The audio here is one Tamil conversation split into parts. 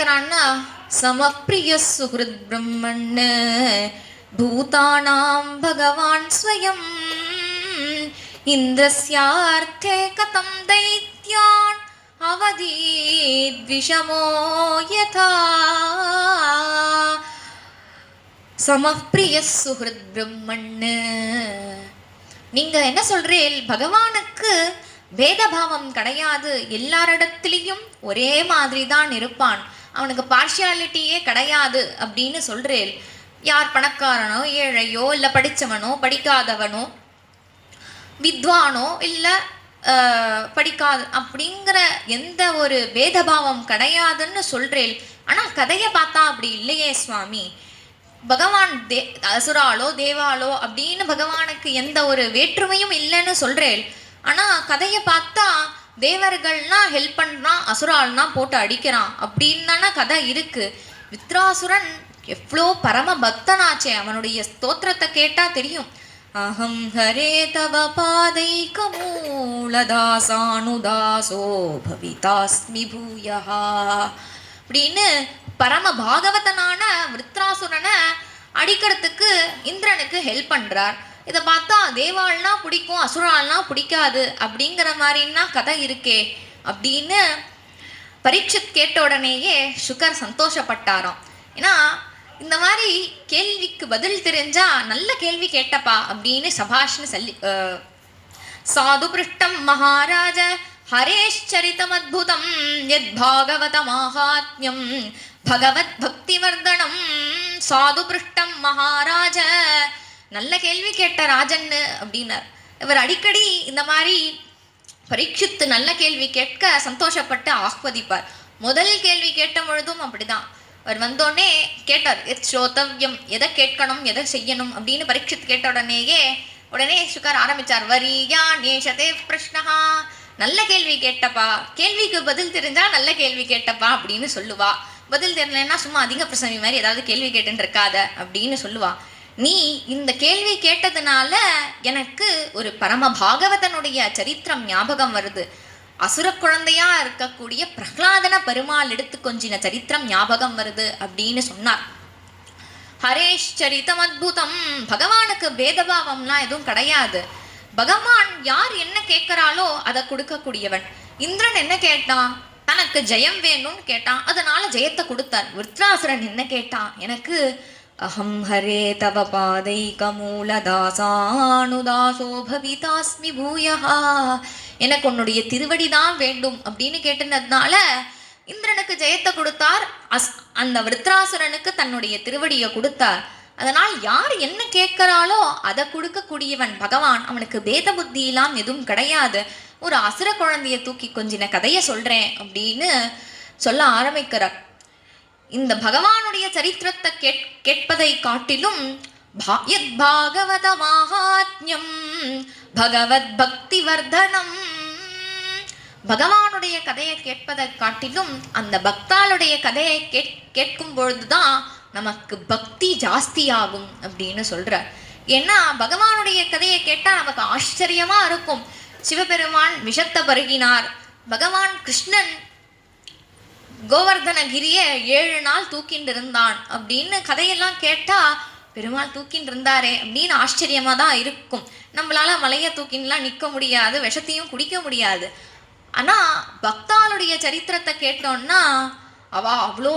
கேட்குறான்னா, சமப்பிரிய சுஹிருத் பிரம்மன் பூதானாம் பகவான் ஸ்வயம் இந்திரஸ்யார்த்தே கதம் தைத்யான் அவதீத் விஷமோ யதா. சமப்பிரிய சுஹிருத் பிரம்மன், நீங்க என்ன சொல்றீல்? பகவானுக்கு பேதபாவம் கிடையாது, எல்லாரிடத்திலையும் ஒரே மாதிரி தான் இருப்பான், அவனுக்கு பார்ஷியாலிட்டியே கிடையாது அப்படின்னு சொல்றேன். யார் பணக்காரனோ ஏழையோ இல்லை படித்தவனோ படிக்காதவனோ வித்வானோ இல்லை படிக்காது அப்படிங்கிற எந்த ஒரு பேதபாவம் கிடையாதுன்னு சொல்றேன். ஆனால் கதையை பார்த்தா அப்படி இல்லையே சுவாமி. பகவான் அசுராலோ தேவாலோ அப்படின்னு பகவானுக்கு எந்த ஒரு வேற்றுமையும் இல்லைன்னு சொல்றேன். ஆனால் கதையை பார்த்தா தேவர்கள்னா ஹெல்ப் பண்ணுறான், அசுரால்னா போட்டு அடிக்கிறான் அப்படின்னு தானே கதை இருக்கு. வித்ராசுரன் எவ்வளோ பரம பக்தனாச்சே, அவனுடைய ஸ்தோத்திரத்தை கேட்டால் தெரியும். அஹம் ஹரே தவ பாதைகமூலதாசானுதாசோ பவிதாஸ்மி பூயஹா அப்படின்னு பரம பாகவதனான விருத்ராசுரனை அடிக்கிறதுக்கு இந்திரனுக்கு ஹெல்ப் பண்ணுறார். இதை பார்த்தா தேவாள்னா பிடிக்கும், அசுரால்னா பிடிக்காது அப்படிங்கிற மாதிரின்னா கதை இருக்கே அப்படின்னு பரீட்சித் கேட்ட உடனேயே சுகர் சந்தோஷப்பட்டாராம். ஏன்னா இந்த மாதிரி கேள்விக்கு பதில் தெரிஞ்சா நல்ல கேள்வி கேட்டப்பா அப்படின்னு சபாஷ்னு சொல்லி சாது பிருஷ்டம் மகாராஜ ஹரேஷ்சரிதம் அத்புதம் யத் பாகவத மாஹாத்மியம் பகவத் பக்திவர்தனம். சாது பிருஷ்டம் மகாராஜ, நல்ல கேள்வி கேட்ட ராஜன்னு அப்படின்னார். இவர் அடிக்கடி இந்த மாதிரி பரீட்சித்து நல்ல கேள்வி கேட்க சந்தோஷப்பட்டு ஆஸ்வதிப்பார். முதல் கேள்வி கேட்ட பொழுதும் அப்படிதான். அவர் வந்தோடனே கேட்டார், ஸ்ரோதவ்யம், எதை கேட்கணும் எதை செய்யணும் அப்படின்னு பரீட்சித் கேட்ட உடனே சுகர் ஆரம்பிச்சார். வரியா நேஷதே பிரஷ்னஹா, நல்ல கேள்வி கேட்டப்பா, கேள்விக்கு பதில் தெரிஞ்சா நல்ல கேள்வி கேட்டப்பா அப்படின்னு சொல்லுவா. பதில் தெரியலன்னா சும்மா அதிக பிரசவி மாதிரி ஏதாவது கேள்வி கேட்டுன்னு இருக்காத அப்படின்னு சொல்லுவா. நீ இந்த கேள்வி கேட்டதுனால எனக்கு ஒரு பரம பாகவதனுடைய சரித்திரம் ஞாபகம் வருது. அசுர குழந்தையா இருக்கக்கூடிய பிரகலாதன பெருமாள் எடுத்து கொஞ்சின சரித்திரம் ஞாபகம் வருது அப்படின்னு சொன்னார். ஹரேஷ் சரிதம் அத்புதம், பகவானுக்கு பேதபாவம்லாம் எதுவும் கிடையாது. பகவான் யார் என்ன கேட்கிறாளோ அதை கொடுக்கக்கூடியவன். இந்திரன் என்ன கேட்டான்? தனக்கு ஜெயம் வேணும்னு கேட்டான், அதனால ஜெயத்தை கொடுத்தார். விருத்ராசுரன் என்ன கேட்டான்? எனக்கு அஹம் ஹரே தவ பாதைகமூலதாசானுதாசோ பவிதாஸ்மி பூயஹா, எனக்கு உன்னுடைய திருவடி தான் வேண்டும் அப்படின்னு கேட்டதுனால இந்திரனுக்கு ஜெயத்தை கொடுத்தார். அந்த விருத்ராசுரனுக்கு தன்னுடைய திருவடியை கொடுத்தார். அதனால் யார் என்ன கேட்கிறாளோ அதை கொடுக்கக்கூடியவன் பகவான். அவனுக்கு பேத புத்தியெல்லாம் எதுவும் கிடையாது. ஒரு அசுர குழந்தைய தூக்கி கொஞ்சின கதையை சொல்றேன் அப்படின்னு சொல்ல ஆரம்பிக்கிறார். இந்த பகவானுடைய சரித்திரத்தை கேட்பதை காட்டிலும் பாகவத மாஹாத்மியம் பகவத் பக்தி வர்தனம், பகவானுடைய கதையை கேட்பதை காட்டிலும் அந்த பக்தாளுடைய கதையை கேட்கும் பொழுதுதான் நமக்கு பக்தி ஜாஸ்தியாகும் அப்படின்னு சொல்றார். ஏன்னா பகவானுடைய கதையை கேட்டால் நமக்கு ஆச்சரியமா இருக்கும். சிவபெருமான் விஷத்தை பருகினார், பகவான் கிருஷ்ணன் கோவர்தனகிரிய 7 நாள் தூக்கிட்டு இருந்தான் அப்படின்னு கதையெல்லாம் கேட்டா பெருமாள் தூக்கின்னு இருந்தாரே அப்படின்னு ஆச்சரியமா தான் இருக்கும். நம்மளால மலையை தூக்கின்லாம் நிற்க முடியாது, விஷத்தையும் குடிக்க முடியாது. ஆனா பக்தாளுடைய சரித்திரத்தை கேட்டோம்னா அவ அவ்வளோ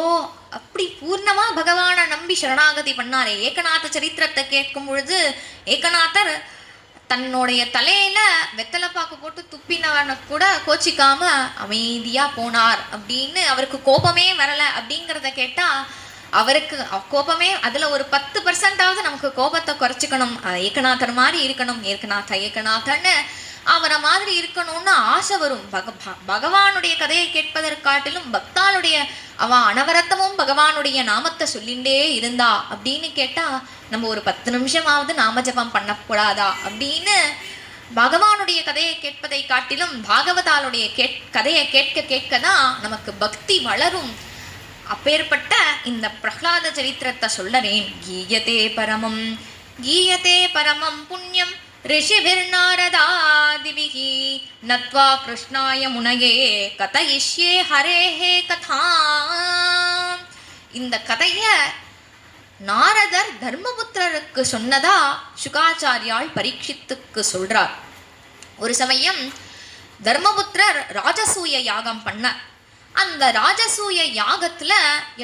அப்படி பூர்ணமா பகவானை நம்பி சரணாகதி பண்ணாரே. ஏகநாத சரித்திரத்தை கேட்கும் பொழுது ஏகநாதர் தன்னுடைய தலையில வெத்தலைப்பாக்கு போட்டு துப்பினவனை கூட கோச்சிக்காம அமைதியா போனார் அப்படின்னு, அவருக்கு கோபமே வரல அப்படிங்கிறத கேட்டா அவருக்கு கோபமே அதுல ஒரு 10% நமக்கு கோபத்தை குறைச்சிக்கணும், ஏகநாதர் மாதிரி இருக்கணும், ஏகநாதன்னு அவரை மாதிரி இருக்கணும்னு ஆசை வரும். பகவானுடைய கதையை கேட்பதற்காட்டிலும் பக்தாளுடைய அவ அனவரத்தமும் பகவானுடைய நாமத்தை சொல்லிண்டே இருந்தா அப்படின்னு கேட்டா நம்ம ஒரு 10 நிமிஷமாவது நாம ஜபம் பண்ணக்கூடாதா அப்படின்னு பகவானுடைய கதையை கேட்பதை காட்டிலும் பாகவதாளுடைய கதையை கேட்க தான் நமக்கு பக்தி வளரும். அப்பேற்பட்ட இந்த பிரஹ்லாத சரித்திரத்தை சொல்லறேன். கீயதே பரமம் புண்ணியம் ऋषिभिर्नारदादिभिः नत्वा कृष्णाय मुनये कथयिष्ये हरेः कथा. இந்த கதையை நாரதர் தர்மபுத்திரருக்கு சொன்னதா சுகாச்சாரியால் பரீட்சித்துக்கு சொல்றார். ஒரு சமயம் தர்மபுத்திரர் ராஜசூய யாகம் பண்ண. அந்த ராஜசூய யாகத்துல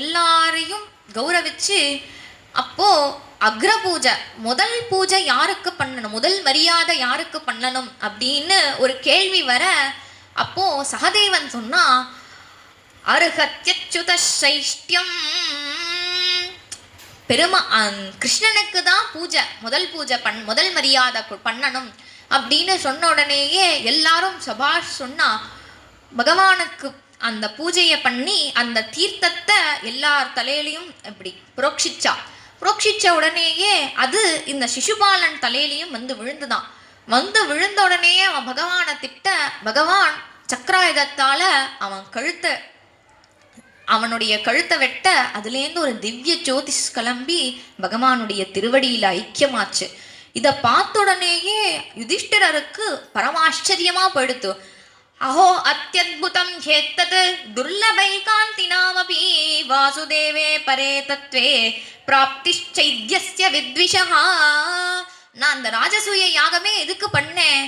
எல்லாரையும் கௌரவிச்சு அப்போ அக்ர பூஜை, முதல் பூஜை யாருக்கு பண்ணணும், முதல் மரியாதை யாருக்கு பண்ணணும் அப்படின்னு ஒரு கேள்வி வர, அப்போ சகதேவன் சொன்னா அருகத்யச்சுத சைஷ்டியம், கிருஷ்ணனுக்கு தான் பூஜை, முதல் பூஜை முதல் மரியாதை பண்ணணும் அப்படின்னு சொன்ன உடனேயே எல்லாரும் சபாஷ் சொன்னா பகவானுக்கு அந்த பூஜையை பண்ணி அந்த தீர்த்தத்தை எல்லார் தலையிலையும் இப்படி புரோக்ஷிச்ச உடனேயே அது இந்த சிசுபாலன் தலையிலையும் வந்து விழுந்துதான். வந்து விழுந்த உடனேயே அவன் பகவானை திட்ட, பகவான் சக்கராயுதத்தால அவனுடைய கழுத்தை வெட்ட அதுலேருந்து ஒரு திவ்ய ஜோதிஷ் கிளம்பி பகவானுடைய திருவடியில ஐக்கியமாச்சு. இதை பார்த்த உடனேயே யுதிஷ்டிரருக்கு பரமாச்சரியமா போயிடுத்து. அஹோ அத்யத்புதம் ஹேத்தத் துர்லபைகாந்தினாமபி வாசுதேவே பரே தத்வே பிராப்திச்சைத்யஸ்ய வித்விஷஹா. நான் அந்த ராஜசூய யாகமே எதுக்கு பண்ணேன்?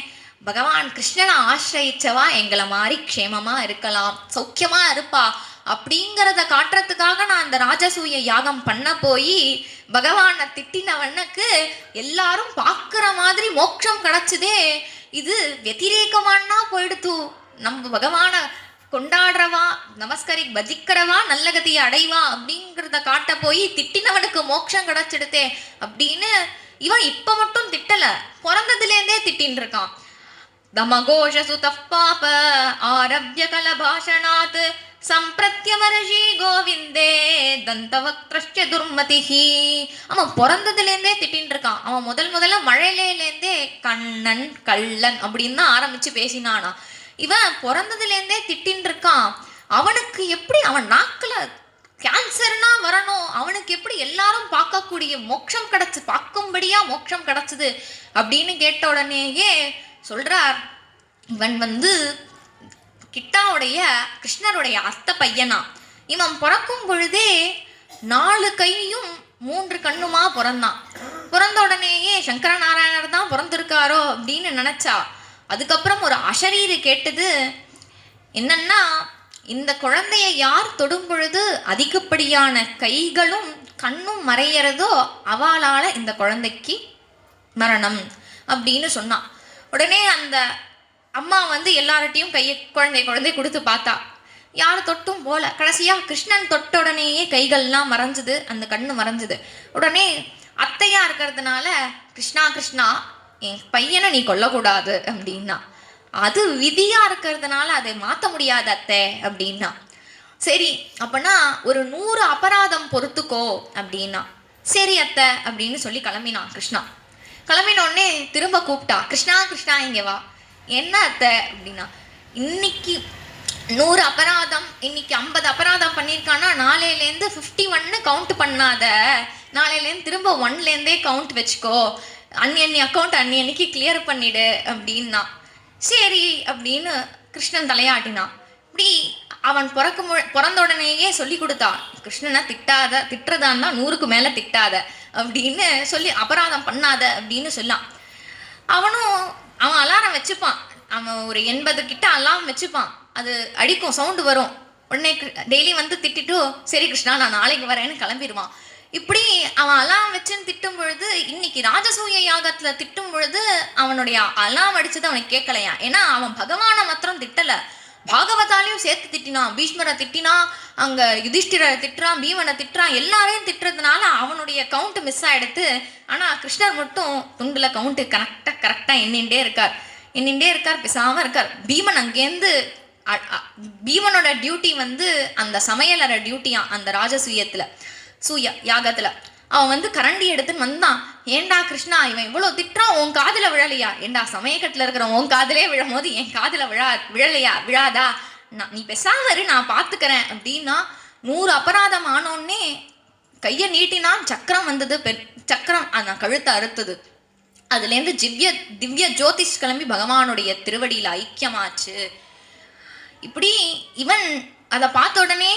பகவான் கிருஷ்ணனை ஆசிரயிச்சவா எங்களை மாதிரி க்ஷேமமா இருக்கலாம், சௌக்கியமா இருப்பா அப்படிங்கிறத காட்டுறதுக்காக நான் அந்த ராஜசூய யாகம் பண்ண போய் பகவானை திட்டினவனுக்கு எல்லாரும் பார்க்குற மாதிரி மோட்சம் கிடைச்சதே. இது வெதிரேகமானா போயிடுத்து. நம்ம பகவானை கொண்டாடுறவா, நமஸ்கரி பஜிக்கிறவா நல்ல கதியை அடைவா அப்படிங்கிறத காட்ட போய் திட்டினவனுக்கு மோட்சம் கிடைச்சிடுதே அப்படின்னு இவன் இப்ப மட்டும் திட்டல, பிறந்ததுலேருந்தே திட்டின்னு இருக்கான். தமகோஷ சுதப்பாப ஆரப்ய கலபாஷணாத் சம்பிரத்யமர்ஷி கோவிந்தே தந்தவக்த்ரஷ்ய துர்மதிஹி. அவன் பிறந்ததுலேருந்தே திட்டின்னு இருக்கான். அவன் முதல்ல மழையிலேருந்தே கண்ணன் கள்ளன் அப்படின்னு தான் ஆரம்பிச்சு பேசினானா. இவன் பிறந்ததுலேருந்தே திட்டின்னு இருக்கான். அவனுக்கு எப்படி அவன் நாக்குல கேன்சர்னா வரணும், அவனுக்கு எப்படி எல்லாரும் பார்க்கக்கூடிய மோட்சம் கிடைச்சு, பார்க்கும்படியா மோட்சம் கிடைச்சது அப்படின்னு கேட்ட உடனேயே சொல்றார், இவன் வந்து கிட்டாவுடைய கிருஷ்ணருடைய அத்த பையனா. இவன் பிறக்கும் பொழுதே 4 கையும் 3 கண்ணுமா பிறந்தான். பிறந்த உடனேயே சங்கர நாராயணர் தான் பிறந்திருக்காரோ அப்படின்னு நினைச்சா. அதுக்கப்புறம் ஒரு அசரீரி கேட்டது என்னன்னா, இந்த குழந்தைய யார் தொடும் பொழுது அதிகப்படியான கைகளும் கண்ணும் மறையிறதோ அவளால இந்த குழந்தைக்கு மரணம் அப்படின்னு சொன்னான். உடனே அந்த அம்மா வந்து எல்லார்ட்டையும் குழந்தை கொடுத்து பார்த்தா, யார் தொட்டும் போல. கடைசியா கிருஷ்ணன் தொட்ட உடனேயே கைகள்லாம் மறைஞ்சுது, அந்த கண்ணு மறைஞ்சுது. உடனே அத்தையா இருக்கிறதுனால கிருஷ்ணா கிருஷ்ணா என் பையனை நீ கொல்லக்கூடாது அப்படின்னா, அது விதியா இருக்கிறதுனால அதை மாற்ற முடியாது அத்தை அப்படின்னா. சரி அப்பனா ஒரு 100 அபராதம் பொறுத்துக்கோ அப்படின்னா. சரி அத்தை அப்படின்னு சொல்லி கிளம்பினான் கிருஷ்ணா. கிளம்பினோடனே திரும்ப கூப்பிட்டா, கிருஷ்ணா கிருஷ்ணா இங்கே வா. என்ன அத்தை அப்படின்னா, இன்னைக்கு 100 அபராதம், இன்னைக்கு 50 அபராதம் பண்ணியிருக்கான்னா நாளையிலேருந்து 51 கவுண்ட் பண்ணாத, நாளையிலேருந்து திரும்ப 1லேருந்தே கவுண்ட் வச்சுக்கோ, அன்னி அக்கௌண்ட் அன்னைக்கு கிளியர் பண்ணிடு அப்படின்னா. சரி அப்படின்னு கிருஷ்ணன் தலையாட்டினான். இப்படி அவன் பிறந்த உடனேயே சொல்லி கொடுத்தான், கிருஷ்ணனை திட்டுறதா இருந்தா 100க்கு மேலே திட்டாத அப்படின்னு சொல்லி அபராதம் பண்ணாத அப்படின்னு சொல்லான். அவன் அலாரம் வச்சுப்பான். அவன் ஒரு 80 கிட்ட அலாரம் வச்சுப்பான். அது அடிக்கும், சவுண்டு வரும். உடனே டெய்லி வந்து திட்டிட்டு சரி கிருஷ்ணா நான் நாளைக்கு வரேன்னு கிளம்பிடுவான். இப்படி அவன் அலாம் வச்சுன்னு திட்டும் பொழுது, இன்னைக்கு ராஜசூய யாகத்துல திட்டும் பொழுது அவனுடைய அலாம் அடிச்சது அவனுக்கு கேட்கலையா. ஏன்னா அவன் பகவானை மாத்திரம் திட்டல, பாகவதாலையும் சேர்த்து திட்டினான். பீஷ்மரை திட்டினான், அங்க யுதிஷ்டிரரை திட்டுறான், பீமனை திட்டுறான், எல்லாரையும் திட்டுறதுனால அவனுடைய கவுண்ட் மிஸ் ஆயிடுத்து. ஆனா கிருஷ்ணர் மட்டும் துண்டுல கவுண்ட் கரெக்டா எண்ணிண்டே இருக்கார், பேசாம இருக்கார். பீமன் அங்கேருந்து பீமனோட டியூட்டி வந்து அந்த சமையலற டியூட்டியா அந்த ராஜசூயத்துல யாகத்துல. அவன் வந்து கரண்டி எடுத்துன்னு வந்தான். ஏண்டா கிருஷ்ணா இவன் இவ்வளோ திட்டுறான், உன் காதுல விழலையா? ஏண்டா சமயக்கட்டில் இருக்கிற உன் காதலே விழும் போது என் காதுல விழலையா? விழாதா? நீ பெசாமரு நான் பார்த்துக்கிறேன் அப்படின்னா. 100 அபராதம் ஆனோடனே கையை நீட்டினான், சக்கரம் வந்தது. சக்கரம் அந்த கழுத்தை அறுத்தது. அதுலேருந்து திவ்ய ஜோதிஷ் கிளம்பி பகவானுடைய திருவடியில் ஐக்கியமாச்சு. இப்படி இவன் அதை பார்த்த உடனே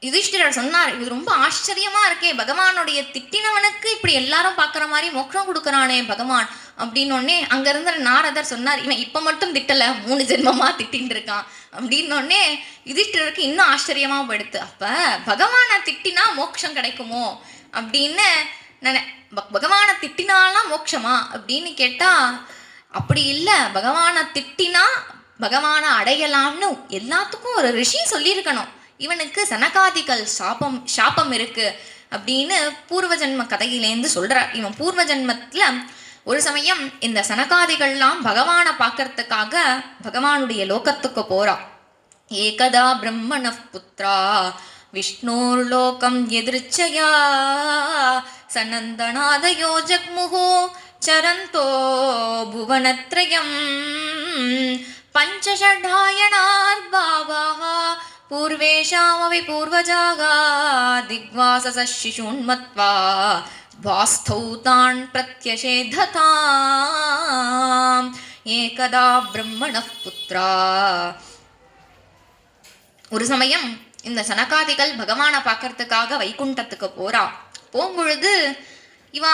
யுதிஷ்டிரர் சொன்னார், இது ரொம்ப ஆச்சரியமா இருக்கே, பகவானுடைய திட்டினவனுக்கு இப்படி எல்லாரும் பார்க்குற மாதிரி மோட்சம் கொடுக்குறானே பகவான் அப்படின்னோடனே அங்க இருந்த நாரதர் சொன்னார், இவன் இப்ப மட்டும் திட்டல, 3 ஜென்மமா திட்டின்னு இருக்கான் அப்படின்னோடனே யுதிஷ்டிரருக்கு இன்னும் ஆச்சரியமா போயிடுத்து. அப்ப பகவானை திட்டினா மோட்சம் கிடைக்குமோ அப்படின்னு பகவானை திட்டினாலாம் மோட்சமா அப்படின்னு கேட்டா அப்படி இல்லை. பகவானை திட்டினா பகவானை அடையலாம்னு எல்லாத்துக்கும் ஒரு ரிஷி சொல்லியிருக்கணும். இவனுக்கு சனகாதிகள் சாபம் இருக்கு அப்படின்னு பூர்வ ஜென்ம கதையிலேருந்து சொல்றார். இவன் பூர்வ ஜென்மத்துல ஒரு சமயம் இந்த சனகாதிகள்லாம் பகவானை பார்க்கறதுக்காக பகவானுடைய லோகத்துக்கு போறா. ஏகதா பிரம்மண புத்ரா விஷ்ணோர் லோகம் எதிர்ச்சயா சனந்தநாதயோ ஜக்முகோ சரந்தோ புவனத்ரயம் பஞ்சஷடாயணார் பாவாः பூர்வேஷாமவி பூர்வஜாக திக்வாசச சிசுன்மத்வா வாஸ்தௌ தான் பிரத்யஷேததாம் ஏகதா பிரம்மண புத்ரா. ஒரு சமயம் இந்த சனகாதிகள் பகவானை பார்க்கறதுக்காக வைகுண்டத்துக்கு போறா. போகும்பொழுது இவா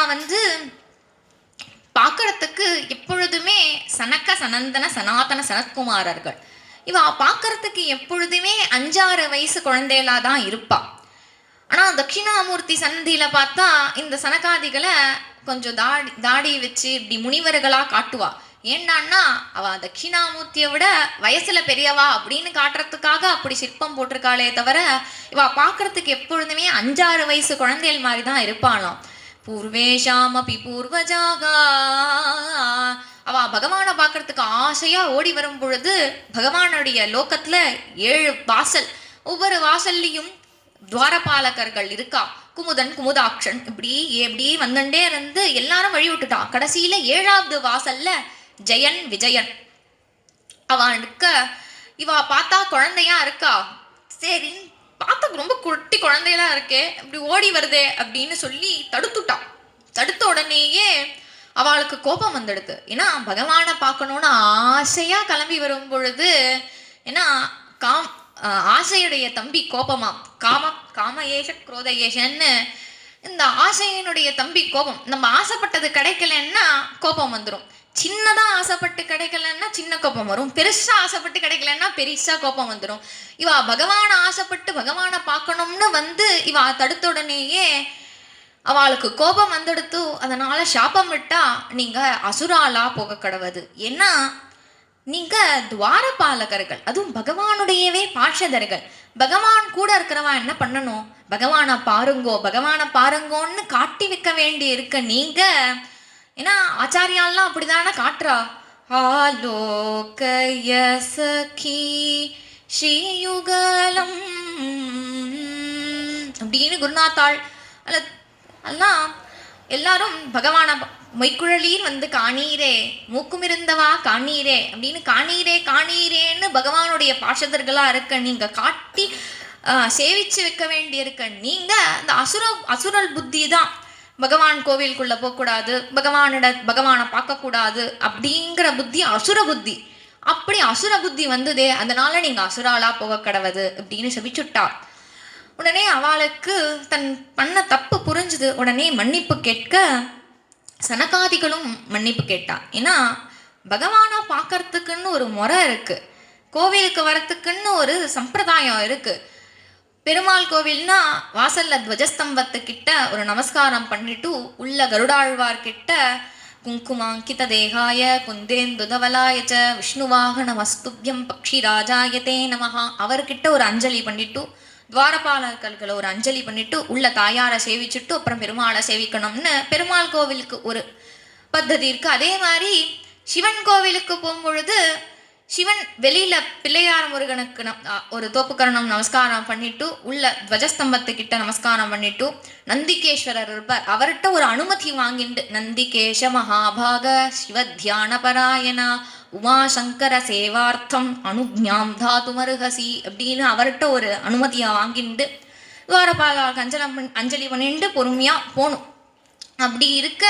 பார்க்கறதுக்கு எப்பொழுதுமே சனக்க சனந்தன சனாதன சனத்குமாரர்கள். இவ பார்க்கறதுக்கு எப்பொழுதுமே 5-6 வயசு குழந்தைகளா தான் இருப்பா. ஆனால் தட்சிணாமூர்த்தி சன்னதியில பார்த்தா இந்த சனகாதிகளை கொஞ்சம் தாடி வச்சு இப்படி முனிவர்களாக காட்டுவா. ஏண்டான்னா அவ தட்சிணாமூர்த்தியை விட வயசுல பெரியவா அப்படின்னு காட்டுறதுக்காக அப்படி சிற்பம் போட்டிருக்காளே தவிர இவ பார்க்கறதுக்கு எப்பொழுதுமே 5-6 வயசு குழந்தைகள் மாதிரி தான் இருப்பாளாம். பூர்வேஷாமபி பூர்வஜாக அவ பகவானை பார்க்கறதுக்கு ஆசையா ஓடி வரும் பொழுது பகவானுடைய லோகத்துல 7 வாசல், ஒவ்வொரு வாசல்லையும் துவாரபாலகர்கள் இருக்கா. குமுதன் குமுதாக்ஷன் இப்படி வந்துட்டே இருந்து எல்லாரும் வழி விட்டுட்டா. கடைசியில 7வது வாசல்ல ஜெயன் விஜயன் அவனுக்கு இவ பார்த்தா குழந்தையா இருக்கா. சரி பார்த்தா ரொம்ப குட்டி குழந்தையெல்லாம் இருக்கே, இப்படி ஓடி வருதே அப்படின்னு சொல்லி தடுத்துட்டான். தடுத்த உடனேயே அவளுக்கு கோபம் வந்துடுது. ஏன்னா பகவானை பார்க்கணும்னு ஆசையா கிளம்பி வரும் பொழுது, ஏன்னா ஆசையுடைய தம்பி கோபமா, காம ஏஷ குரோத ஏஷன்னு இந்த ஆசையினுடைய தம்பி கோபம். நம்ம ஆசைப்பட்டது கிடைக்கலன்னா கோபம் வந்துடும். சின்னதா ஆசைப்பட்டு கிடைக்கலன்னா சின்ன கோபம் வரும், பெருசா ஆசைப்பட்டு கிடைக்கலன்னா பெருசா கோபம் வந்துடும். இவ பகவானை ஆசைப்பட்டு பகவானை பார்க்கணும்னு இவ தடுத்த உடனேயே அவளுக்கு கோபம் வந்துடுத்து. அதனால சாபம் விட்டா நீங்க அசுராலா போக கடவுது. ஏன்னா நீங்க துவாரபாலகர்கள், அதுவும் பகவானுடையவே பார்ஷதர்கள். பகவான் கூட இருக்கிறவா என்ன பண்ணணும்? பகவானை பாருங்கோன்னு காட்டி வைக்க வேண்டி இருக்க நீங்க. ஏன்னா ஆச்சாரியாலாம் அப்படிதானே காட்டுறா. ஆலோகய சகி ஸ்ரீயுகலம் அப்படின்னு குருநாத்தாள் எல்லாம் எல்லாரும் பகவான மொய்க்குழலீர் காணீரே, மூக்குமிருந்தவா காணீரே அப்படின்னு காணீரேன்னு பகவானுடைய பார்ஷதர்களா இருக்க நீங்க காட்டி சேவிச்சு வைக்க வேண்டி இருக்க நீங்க அந்த அசுரல் புத்தி தான். பகவான் கோவிலுக்குள்ள போகக்கூடாது, பகவானை பார்க்கக்கூடாது அப்படிங்கிற புத்தி அசுர புத்தி. அப்படி அசுர புத்தி வந்ததே, அதனால நீங்க அசுராலா போக கடவுது அப்படின்னு சபிச்சுட்டா. உடனே அவளுக்கு தன் பண்ண தப்பு புரிஞ்சுது. உடனே மன்னிப்பு கேட்க சனகாதிகளும் மன்னிப்பு கேட்டா. ஏன்னா பகவானை பார்க்கறதுக்குன்னு ஒரு முறை இருக்கு, கோவிலுக்கு வரத்துக்குன்னு ஒரு சம்பிரதாயம் இருக்கு. பெருமாள் கோவில்னா வாசல்ல துவஜஸ்தம்பத்துக்கிட்ட ஒரு நமஸ்காரம் பண்ணிட்டு உள்ள கருடாழ்வார்கிட்ட குங்குமாங்கித தேகாய குந்தேந்துதவலாயச்ச விஷ்ணுவாகன வஸ்துபியம் பக்ஷி ராஜாயதே நமஹா அவர்கிட்ட ஒரு அஞ்சலி பண்ணிட்டு, துவாரபாலர்களை ஒரு அஞ்சலி பண்ணிட்டு உள்ள தாயாரை சேவிச்சுட்டு அப்புறம் பெருமாளை சேவிக்கணும்னு பெருமாள் கோவிலுக்கு ஒரு பద్ధதி இருக்கு. அதே மாதிரி சிவன் கோவிலுக்கு போகும்பொழுது சிவன் வெளியில பிள்ளையார் முருகனுக்கு ஒரு தோப்புக்கரணம் நமஸ்காரம் பண்ணிட்டு உள்ள துவஜஸ்தம்பத்துக்கிட்ட நமஸ்காரம் பண்ணிட்டு நந்திகேஸ்வரர் இருப்பார், அவர்கிட்ட ஒரு அனுமதி வாங்கிட்டு நந்திகேஷ மகாபாக சிவத்தியான பராயணா உமாசங்கர சேவார்த்தம் அனுஜ்ஞாம் தாதுமருகசி அப்படின்னு அவர்கிட்ட ஒரு அனுமதியை வாங்கிட்டு துவாரபாலருக்கு அஞ்சலி பண்ணிட்டு பொறுமையா போகணும். அப்படி இருக்க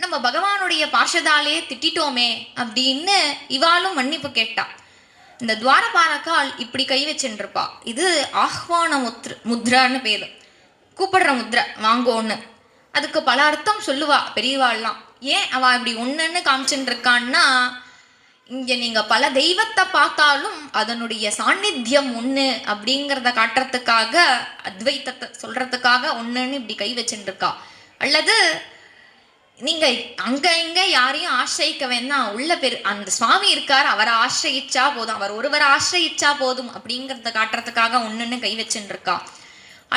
நம்ம பகவானுடைய பார்ஷதாலே திட்டோமே அப்படின்னு இவாளும் மன்னிப்பு கேட்டா. இந்த துவாரபாலகால் இப்படி கை வச்சுருப்பா. இது ஆஹ்வான முத்ரான்னு பேரு, கூப்பிடுற முத்ரை, வாங்கோன்னு. அதுக்கு பல அர்த்தம் சொல்லுவா பெரியவாள்லாம். ஏன் அவள் இப்படி ஒன்றுன்னு காமிச்சுட்டு இருக்கான்னா, இங்கே நீங்கள் பல தெய்வத்தை பார்த்தாலும் அதனுடைய சாநித்தியம் ஒன்று அப்படிங்கிறத காட்டுறதுக்காக, அத்வைத்தத்தை சொல்கிறதுக்காக ஒன்றுன்னு இப்படி கை வச்சுட்டு இருக்கா. அல்லது நீங்கள் அங்கே இங்கே யாரையும் ஆசிரியிக்க வேணாம், உள்ள அந்த சுவாமி இருக்கார், அவரை ஆசிரியிச்சா போதும், அவர் ஒருவரை ஆசிரியிச்சா போதும் அப்படிங்கிறத காட்டுறதுக்காக ஒன்றுன்னு கை வச்சுட்டு இருக்கா.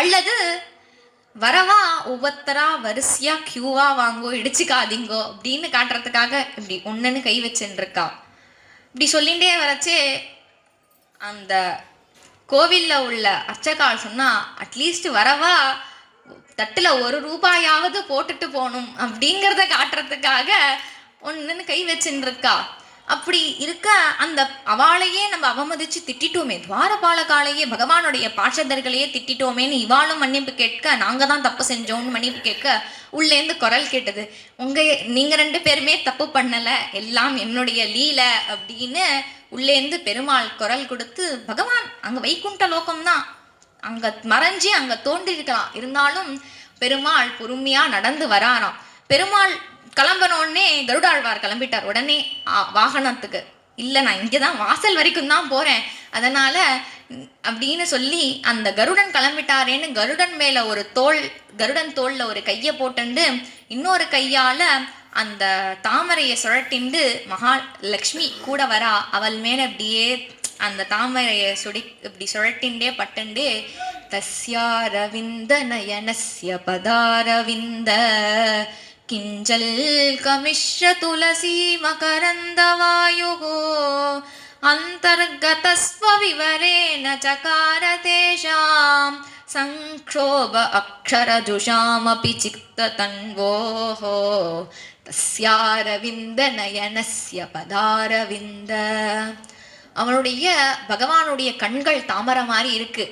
அல்லது வரவா ஒவ்வொருத்தரா வரிசையா கியூவா வாங்கோ, இடிச்சுக்காதீங்கோ அப்படின்னு காட்டுறதுக்காக இப்படி ஒன்றுன்னு கை வச்சுட்டு இருக்கா. இப்படி சொல்லிகிட்டே வரச்சே அந்த கோவிலில் உள்ள அர்ச்சகால் சொன்னால், அட்லீஸ்ட் வரவா தட்டில் 1 ரூபாயாவது போட்டுட்டு போகணும் அப்படிங்கிறத காட்டுறதுக்காக ஒன்றுன்னு கை வச்சுன்னு இருக்கா. அப்படி இருக்க அந்த அவளையே நம்ம அவமதிச்சு திட்டிட்டோமே, துவாரபாலகாலையே பகவானுடைய பாஷதர்களையே திட்டிட்டோமேன்னு இவாளும் மன்னிப்பு கேட்க, நாங்கள் தான் தப்பு செஞ்சோம்னு மன்னிப்பு கேட்க உள்ளேருந்து குரல் கேட்டது, நீங்கள் 2 பேருமே தப்பு பண்ணலை, எல்லாம் என்னுடைய லீலை அப்படின்னு உள்ளேருந்து பெருமாள் குரல் கொடுத்து, பகவான் அங்கே வைகுண்ட லோகம்தான், அங்கே மறைஞ்சி அங்கே தோன்றிருக்கலாம், இருந்தாலும் பெருமாள் பொறுமையாக நடந்து வராராம். பெருமாள் கிளம்புனோடனே கருடாழ்வார் கிளம்பிட்டார் உடனே வாகனத்துக்கு. இல்லை, நான் இங்கே தான் வாசல் வரைக்கும் தான் போகிறேன், அதனால் அப்படின்னு சொல்லி அந்த கருடன் கிளம்பிட்டாரேன்னு கருடன் மேலே ஒரு கருடன் தோளில் ஒரு கையை போட்டுண்டு இன்னொரு கையால் அந்த தாமரையை சுழட்டிண்டு மகாலட்சுமி கூட வரா. அவள் மேலே அப்படியே அந்த தாமரையை இப்படி சுழட்டிண்டே பட்டுண்டே, தஸ்யாரவிந்த நயனஸ்ய பதாரவிந்த கிஞ்சல் கமிஷ்ய துளசி மகரந்தவாயுகோ அந்தர்கதஸ்வ விவரேன சகார தேஷாம் சங்க்ஷோப அக்ஷரஜுஷாமபி சிக்ததன்வோஹோ தஸ்யாரவிந்த நயனஸ்ய பதாரவிந்த. அவனுடைய பகவானுடைய கண்கள் தாமரை மாதிரி இருக்கு.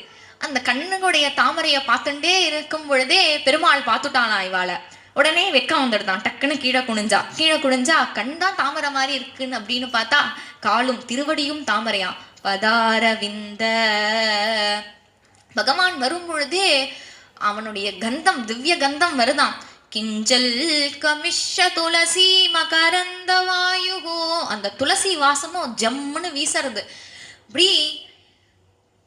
அந்த கண்ணுடைய தாமரையை பார்த்துட்டே இருக்கும் பொழுதே பெருமாள் பார்த்துட்டானா இவாளை. உடனே வெக்கம் வந்துடுதான், டக்குன்னு கீழே குனிஞ்சா கண் தான் தாமரை மாதிரி இருக்குன்னு அப்படின்னு பார்த்தா காலும் திருவடியும் தாமரையா. பதாரவிந்த பகவான் வரும் பொழுதே அவனுடைய கந்தம், திவ்ய கந்தம் வருதாம். கிஞ்சல் கமிஷ துளசி மகரந்த வாயுகோ, அந்த துளசி வாசமும் ஜம்முன்னு வீசுறது. இப்படி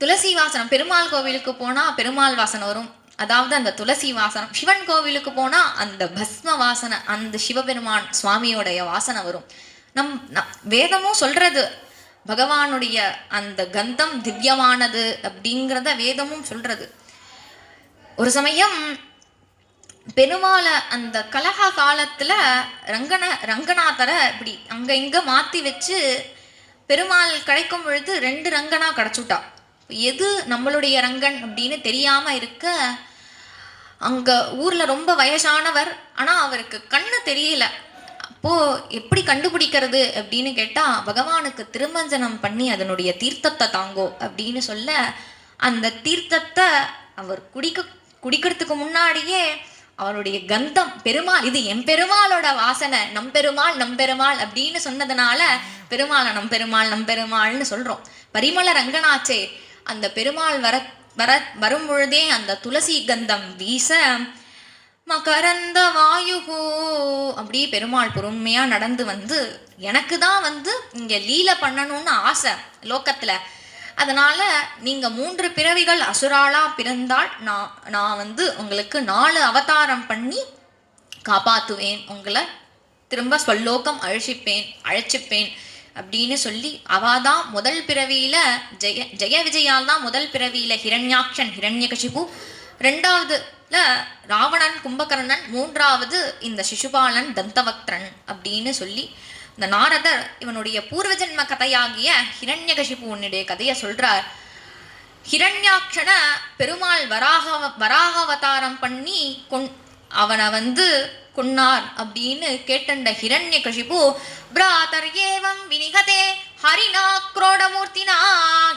துளசி வாசனம் பெருமாள் கோவிலுக்கு போனால் பெருமாள் வாசனை வரும், அதாவது அந்த துளசி வாசனம். சிவன் கோவிலுக்கு போனால் அந்த பஸ்ம வாசனை, அந்த சிவபெருமான் சுவாமியோடைய வாசனை வரும். வேதமும் சொல்றது பகவானுடைய அந்த கந்தம் திவ்யமானது அப்படிங்கிறத வேதமும் சொல்றது. ஒரு சமயம் பெருமாளை அந்த கலக காலத்தில் ரங்கநாதரை இப்படி அங்கே இங்கே மாற்றி வச்சு பெருமாள் கிடைக்கும் பொழுது 2 ரங்கனா கிடச்சுட்டா. எது நம்மளுடைய ரங்கன் அப்படின்னு தெரியாமல் இருக்க, அங்கே ஊரில் ரொம்ப வயசானவர், ஆனால் அவருக்கு கண்ணு தெரியல. அப்போது எப்படி கண்டுபிடிக்கிறது அப்படின்னு கேட்டால், பகவானுக்கு திருமஞ்சனம் பண்ணி அதனுடைய தீர்த்தத்தை தாங்கோ அப்படின்னு சொல்ல, அந்த தீர்த்தத்தை அவர் குடிக்கிறதுக்கு முன்னாடியே அவருடைய கந்தம், பெருமாள் இது என் பெருமாளோட வாசனை, நம்பெருமாள் அப்படின்னு சொன்னதுனால பெருமாளை நம்பெருமாள்னு சொல்கிறோம். பரிமள ரங்கனாச்சே, அந்த பெருமாள் வரும் பொழுதே அந்த துளசி கந்தம் வீச, மகரந்த வாயுகோ அப்படி பெருமாள் பொறுமையாக நடந்து வந்து, எனக்கு தான் இங்கே லீலை பண்ணணும்னு ஆசை லோக்கத்தில், அதனால் நீங்கள் 3 பிறவிகள் அசுராளாக பிறந்தால் நான் உங்களுக்கு 4 அவதாரம் பண்ணி காப்பாற்றுவேன், உங்களை திரும்ப ஸ்வல்லோகம் அழைச்சிப்பேன் அப்படின்னு சொல்லி, அவள் தான் முதல் பிறவியில் ஜெய விஜயால் தான் முதல் பிறவியில் ஹிரண்யாக்ஷன் ஹிரண்யகசிபு, 2வதுல ராவணன் கும்பகர்ணன், 3வது இந்த சிசுபாலன் தந்தவக்திரன் அப்படின்னு சொல்லி இந்த நாரதர் இவனுடைய பூர்வஜன்ம கதையாகிய ஹிரண்யகசிபுவனுடைய கதையை சொல்றார். ஹிரண்யாக்ஷனை பெருமாள் வராகாவதாரம் பண்ணி அவனை கொன்னார் அப்படின்னு கேட்ட ஹிரண்யகசிபு, பிராதர் ஏவம் வினிகதே ஹரிணா க்ரோடமூர்த்தினா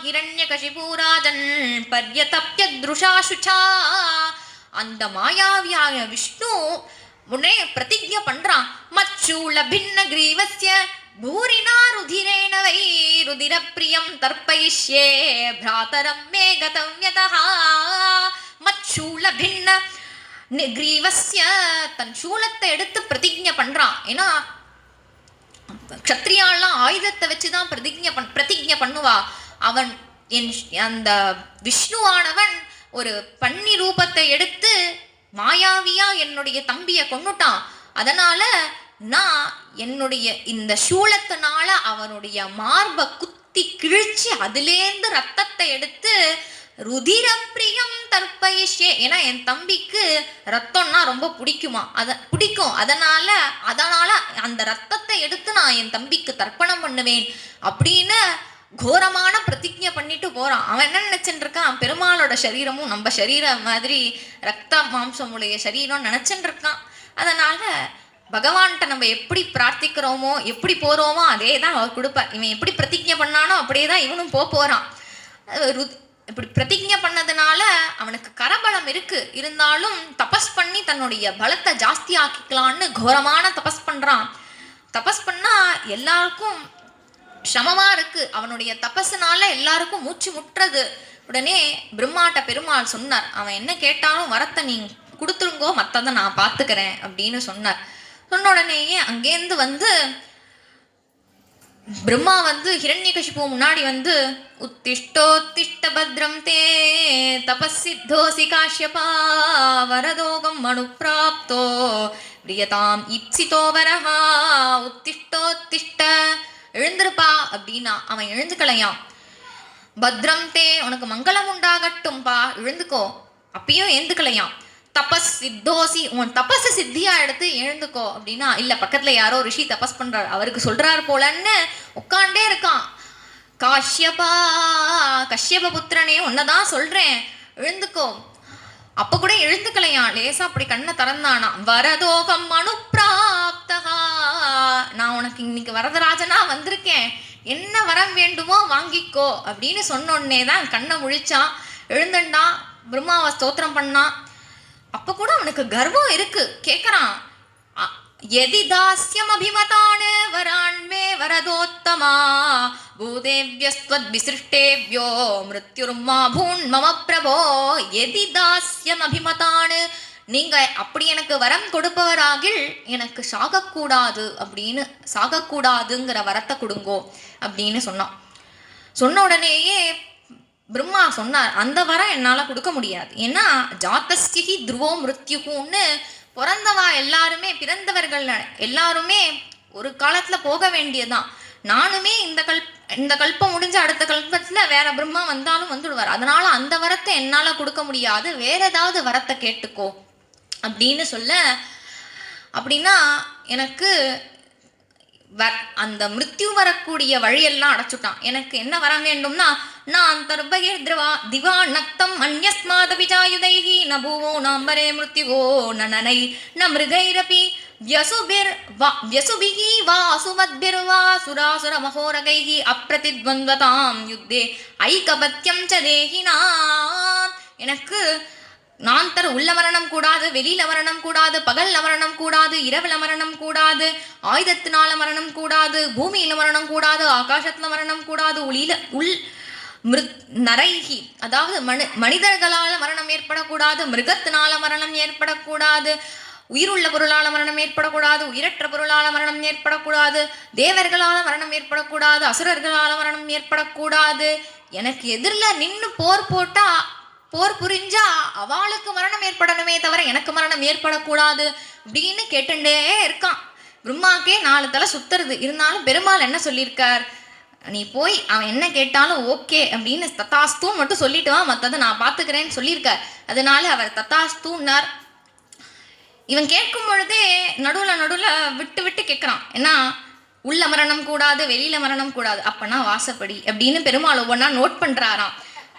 ஹிரண்யகசிபு ராஜன் பர்யதப்ய திருஷாசுச்சா. அந்த மாயாவியாக விஷ்ணு உடனே பிரதிஜ்ஞை பண்றான், மச்சூல பின்ன கிரீவஸ்ய பூரினா ருதிரேண வை ருதிரப்பிரியம் தர்ப்பயிஷ்யே பிராதரம் மே கதவ்யதா மச்சூல பின்ன கிரீவஸ்ய. தன் சூலத்தை எடுத்து பிரதிஜ்ஞை பண்றான். ஏன்னா க்ஷத்ரியாலாம் ஆயுதத்தை வச்சுதான் பிரதிஜ்ஞை பண்ணுவா. அவன் அந்த விஷ்ணுவானவன் ஒரு பன்னி ரூபத்தை எடுத்து மாயாவியா என்னுடைய தம்பியை கொன்னுட்டான். அதனால நான் என்னுடைய இந்த சூலத்தினால அவனுடைய மார்பை குத்தி கிழிச்சு அதிலேந்து ரத்தத்தை எடுத்து ருதிரப்பிரியம் தர்ப்பயிஷ்யே. ஏன்னா என் தம்பிக்கு ரத்தம்னா ரொம்ப பிடிக்குமா, பிடிக்கும். அதனால அந்த ரத்தத்தை எடுத்து நான் என் தம்பிக்கு தர்ப்பணம் பண்ணுவேன் அப்படின்னு கோரமான பிரதிஜ்ஞை பண்ணிட்டு போறான். அவன் என்ன நினைச்சுட்டு இருக்கான், பெருமாளோட சரீரமும் நம்ம சரீரம் மாதிரி ரத்த மாம்சம் உடைய சரீரம் நினைச்சுட்டு இருக்கான். அதனால பகவான்கிட்ட நம்ம எப்படி பிரார்த்திக்கிறோமோ எப்படி போறோமோ அதே தான் அவர் கொடுப்பார். இவன் எப்படி பிரதிஜ்ஞை பண்ணானோ அப்படியே தான் இவனும் போறான். இப்படி பிரதிஜ்ஞை பண்ணதுனால அவனுக்கு கரபலம் இருக்கு. இருந்தாலும் தபஸ் பண்ணி தன்னுடைய பலத்தை ஜாஸ்தி ஆக்கிக்கலான்னு கோரமான தபஸ் பண்றான். தபஸ் பண்ணா எல்லாருக்கும் சமமா இருக்கு. அவனுடைய தபஸுனால எல்லாருக்கும் மூச்சு முட்டுறது. உடனே பிரம்மாட்ட பெருமாள் சொன்னார், அவன் என்ன கேட்டாலும் வரத்தை நீ கொடுத்துருங்கோ, மற்றதை நான் பார்த்துக்கிறேன் அப்படின்னு சொன்னார். சொன்ன உடனேயே அங்கேருந்து வந்து பிரம்மா வந்து ஹிரண்யகசிபு முன்னாடி வந்து உத்திஷ்டோத்திஷ்ட பத்ரம் தே தபசித்தோசி காஷ்யபா வரதோகம் மனுப்பிராப்தோ பிரியதாம் இப்சிதோ வரஹா உத்திஷ்டோத்திஷ்ட, எழுந்திருப்பா அப்படின்னா அவன் எழுந்துக்கலையாம். பத்ரம் தே, உனக்கு மங்களம் உண்டாகட்டும்பா, எழுந்துக்கோ. அப்பயும் எழுந்துக்கலையாம். தபஸ் சித்தோசி, உன் தபஸ் சித்தியா எடுத்து எழுந்துக்கோ அப்படின்னா இல்ல பக்கத்துல யாரோ ரிஷி தபஸ் பண்றாரு அவருக்கு சொல்றாரு போலன்னு உட்காண்டே இருக்கான். காஷ்யபா, கஷ்யப புத்திரனே உன்னதான் சொல்றேன் எழுந்துக்கோ. அப்ப கூட எழுந்துக்கலையாம். லேசா அப்படி கண்ணை திறந்தானா. வரதோகம் அனுப்பிராப்தகா, நான் உனக்கு இன்னைக்கு வரதராஜனா வந்திருக்கேன், என்ன வரம் வேண்டுமோ வாங்கிக்கோ அப்படின்னு சொன்னோடனே தான் கண்ணை முழிச்சான். எழுந்துண்டான், பிரம்மாவை ஸ்தோத்திரம் பண்ணான். அப்ப கூட அவனுக்கு கர்வம் இருக்கு. கேட்கறான், எதிதாஸ்யம் அபிமதானு வரான்மே வரதோத்தமா பூதேவ்யஸ்த்வத் விசிருஷ்டேவ்யோ மிருத்யுர்மா பூன் மம பிரபோ. எதிதாஸ்யம் அபிமதானு, நீங்க அப்படி எனக்கு வரம் கொடுப்பவராகில் எனக்கு சாகக்கூடாது அப்படின்னு, சாகக்கூடாதுங்கிற வரத்தை கொடுங்கோ அப்படின்னு சொன்னான். சொன்ன உடனேயே பிரம்மா சொன்னார், அந்த வரம் என்னால் கொடுக்க முடியாது. ஏன்னா ஜாத்தஸ்கி துருவோ மிருத்யுன்னு பிறந்தவா எல்லாருமே, பிறந்தவர்கள் எல்லாருமே ஒரு காலத்தில் போக வேண்டியதுதான். நானுமே இந்த கல்பம் முடிஞ்ச அடுத்த கல்பத்தில் வேற பிரம்மா வந்தாலும் வந்துடுவார். அதனால அந்த வரத்தை என்னால் கொடுக்க முடியாது, வேற ஏதாவது வரத்தை கேட்டுக்கோ அப்படின்னு சொல்ல, அப்படின்னா எனக்கு அந்த மிருத்யு வரக்கூடிய வழியெல்லாம் அடைச்சுட்டான். எனக்கு என்ன வர வேண்டும்னா, நான் தர்பகிர் திரவா திவா நக்தம் அந்யஸ்மாதபிஜாயுதைஹி நபூவோ நாம்பரே மிருத்யுவோ நனனை ந மிருகைரபி வியசுபிஹி வாசுமத்பிர்வா சுராசுர மகோரகைஹி அப்ரதித்வந்த்வதாம் யுத்தே ஐகபத்யம் ச தேஹினாம். எனக்கு நான் தர உள்ள மரணம் கூடாது, வெளியில மரணம் கூடாது, பகல்ல மரணம் கூடாது, இரவுல மரணம் கூடாது, ஆயுதத்தினால மரணம் கூடாது, பூமியில மரணம் கூடாது, ஆகாசத்துல மரணம் கூடாது, நரைகி அதாவது மனிதர்களால மரணம் ஏற்படக்கூடாது, மிருகத்தினால மரணம் ஏற்படக்கூடாது, உயிருள்ள பொருளால மரணம் ஏற்படக்கூடாது, உயிரற்ற பொருளால மரணம் ஏற்படக்கூடாது, தேவர்களால மரணம் ஏற்படக்கூடாது, அசுரர்களால மரணம் ஏற்படக்கூடாது. எனக்கு எதிரில் நின்று போர் போட்டா, போர் புரிஞ்சா அவளுக்கு மரணம் ஏற்படணுமே தவிர எனக்கு மரணம் ஏற்படக்கூடாது அப்படின்னு கேட்டுட்டே இருக்கான். பிரம்மாக்கே 4 தலை சுத்துறது. இருந்தாலும் பெருமாள் என்ன சொல்லியிருக்கார், நீ போய் அவன் என்ன கேட்டாலும் ஓகே அப்படின்னு தத்தாஸ்தூன்னு மட்டும் சொல்லிட்டு வா, மற்றதை நான் பார்த்துக்கிறேன்னு சொல்லியிருக்கார். அதனால அவர் தத்தாஸ்தூன்னார். இவன் கேட்கும் பொழுதே நடுவில் விட்டு விட்டு கேட்குறான். ஏன்னா உள்ள மரணம் கூடாது, வெளியில மரணம் கூடாது, அப்பனா வாசப்படி அப்படின்னு பெருமாள் ஒவ்வொன்றா நோட் பண்றாராம்.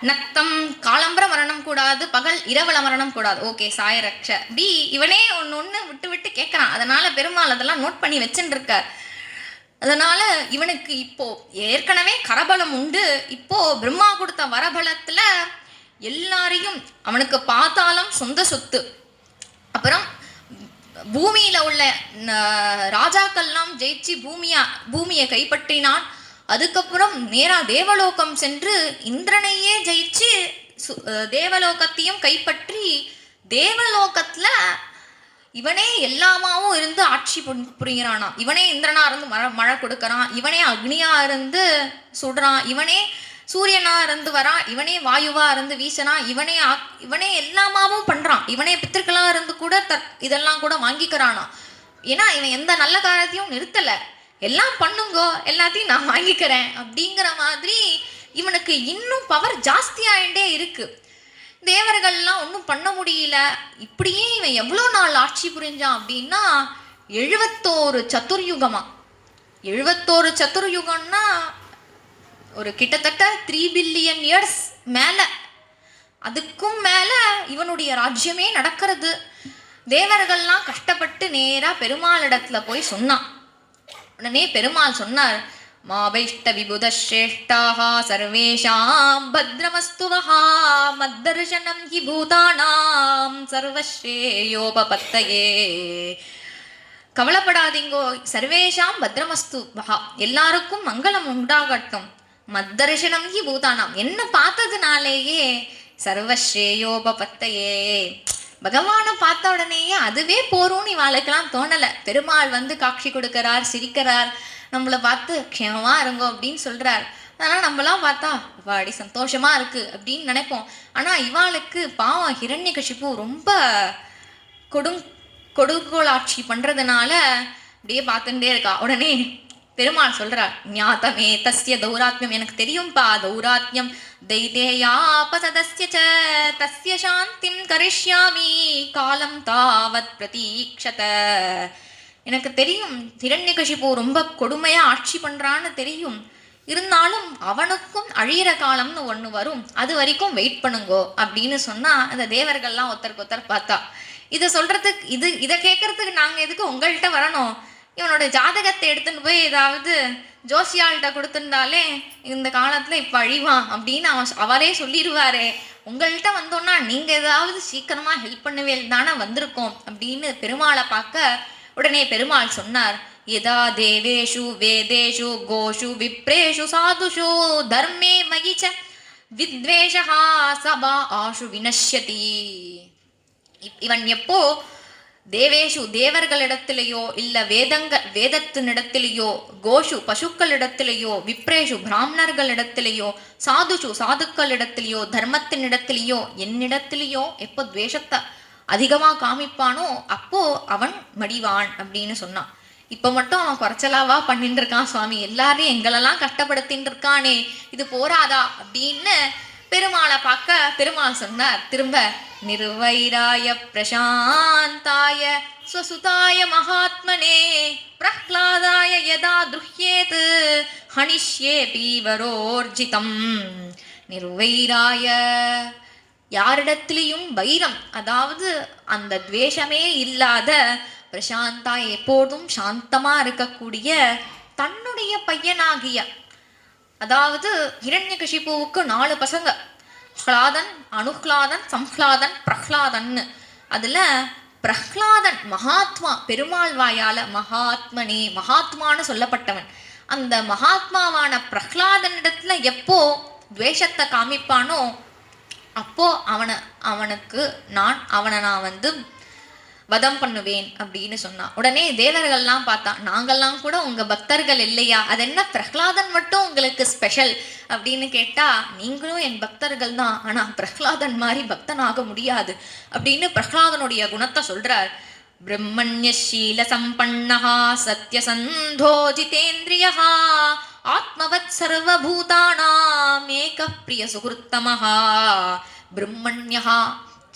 நக்தம் காலம்பர மரணம் கூடாது, பகல் இரவல மரணம் கூடாது, ஓகே சாயரக்ஷ, பி இவனே ஒன்று விட்டு விட்டு கேட்குறான். அதனால பெருமாள் அதெல்லாம் நோட் பண்ணி வச்சுட்டு இருக்கார். அதனால இவனுக்கு இப்போ ஏற்கனவே கரபலம் உண்டு. இப்போ பிரம்மா கொடுத்த வரபலத்துல எல்லாரையும் அவனுக்கு பார்த்தாலும் சொந்த சொத்து. அப்புறம் பூமியில உள்ள ராஜாக்கள்லாம் ஜெயிச்சு பூமியை கைப்பற்றினான். அதுக்கப்புறம் நேரா தேவலோகம் சென்று இந்திரனையே ஜெயிச்சு தேவலோகத்தையும் கைப்பற்றி தேவலோகத்துல இவனே எல்லாமாவும் இருந்து ஆட்சி புரிகிறானா. இவனே இந்திரனா இருந்து மழை கொடுக்கறான், இவனே அக்னியா இருந்து சுடுறான், இவனே சூரியனா இருந்து வரான், இவனே வாயுவா இருந்து வீசனா, இவனே எல்லாமாவும் பண்றான், இவனே பித்திருக்களா இருந்து கூட இதெல்லாம் கூட வாங்கிக்கிறானா. ஏன்னா இவன் எந்த நல்ல காரியத்தையும் நிறுத்தல, எல்லாம் பண்ணுங்கோ எல்லாத்தையும் நான் வாங்கிக்கிறேன் அப்படிங்கிற மாதிரி இவனுக்கு இன்னும் பவர் ஜாஸ்தி ஆயிட்டே இருக்கு. தேவர்கள்லாம் ஒன்றும் பண்ண முடியல. இப்படியே இவன் எவ்வளோ நாள் ஆட்சி புரிஞ்சான் அப்படின்னா 71 சதுர்யுகமா. 71 சதுர்யுகம்னா ஒரு கிட்டத்தட்ட 3 பில்லியன் இயர்ஸ் மேல, அதுக்கும் மேல இவனுடைய ராஜ்யமே நடக்கிறது. தேவர்கள்லாம் கஷ்டப்பட்டு நேரா பெருமாள் இடத்துல போய் சொன்னான். உடனே பெருமாள் சொன்னார், மாபைஷ்ட விபுத ஸ்ரேஷ்டாஹ சர்வேஷாம் பத்ரமஸ்துவஹா மத்தர்ஷனம் ஹி பூதானாம் சர்வஸ்ரேயோபபத்தயே. கவலைப்படாதீங்கோ, சர்வேஷாம் பத்ரமஸ்து வஹா, எல்லாருக்கும் மங்களம் உண்டாகட்டும். மத்தர்ஷனம் ஹி பூதானாம், என்ன பார்த்ததுனாலேயே சர்வஸ்ரேயோபபத்தயே, பகவானை பார்த்த உடனேயே அதுவே போறோம்னு இவாளுக்கெல்லாம் தோணலை. பெருமாள் வந்து காட்சி கொடுக்கிறார், சிரிக்கிறார், நம்மளை பார்த்து க்ஷேமமா இருங்கோ அப்படின்னு சொல்றார். அதனால நம்மளாம் பார்த்தா வாடி சந்தோஷமா இருக்கு அப்படின்னு நினைப்போம். ஆனா இவாளுக்கு பாவம் ஹிரண்யகசிபு ரொம்ப கொடுங்கோளாட்சி பண்றதுனால அப்படியே பார்த்துட்டே இருக்கா. உடனே பெருமாள் சொல்றார், ஞாதமே தஸ்ய தௌராத்மியம், எனக்கு தெரியும்பா தௌராத்மியம் தைதேயாபசதஸ்ய ச தஸ்ய சாந்திம் கரிஷ்யாமி காலம் தாவத் பிரதீக்ஷத. எனக்கு தெரியும் ஹிரண்யகசிபு ரொம்ப கொடுமையா ஆட்சி பண்றான்னு தெரியும், இருந்தாலும் அவனுக்கும் அழியிற காலம்னு ஒன்று வரும், அது வரைக்கும் வெயிட் பண்ணுங்கோ அப்படின்னு சொன்னா அந்த தேவர்கள்லாம் ஒருத்தருக்கு ஒருத்தர் பார்த்தா, இதை சொல்றதுக்கு இதை கேட்கறதுக்கு நாங்கள் எதுக்கு உங்கள்கிட்ட வரணும்? இவனோட ஜாதகத்தை எடுத்துன்னு போய் ஏதாவது ஜோசியாள்கிட்ட கொடுத்துருந்தாலே இந்த காலத்தில் இப்போ அழிவான் அப்படின்னு அவரே சொல்லிடுவாரே. உங்கள்கிட்ட வந்தோன்னா நீங்கள் ஏதாவது சீக்கிரமாக ஹெல்ப் பண்ணவே தானே வந்திருக்கோம் அப்படின்னு பெருமாளை பார்க்க உடனே பெருமாள் சொன்னார், யதா தேவேஷு வேதேஷு கோஷு விப்ரேஷு சாதுஷு தர்மே மகிச்ச வித்வேஷா சபா ஆஷு வினஷ்யதி. இவன் எப்போ தேவேஷு தேவர்களிடத்திலேயோ இல்ல வேதத்தினிடத்திலேயோ கோஷு பசுக்களிடத்திலேயோ விப்ரேஷு பிராமணர்களிடத்திலேயோ சாதுஷு சாதுக்களிடத்திலேயோ தர்மத்தினிடத்திலேயோ என்னிடத்திலேயோ எப்போ துவேஷத்தை அதிகமா காமிப்பானோ அப்போ அவன் மடிவான் அப்படின்னு சொன்னான். இப்ப மட்டும் அவன் குறைச்சலாவா பண்ணிட்டு இருக்கான் சுவாமி, எல்லாரையும் எங்களெல்லாம் கஷ்டப்படுத்தின்னு இருக்கானே, இது போராதா அப்படின்னு பெருமாளை பார்க்க பெருமாள் சொன்னார் திரும்ப, நிர்வைராய பிரசாந்தாய ஸ்வசுதாய மகாத்மனே பிரஹ்லாதாய யதா துஹ்யேத் ஹனிஷ்யே பீவரோர்ஜிதம். நிர்வைராய, யாரிடத்திலையும் வைரம் அதாவது அந்த துவேஷமே இல்லாத, பிரசாந்தா எப்போதும் சாந்தமா இருக்கக்கூடிய தன்னுடைய பையனாகிய, அதாவது ஹிரண்யகசிபுவுக்கு 4 பசங்க, ஹ்லாதன் அனுஹ்லாதன் சம்ஹ்லாதன் பிரஹ்லாதன்னு. அதுல பிரஹ்லாதன் மகாத்மா, பெருமாள் வாயால மகாத்மனே மகாத்மான்னு சொல்லப்பட்டவன். அந்த மகாத்மாவான பிரஹ்லாதனிடத்துல எப்போ துவேஷத்தை காமிப்பானோ அப்போ அவனுக்கு அவனை நான் வந்து வதம் பண்ணுவேன் அப்படின்னு சொன்னான். உடனே தேவர்கள்லாம் பார்த்தா, நாங்கள்லாம் கூட உங்க பக்தர்கள் இல்லையா, அது என்ன பிரஹ்லாதன் மட்டும் உங்களுக்கு ஸ்பெஷல் அப்படின்னு கேட்டா, நீங்களும் என் பக்தர்கள் தான், ஆனா பிரஹ்லாதன் மாதிரி பக்தனாக முடியாது அப்படின்னு பிரஹ்லாதனுடைய குணத்தை சொல்றார். பிரம்மண்யசீல சம்பன்னஹா சத்யசந்தோ ஜிதேந்திரியஹா ஆத்மவத் சர்வபூதானாம் ஏகப் பிரிய சுகிருத்தமஹா. பிரம்மண்யஹா,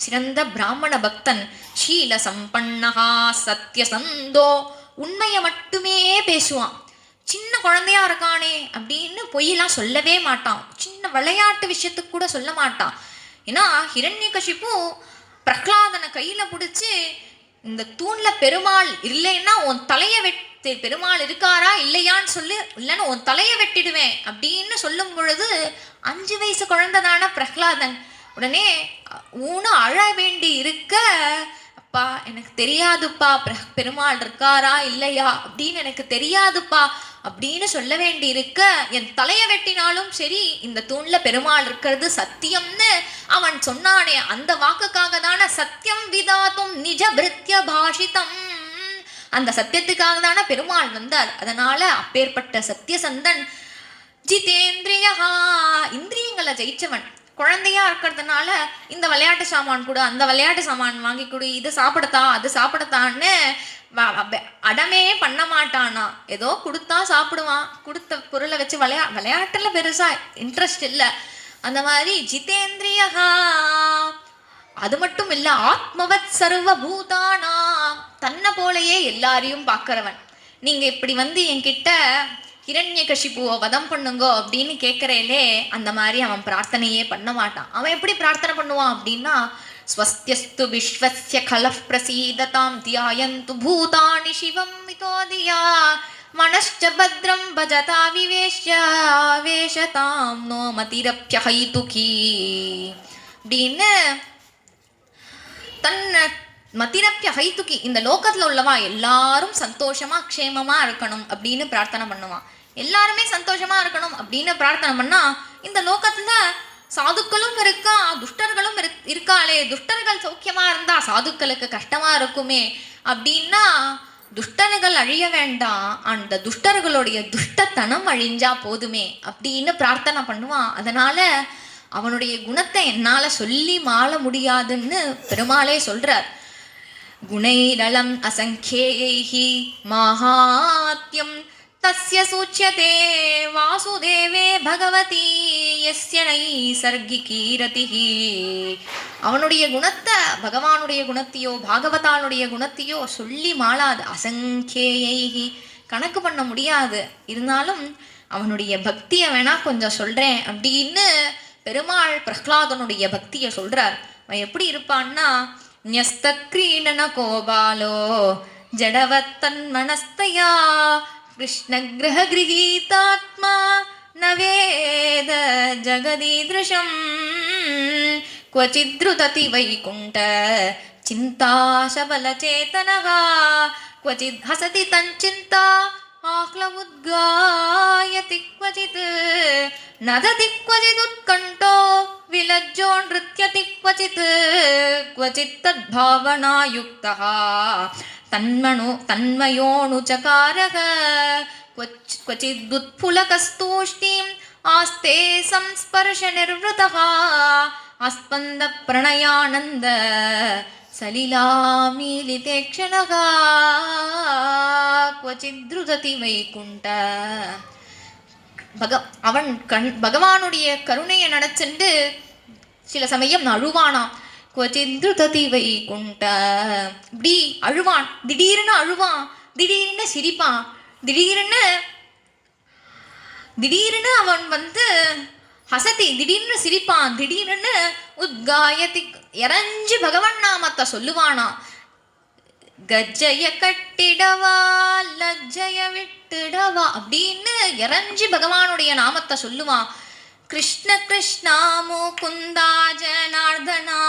சிறந்த பிராமண பக்தன், ஷீல சம்பன்னஹா சத்யசந்தோ, உண்மையை மட்டுமே பேசுவான், சின்ன குழந்தையா இருக்கானே அப்படின்னு பொய்யெல்லாம் சொல்லவே மாட்டான், சின்ன விளையாட்டு விஷயத்துக்கு கூட சொல்ல மாட்டான். ஏன்னா ஹிரண்யகசிபு பிரஹ்லாதனை கையில பிடிச்சி, இந்த தூண்ல பெருமாள் இல்லைன்னா உன் தலையை பெருமாள் இருக்காரா இல்லையான்னு சொல்லு, இல்லைன்னா உன் தலையை வெட்டிடுவேன் அப்படின்னு சொல்லும் பொழுது 5 வயசு குழந்தைதான பிரஹ்லாதன். உடனே ஊனு அழ வேண்டி இருக்க அப்பா எனக்கு தெரியாதுப்பா, பெருமாள் இருக்காரா இல்லையா அப்படின்னு எனக்கு தெரியாதுப்பா அப்படின்னு சொல்ல வேண்டி இருக்க, என் தலையை வெட்டினாலும் சரி இந்த தூண்ல பெருமாள் இருக்கிறது சத்தியம்னு அவன் சொன்னானே, அந்த வாக்குக்காக தானே சத்தியம் விதாத்தும் நிஜ பிருத்ய பாஷிதம், அந்த சத்தியத்துக்காக தானே பெருமாள் வந்தார். அதனால அப்பேற்பட்ட சத்தியசந்தன் ஜிதேந்திரியா, இந்திரியங்களை ஜெயிச்சவன். குழந்தையா இருக்கிறதுனால இந்த விளையாட்டு சாமான் கொடு, அந்த விளையாட்டு சாமான் வாங்கி கொடு, இது சாப்பிடத்தா அது சாப்பிடத்தான்னு அடமே பண்ண மாட்டானா. ஏதோ கொடுத்தா சாப்பிடுவான், கொடுத்த பொருளை வச்சு விளையாட்டுல பெருசா இன்ட்ரெஸ்ட் இல்லை. அந்த மாதிரி ஜிதேந்திரியா. அது மட்டும் இல்ல, ஆத்மவத் சர்வ பூதானா, தன்னை போலையே எல்லாரையும் பார்க்கிறவன். நீங்க இப்படி என்கிட்ட ஹிரண்யகசிபுவை வதம் பண்ணுங்கோ அப்படின்னு கேட்கறேலே, அந்த மாதிரி அவன் பிரார்த்தனையே பண்ண மாட்டான். அவன் எப்படி பிரார்த்தனை பண்ணுவான் அப்படின்னா, ஸ்வஸ்தியஸ்து விஸ்வஸ்ய கலஃப் பிரசீததாம் தியாயந்து பூதானி சிவம் மிதோதியா மனஷ்ச பத்ரம் பஜதா விவேஷ்ய வேஷதாம் நோ மதிரப்யஹைதுகி அப்படின்னு தன்னை மதிரப்பிய ஹைத்துக்கி, இந்த லோகத்துல உள்ளவா எல்லாரும் சந்தோஷமா க்ஷேமமா இருக்கணும் அப்படின்னு பிரார்த்தனை பண்ணுவான். எல்லாருமே சந்தோஷமா இருக்கணும் அப்படின்னு பிரார்த்தனை பண்ணா, இந்த லோகத்துல சாதுக்களும் இருக்கா துஷ்டர்களும் இருக்காளே, துஷ்டர்கள் சௌக்கியமா இருந்தா சாதுக்களுக்கு கஷ்டமா இருக்குமே அப்படின்னா, துஷ்டர்கள் அழிய வேண்டாம், அந்த துஷ்டர்களுடைய துஷ்டத்தனம் அழிஞ்சா போதுமே அப்படின்னு பிரார்த்தனை பண்ணுவான். அதனால அவனுடைய குணத்தை என்னால சொல்லி மாள முடியாதுன்னு பெருமாளே சொல்றார். குணைரலம் அசங்கேயைஹி மஹாத்யம் தஸ்ய சூச்யதே வாசுதேவே பகவதி யஸ்ய நைசர்கிகீ ரதிஹி. அவனுடைய குணத்தை, பகவானுடைய குணத்தையோ பாகவதானுடைய குணத்தையோ சொல்லி மாளாது. அசங்கேயைஹி, கணக்கு பண்ண முடியாது. இருந்தாலும் அவனுடைய பக்தியை வேணா கொஞ்சம் சொல்றேன் அப்படின்னு பெருமாள் பிரஹ்லாதனுடைய பக்தியை சொல்றார். அவன் எப்படி இருப்பான்னா, ன்யஸ்த க்ரீடன கோபாலோ ஜடவத்தன்மனஸ்தயா கிருஷ்ண கிரக கிரகீதாத்மா நவேத ஜகதீத்ருஷம் क्वचिद्रुतति वैकुण्ठ चिन्ताशबलचेतनः क्वचिद् हसति तञ्चिन्ता आह्लमुद्गायति क्वचित् नदति क्वचिदुत्कण्ठो विलज्जो नृत्यति क्वचित् क्वचित् तद्भावनायुक्तः तन्मयोऽनुचकारः क्वचिदुत्फुलकस्तूष्णीम् आस्ते संस्पर्शनिर्वृतः अस्पन्दप्रणयानन्द सलिलामीलिते क्षणः क्वचिद्रुदति வைகுண்ட. அவன் பகவானுடைய கருணையை நினைச்சுண்டு சில சமயம் அழுவானாம். क्वचिद्रुदति வைகுண்ட, இப்படி அழுவான், திடீர்னு அழுவான், திடீர்னு சிரிப்பான், திடீர்னு அவன் ஹசதி, திடீர்னு சிரிப்பான், திடீர்னு உத்காயதி இறஞ்சி பகவன் நாமத்தை சொல்லுவானா. கஜ்ஜய கட்டிடவா லஜ்ஜய விட்டுடவா அப்படின்னு இறஞ்சி பகவானுடைய நாமத்தை சொல்லுவான். கிருஷ்ண கிருஷ்ணா முகுந்தா ஜனார்தனா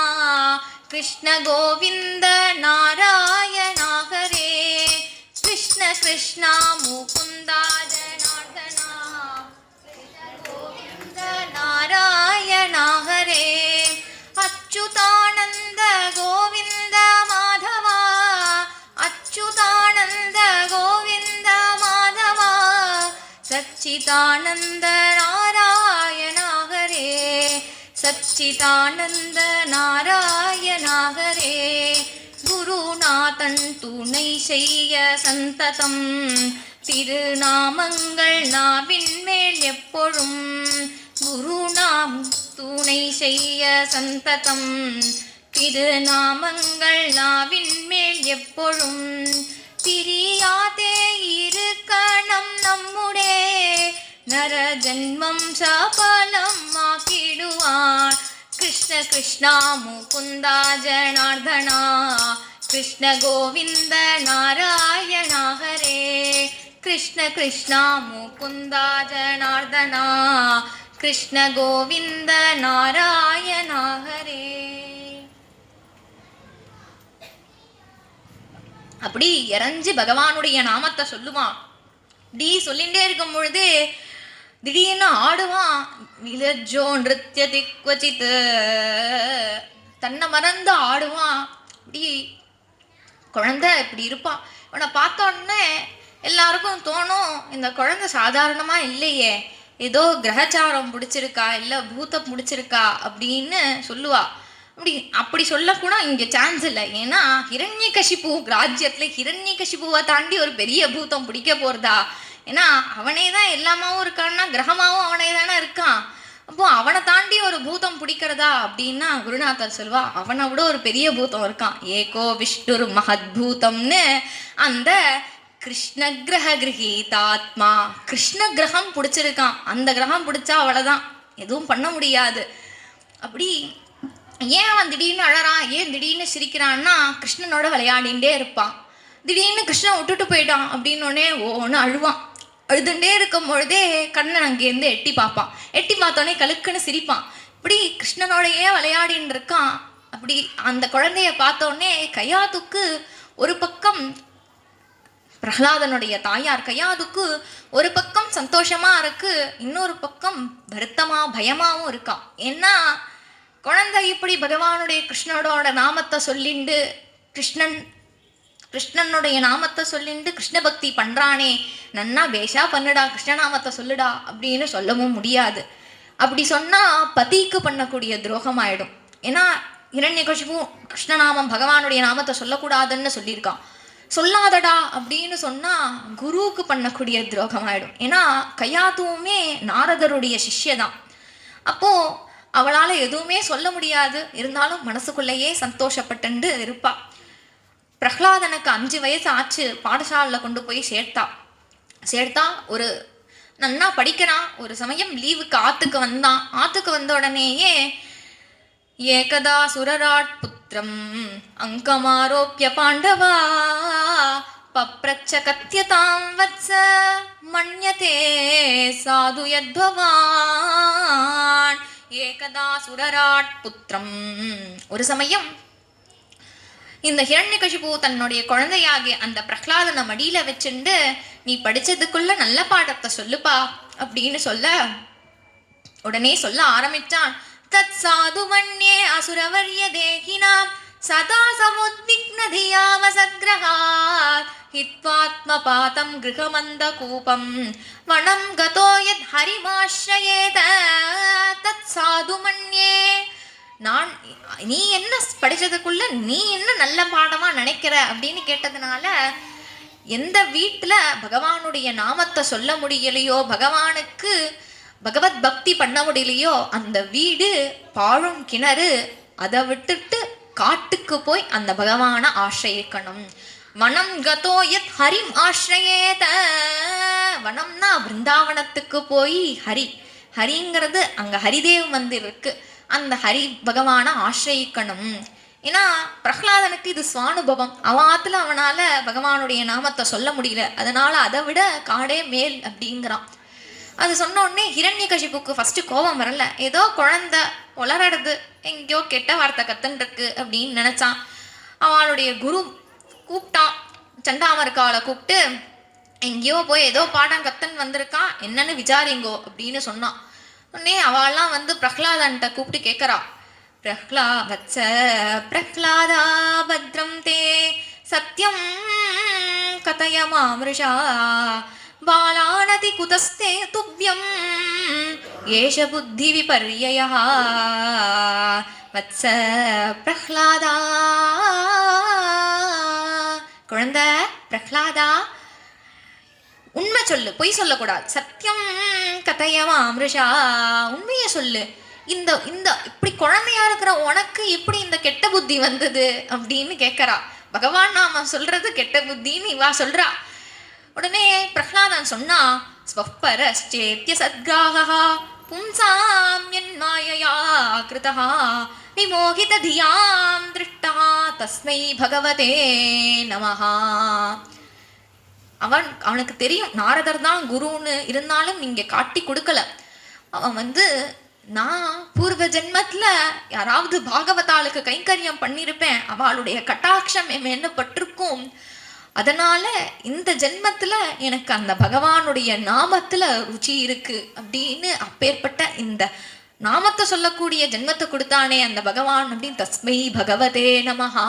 கிருஷ்ண கோவிந்த நாராயணா ஹரே கிருஷ்ண கிருஷ்ணா முகுந்தா ஜனார்தனா நாராயணா ஹரே அச்சுதானந்த கோவிந்த மாதவா அச்சுதானந்த கோவிந்த மாதவா சச்சிதானந்த நாராயணா ஹரே சச்சிதானந்த நாராயணா ஹரே குருநாதன் துணை செய்ய சந்ததம் திருநாமங்கள் நாவின் மேல் எப்பொழும் குருநாம் துணை செய்ய சந்ததம் திருநாமங்கள் நாவின் மேல் எப்பொழும் பிரியாதே இருக்கணும் நம்முடே நர ஜன்மம் சபலம் ஆக்கிடுவான். கிருஷ்ண கிருஷ்ணா முகுந்தா ஜனார்தனா கிருஷ்ண கோவிந்த நாராயணா ஹரே கிருஷ்ண கிருஷ்ணா முகுந்தா ஜனார்தனா கிருஷ்ண கோவிந்த நாராயணா ஹரே. அப்படி இறஞ்சி பகவானுடைய நாமத்தை சொல்லுவான். அப்படி சொல்லிகிட்டே இருக்கும் பொழுது திடீர்னு ஆடுவான். விலஜோ நிருத்யதி க்வசித், தன்னை மறந்து ஆடுவான். இப்படி குழந்தை இப்படி இருப்பான். இவனை பார்த்த உடனே எல்லாருக்கும் தோணும், இந்த குழந்தை சாதாரணமா இல்லையே, ஏதோ கிரகச்சாரம் பிடிச்சிருக்கா, இல்லை பூத்தம் பிடிச்சிருக்கா அப்படின்னு சொல்லுவா. அப்படி சொல்லக்கூட இங்கே சான்ஸ் இல்லை. ஏன்னா ஹிரண்யகசிபு ராஜ்யத்துல ஹிரண்யகசிபுவை தாண்டி ஒரு பெரிய பூத்தம் பிடிக்க போறதா? ஏன்னா அவனே தான் எல்லாமாவும் இருக்கான்னா, கிரகமாவும் அவனே தானே இருக்கான். அப்போ அவனை தாண்டி ஒரு பூதம் பிடிக்கிறதா அப்படின்னா குருநாதர் சொல்வா, அவனை விட ஒரு பெரிய பூதம் இருக்கான். ஏகோ விஷ்ணுர் மகத்பூதம்னு அந்த கிருஷ்ண கிரக கிரகீதாத்மா, கிருஷ்ண கிரகம் பிடிச்சிருக்கான். அந்த கிரகம் பிடிச்சா அவ்வளோதான், எதுவும் பண்ண முடியாது. அப்படி ஏன் அவன் திடீர்னு அழறான், ஏன் திடீர்னு சிரிக்கிறான்னா, கிருஷ்ணனோட விளையாடிகிட்டே இருப்பான். திடீர்னு கிருஷ்ணன் விட்டுட்டு போயிட்டான் அப்படின்னோடனே ஓன்னு அழுவான். அழுதுண்டே இருக்கும் பொழுதே கண்ணன் அங்கேருந்து எட்டி பார்ப்பான். எட்டி பார்த்தோன்னே கலுக்குன்னு சிரிப்பான். இப்படி கிருஷ்ணனோடையே விளையாடின்னு இருக்கான். அப்படி அந்த குழந்தைய பார்த்தோன்னே கையாதுக்கு ஒரு பக்கம், பிரகலாதனுடைய தாயார் கையாதுக்கு ஒரு பக்கம் சந்தோஷமா இருக்கு, இன்னொரு பக்கம் வருத்தமா பயமாவும் இருக்கான். ஏன்னா குழந்தை இப்படி பகவானுடைய கிருஷ்ணனோட நாமத்தை சொல்லிண்டு கிருஷ்ணனுடைய நாமத்தை சொல்லிண்டு கிருஷ்ண பக்தி பண்றானே, நன்னா பேஷா பண்ணுடா, கிருஷ்ணநாமத்தை சொல்லுடா அப்படின்னு சொல்லவும் முடியாது. அப்படி சொன்னா பதிக்கு பண்ணக்கூடிய துரோகம் ஆயிடும். ஏன்னா ஹிரண்யகசிபு கிருஷ்ணநாமம் பகவானுடைய நாமத்தை சொல்லக்கூடாதுன்னு சொல்லியிருக்கான். சொல்லாதடா அப்படின்னு சொன்னா குருவுக்கு பண்ணக்கூடிய துரோகம் ஆயிடும். ஏன்னா கையாத்துவுமே நாரதருடைய சிஷ்யதான். அப்போ அவளால் எதுவுமே சொல்ல முடியாது. இருந்தாலும் மனசுக்குள்ளேயே சந்தோஷப்பட்டு இருப்பா. பிரகலாதனுக்கு 5 வயசு ஆச்சு. பாடசாலையில் கொண்டு போய் சேர்த்தா ஒரு நன்னா படிக்கிறான். ஒரு சமயம் லீவுக்கு ஆத்துக்கு வந்தான். ஆத்துக்கு வந்த உடனேயே ஏகதா சுரராட் புத்திரம் அங்கமாரோப்பிய பாண்டவா பப்ரச்ச கத்யதாம் வத்ச மன்யதே சாது யத்பவான். ஏகதா சுரராட் புத்திரம், ஒரு சமயம் இந்த ஹிரண்யகசிபு தன்னுடைய குழந்தையாகிய அந்த பிரகலாதனை மடியில வச்சுண்டு, நீ படிச்சதுக்குள்ள நல்ல பாடத்தை சொல்லுப்பா அப்படின்னு உடனே சொல்ல ஆரம்பிச்சான். தத் சாது மன்யே அசுரவர்ய தேகினாம் சதா சமுத்விக்னதியாவ சத்கிரஹாத் ஹித்வாத்ம பாதம் கிருஹமந்த கூபம் வனம் கதோ யத் ஹரிமாஸ்ரயேத தத் சாது மன்யே. நீ என்ன படிச்சதுக்குள்ள நீ என்ன நல்ல பாடமா நினைக்கிற அப்படின்னு கேட்டதுனால, எந்த வீட்டுல பகவானுடைய நாமத்தை சொல்ல முடியலையோ, பகவானுக்கு பகவத் பக்தி பண்ண முடியலையோ, அந்த வீடு பாழும் கிணறு. அதை விட்டுட்டு காட்டுக்கு போய் அந்த பகவானை ஆசிரியக்கணும். வனம் கதோ யத் ஹரிம் ஆசிரயேத, வனம்னா பிருந்தாவனத்துக்கு போய் ஹரிங்கிறது அங்க ஹரிதேவ் மந்திர் இருக்கு, அந்த ஹரி பகவானை ஆசிரியிக்கணும். ஏன்னா பிரகலாதனுக்கு இது சுவானுபவம். அவாத்துல அவனால பகவானுடைய நாமத்தை சொல்ல முடியல, அதனால அதை விட காடே மேல் அப்படிங்கிறான். அது சொன்ன உடனே ஹிரண்யகசிபுக்கு ஃபர்ஸ்ட் கோபம் வரல. ஏதோ குழந்தை உளறது, எங்கேயோ கெட்ட வார்த்தை கத்துன்ருக்கு அப்படின்னு நினைச்சான். அவளுடைய குரு கூப்பிட்டான், சண்டாமர்காலை கூப்பிட்டு, எங்கேயோ போய் ஏதோ பாடம் கத்துன்னு வந்திருக்கான், என்னன்னு விசாரிங்கோ அப்படின்னு சொன்னான். உடனே அவள்லாம் வந்து பிரகலாதன்ட்ட கூப்பிட்டு கேட்கறா, பிரஹ்லாதா பத்ரம் தே சத்யம் கதயமாமிருஷா பாலானதி குதஸ்தே துவ்யம் ஏஷ புத்தி விபர்யயः வத்ச பிரஹ்லாதா. குழந்தை பிரஹ்லாதா, உண்மை சொல்லு, பொய் சொல்லக்கூடாது. சத்தியம் கதையவா அமிருஷா, உண்மையை சொல்லு. இந்த இந்த இப்படி குழந்தையா இருக்கிற உனக்கு எப்படி இந்த கெட்ட புத்தி வந்தது அப்படின்னு கேட்கறா. பகவான் நாம சொல்றது கெட்ட புத்தின்னு இவா சொல்றா. உடனே பிரஹ்லாதன் சொன்னா, ஸ்வப்பரஸ்சேத்ய சத்கிராஹா பும்சாம் என் மாயையா கிருதா விமோகித தியாம் திருஷ்டா தஸ்மை பகவதே நமஹா. அவனுக்கு தெரியும் நாரதர் தான் குருன்னு, இருந்தாலும் நீங்க காட்டி கொடுக்கல. அவன் வந்து, நான் பூர்வ ஜென்மத்துல யாராவது பாகவதாளுக்கு கைங்கரியம் பண்ணியிருப்பேன், அவளுடைய கட்டாட்சம் என்ன பட்டிருக்கும், அதனால இந்த ஜென்மத்துல எனக்கு அந்த பகவானுடைய நாமத்துல ருச்சி இருக்கு அப்படின்னு அப்பேற்பட்ட இந்த நாமத்தை சொல்லக்கூடிய ஜென்மத்தை கொடுத்தானே அந்த பகவான் அப்படின்னு தஸ்மை பகவதே நமஹா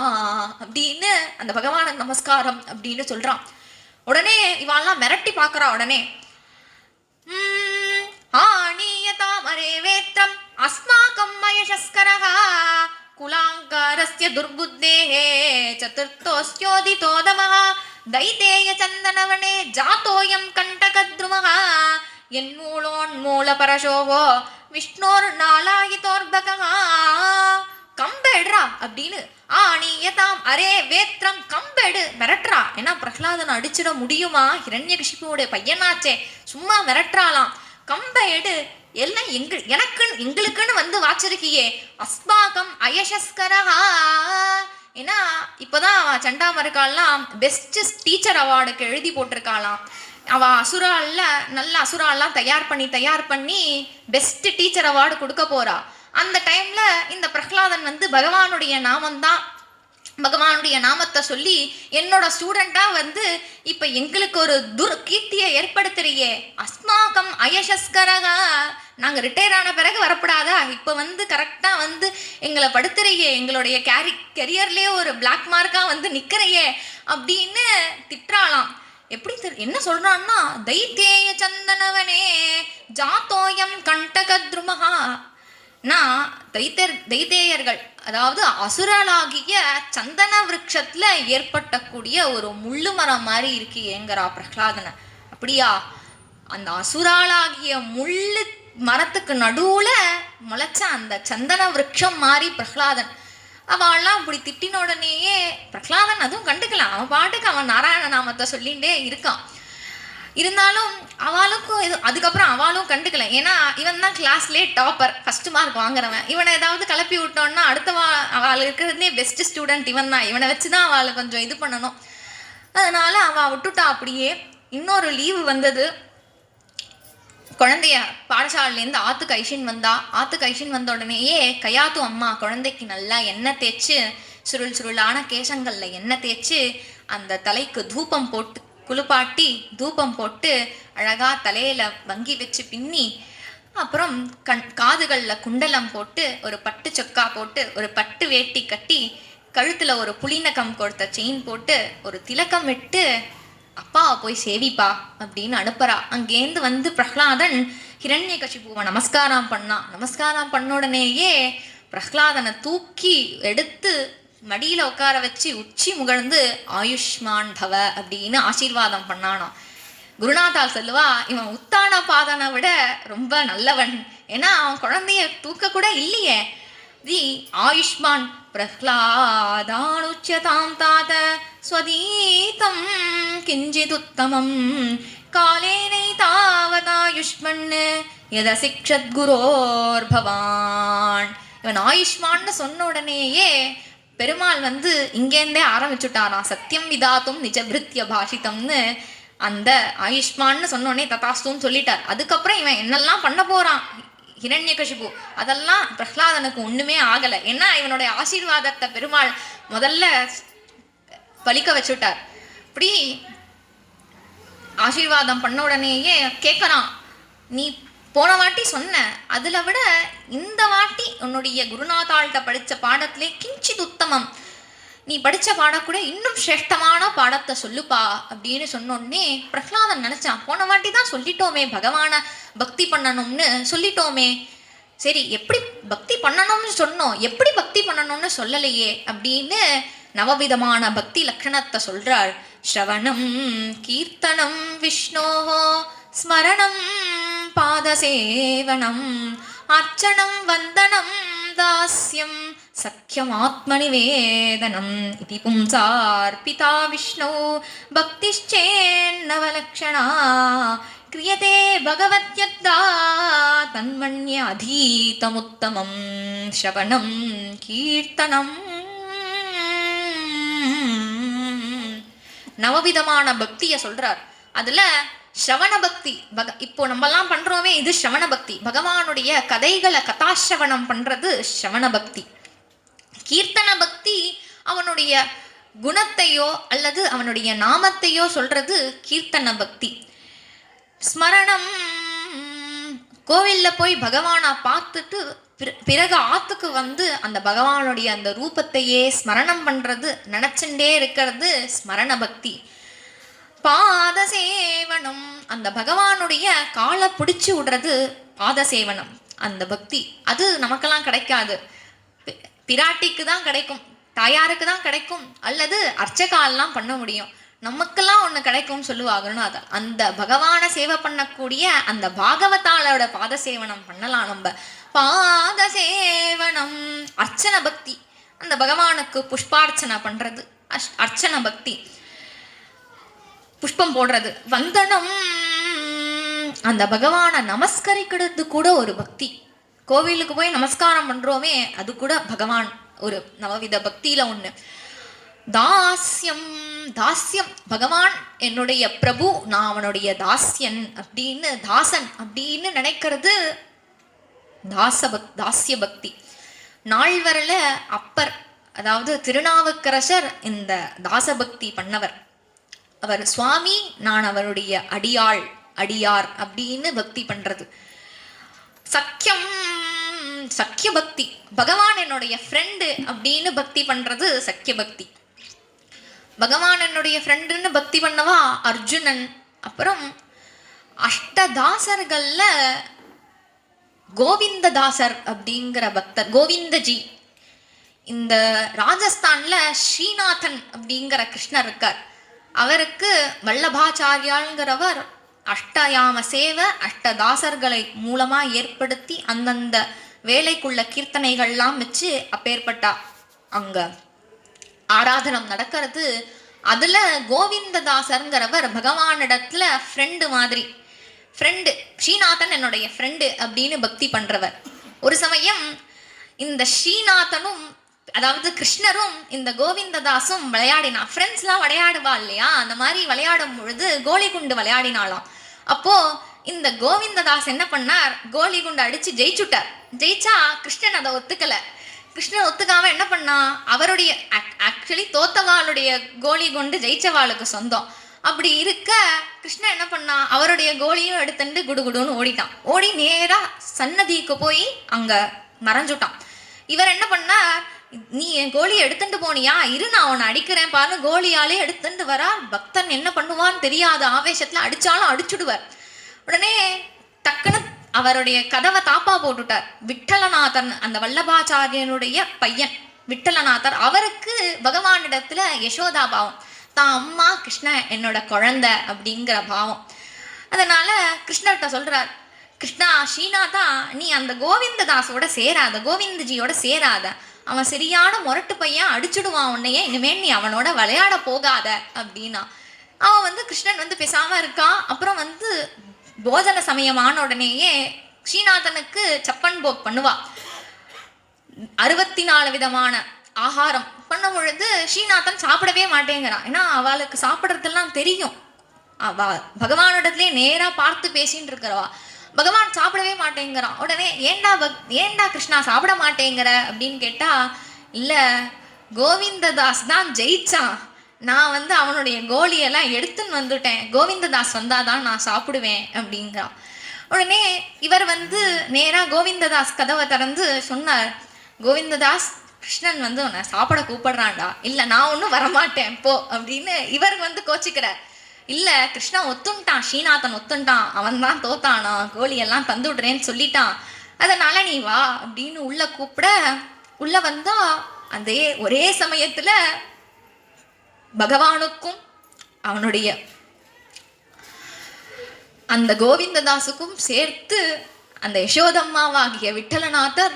அப்படின்னு அந்த பகவானுக்கு நமஸ்காரம் அப்படின்னு சொல்றான். உடனே இவாள்லாம் மிரட்டி பார்க்கறா. உடனே ஆணியதாமரே வேத்ரம் அஸ்மாகம் மயசஸ்கரஹ குலாங்காரஸ்ய துர்புத்தேஹே சதுர்த்தோஸ்யோதிதோதமஹ தைதேய சந்தனவனே ஜாதோயம் கண்டகத்ருமஹ என்மூலோன்மூல பரசோவோ விஷ்ணோர் நாலாயிதோர்பகஹ கம்பெடுறா அப்படின்னு ஆணியதாம் அரே வேத்ரம் கம்பெடு மிரட்டுறா. ஏன்னா பிரகலாதனை அடிச்சிட முடியுமா? ஹிரண்யகசிபுவோட பையனாச்சே, சும்மா மிரட்டுறாளாம். கம்பெடு எல்லாம் எங்களுக்குன்னு வந்து வாச்சிருக்கியே. அஸ்மாகம் அயசஸ்கரஹா. ஏன்னா இப்போதான் சண்டாமருக்காலாம் பெஸ்ட் டீச்சர் அவார்டுக்கு எழுதி போட்டிருக்காளாம். அவள் நல்ல அசுரால்லாம் தயார் பண்ணி பெஸ்ட் டீச்சர் அவார்டு கொடுக்க போறா. அந்த டைம்ல இந்த பிரகலாதன் வந்து பகவானுடைய நாமத்தை சொல்லி என்னோட ஸ்டூடெண்டா வந்து இப்ப எங்களுக்கு ஒரு துர்கீர்த்தியை ஏற்படுத்துறியே. அஸ்மாகம் அயசஸ்கரகா, நாங்க ரிட்டையர் ஆன பிறகு வரப்படாதா? இப்ப வந்து கரெக்டா வந்து எங்களை படுத்துறியே, எங்களுடைய கெரியர்லயே ஒரு பிளாக் மார்க்கா வந்து நிக்கிறையே அப்படின்னு திட்டுறாளாம். எப்படி என்ன சொல்றான்னா, தைத்தேய சந்தனவனே ஜாத்தோயம் கண்டகத்ருமஹா. நான் தைத்தேயர்கள், அதாவது அசுரலாகிய சந்தன விருட்சத்துல ஏற்பட்டக்கூடிய ஒரு முள்ளு மரம் மாதிரி இருக்கு ஏங்கரா பிரகலாதனை. அப்படியா? அந்த அசுராலாகிய முள்ளு மரத்துக்கு நடுவுல முளைச்ச அந்த சந்தன விருட்சம் மாதிரி பிரகலாதன். அவள்லாம் இப்படி திட்டின உடனேயே பிரகலாதன் அதுவும் கண்டுக்கலாம். அவன் பாட்டுக்கு அவன் நாராயண நாமத்தை சொல்லிகிட்டே இருக்கான். இருந்தாலும் அவளுக்கும் அதுக்கப்புறம் அவளும் கண்டுக்கல. ஏன்னா இவன் தான் கிளாஸ்லேயே டாப்பர், ஃபர்ஸ்ட் மார்க் வாங்குறவன். இவனை ஏதாவது கிளப்பி விட்டோன்னா அவள் இருக்கிறதுலே பெஸ்ட் ஸ்டூடெண்ட் இவன் தான். இவனை வச்சு தான் அவளை கொஞ்சம் இது பண்ணணும். அதனால அவள் விட்டுட்டா அப்படியே. இன்னொரு லீவு வந்தது. குழந்தைய பாடசாலையிலேருந்து ஆத்துக்கு ஐஷின் வந்த உடனேயே கையாத்து அம்மா குழந்தைக்கு நல்லா எண்ணெய் தேய்ச்சி சுருளான கேசங்கள்ல எண்ணெய் தேய்ச்சி அந்த தலைக்கு தூபம் போட்டு குளிப்பாட்டி தூபம் போட்டு அழகா தலையில வங்கி வச்சு பின்னி, அப்புறம் காதுகளில் குண்டலம் போட்டு ஒரு பட்டு சொக்கா போட்டு ஒரு பட்டு வேட்டி கட்டி கழுத்துல ஒரு புலிநகம் கொடுத்த செயின் போட்டு ஒரு திலக்கம் விட்டு அப்பாவை போய் சேவிப்பா அப்படின்னு அனுப்புறா. அங்கேருந்து வந்து பிரகலாதன் ஹிரண்யகசிபுவை நமஸ்காரம் பண்ண உடனேயே பிரகலாதனை தூக்கி எடுத்து மடியில உட்கார வச்சு உச்சி முகழ்ந்து ஆயுஷ்மான் பவ அப்படின்னு ஆசீர்வாதம் பண்ணானாம். குருநாதால் சொல்லுவா, இவன் உத்தான பாதனை விட ரொம்ப நல்லவன். ஏன்னா அவன் குழந்தைய தூக்க கூட இல்லையே. தி ஆயுஷ்மான் பிரஹ்லாதானுச்யதாம் தாத ஸ்வதீதம் கிஞ்சிதுத்தமம் காலேனை தாவதாயுஷ்மன் யதசிக்ஷத் குரோர் பவான். இவன் ஆயுஷ்மான்னு சொன்ன உடனேயே பெருமாள் வந்து இங்கேருந்தே ஆரம்பிச்சுட்டாராம். சத்தியம் விதாத்தும் நிஜபிருத்திய பாஷிதம்னு அந்த ஆயுஷ்மான்னு சொன்னோடனே ததாஸ்துன்னு சொல்லிட்டார். அதுக்கப்புறம் இவன் என்னெல்லாம் பண்ண போறான் ஹிரண்யகசிபு, அதெல்லாம் பிரஹ்லாதனுக்கு ஒண்ணுமே ஆகலை. ஏன்னா இவனுடைய ஆசீர்வாதத்தை பெருமாள் முதல்ல பலிக்க வச்சுட்டார். இப்படி ஆசீர்வாதம் பண்ண உடனேயே கேட்கறான், நீ போன வாட்டி சொன்ன அதுல விட இந்த வாட்டி உன்னுடைய குருநாதாள்கிட்ட படிச்ச பாடத்திலே கிஞ்சித் உத்தமம், நீ படிச்ச பாடம் கூட இன்னும் சிரேஷ்டமான பாடத்தை சொல்லுப்பா அப்படின்னு சொன்னோடனே பிரகலாதன் நினைச்சான், போன வாட்டி தான் சொல்லிட்டோமே பகவான பக்தி பண்ணணும்னு சொல்லிட்டோமே, சரி எப்படி பக்தி பண்ணணும்னு சொன்னோம், எப்படி பக்தி பண்ணணும்னு சொல்லலையே அப்படின்னு நவவிதமான பக்தி லட்சணத்தை சொல்றாள். ஸ்ரவணம் கீர்த்தனம் விஷ்ணோஹோ ஸ்மரணம் பாதசேவனம் அர்ச்சனம் வந்தனம் தாஸ்யம் சக்கியம் ஆத்மநிவேதனம் இதி பும்சார்பிதா விஷ்ணு பக்திஷ்சேன்னவலக்ஷணா கிரியதே பகவத்யத்தா தன்மன்ய அதீதமுத்தமம் ஸ்ரவணம் கீர்த்தனம். நவவிதமான பக்தியை சொல்றார். அதுல ஸ்ரவண பக்தி இப்போ நம்மெல்லாம் பண்றோமே, இது ஸ்ரவண பக்தி. பகவானுடைய கதைகளை கதாசிரவணம் பண்றது ஸ்ரவண பக்தி. கீர்த்தன பக்தி அவனுடைய குணத்தையோ அல்லது அவனுடைய நாமத்தையோ சொல்றது கீர்த்தன பக்தி. ஸ்மரணம், கோவில்ல போய் பகவானை பார்த்துட்டு பிறகு ஆத்துக்கு வந்து அந்த பகவானுடைய அந்த ரூபத்தையே ஸ்மரணம் பண்றது, நினைச்சுட்டே இருக்கிறது ஸ்மரண பக்தி. பாதசேவனம், அந்த பகவானுடைய காலை பிடிச்சு விடுறது பாதசேவனம், அந்த பக்தி. அது நமக்கெல்லாம் கிடைக்காது, பிராட்டிக்கு தான் கிடைக்கும், தாயாருக்கு தான் கிடைக்கும், அல்லது அர்ச்சகாலெல்லாம் பண்ண முடியும். நமக்கெல்லாம் ஒன்று கிடைக்கும்னு சொல்லுவாங்கன்னு அது அந்த பகவானை சேவை பண்ணக்கூடிய அந்த பாகவதாலோட பாதசேவனம் பண்ணலாம் நம்ம. பாதசேவனம் அர்ச்சன பக்தி, அந்த பகவானுக்கு புஷ்பார்ச்சனை பண்றது அர்ச்சன பக்தி, புஷ்பம் போடுறது. வந்தனம், அந்த பகவானை நமஸ்கரிக்கிறது கூட ஒரு பக்தி. கோவிலுக்கு போய் நமஸ்காரம் பண்றோமே, அது கூட பகவான் ஒரு நவவித பக்தியில ஒண்ணு. தாஸ்யம், தாஸ்யம், பகவான் என்னுடைய பிரபு, நான் அவனுடைய தாஸ்யன் அப்படின்னு, தாசன் அப்படின்னு நினைக்கிறது தாஸ்ய பக்தி. நால்வரில் அப்பர், அதாவது திருநாவுக்கரசர் இந்த தாசபக்தி பண்ணவர். அவர் சுவாமி, நான் அவருடைய அடியாள் அடியார் அப்படின்னு பக்தி பண்றது. சக்கியம், சக்கிய பக்தி, பகவான் என்னுடைய ஃப்ரெண்டு அப்படின்னு பக்தி பண்றது சக்கிய பக்தி. பகவான் என்னுடைய ஃப்ரெண்டுன்னு பக்தி பண்ணவா அர்ஜுனன். அப்புறம் அஷ்டதாசர்கள்ல கோவிந்ததாசர் அப்படிங்கிற பக்தர், கோவிந்தஜி. இந்த ராஜஸ்தான்ல ஸ்ரீநாதன் அப்படிங்கிற கிருஷ்ணர் இருக்கார். அவருக்கு வல்லபாச்சாரியாள்ங்கிறவர் அஷ்டயாம சேவை அஷ்டதாசர்களை மூலமா ஏற்படுத்தி அந்தந்த வேலைக்குள்ள கீர்த்தனைகள்லாம் வச்சு அப்பேற்பட்ட அங்க ஆராதனம் நடக்கிறது. அதுல கோவிந்ததாசர்ங்கிறவர் பகவானிடத்துல ஃப்ரெண்டு மாதிரி, ஃப்ரெண்டு, ஸ்ரீநாதன் என்னுடைய ஃப்ரெண்டு அப்படின்னு பக்தி பண்றவர். ஒரு சமயம் இந்த ஸ்ரீநாதனும், அதாவது கிருஷ்ணரும் இந்த கோவிந்ததாசும் விளையாடினா, ஃப்ரெண்ட்ஸ்லாம் விளையாடுவா இல்லையா, அந்த மாதிரி விளையாடும் பொழுது கோலி குண்டு விளையாடினாலாம். அப்போ இந்த கோவிந்ததாஸ் என்ன பண்ணார், கோலி குண்டு அடிச்சு ஜெயிச்சுட்டார். ஜெயிச்சா கிருஷ்ணன் அதை ஒத்துக்கல. கிருஷ்ணன் ஒத்துக்காம என்ன பண்ணா, அவருடைய ஆக்சுவலி தோத்தவாளுடைய கோலி குண்டு ஜெயிச்சவாளுக்கு சொந்தம். அப்படி இருக்க கிருஷ்ணன் என்ன பண்ணா, அவருடைய கோலியும் எடுத்துட்டு குடுகுடுன்னு ஓடிட்டான். ஓடி நேரா சன்னதிக்கு போய் அங்க மறைஞ்சுட்டான். இவர் என்ன பண்ணார், நீ என் கோலியை எடுத்துட்டு போனியா, இரு நான் உன்னை அடிக்கிறேன் பாரு, கோலியாலே எடுத்துட்டு வரா. பக்தன் என்ன பண்ணுவான்னு தெரியாத ஆவேசத்துல அடிச்சாலும் அடிச்சுடுவார். உடனே டக்குன்னு அவருடைய கதவை தாப்பா போட்டுட்டார். விட்டலநாதன், அந்த வல்லபாச்சாரியனுடைய பையன் விட்டலநாதர், அவருக்கு பகவானிடத்துல யசோதா பாவம், தான் அம்மா, கிருஷ்ண என்னோட குழந்தை அப்படிங்கிற பாவம். அதனால கிருஷ்ணர்கிட்ட சொல்றார், கிருஷ்ணா ஸ்ரீநாதா, நீ அந்த கோவிந்ததாஸோட சேராத, கோவிந்தஜியோட சேராத, அவன் சரியான முரட்டு பையன், அடிச்சுடுவான் உன்னையே, இனிமேல் நீ அவனோட விளையாட போகாத அப்படின்னா. அவன் வந்து கிருஷ்ணன் வந்து பேசாம இருக்கான். அப்புறம் வந்து போஜன சமயமான உடனேயே ஸ்ரீநாதனுக்கு சப்பன் போக் பண்ணுவா. 64 விதமான ஆகாரம் பண்ண பொழுது ஸ்ரீநாதன் சாப்பிடவே மாட்டேங்கிறான். ஏன்னா அவளுக்கு சாப்பிட்றதெல்லாம் தெரியும், அவ பகவானிடத்துலேயே நேரா பார்த்து பேசின்னு இருக்கிறவா. பகவான் சாப்பிடவே மாட்டேங்கிறான். உடனே ஏண்டா கிருஷ்ணா சாப்பிட மாட்டேங்கிற அப்படின்னு கேட்டா, இல்லை கோவிந்ததாஸ் தான் ஜெயிச்சான், நான் வந்து அவனுடைய கோலியெல்லாம் எடுத்துன்னு வந்துட்டேன், கோவிந்ததாஸ் வந்தாதான் நான் சாப்பிடுவேன் அப்படிங்கிறான். உடனே இவர் வந்து நேராக கோவிந்ததாஸ் கதவை திறந்து சொன்னார், கோவிந்ததாஸ் கிருஷ்ணன் வந்து உன்னை சாப்பிட கூப்பிடுறான்டா. இல்லை நான் ஒன்றும் வரமாட்டேன் போ அப்படின்னு இவர் வந்து கோச்சிக்கிறார். இல்லை கிருஷ்ணா ஒத்துன்ட்டான், ஸ்ரீநாதன் ஒத்துன்ட்டான், அவன் தான் தோத்தானா, கோலியெல்லாம் தந்து விடுறேன்னு சொல்லிட்டான், அதனால நீ வா அப்படின்னு உள்ள கூப்பிட, உள்ள வந்தா அதே ஒரே சமயத்துல பகவானுக்கும் அவனுடைய அந்த கோவிந்ததாசுக்கும் சேர்த்து அந்த யசோதம்மாவாகிய விட்டலநாதர்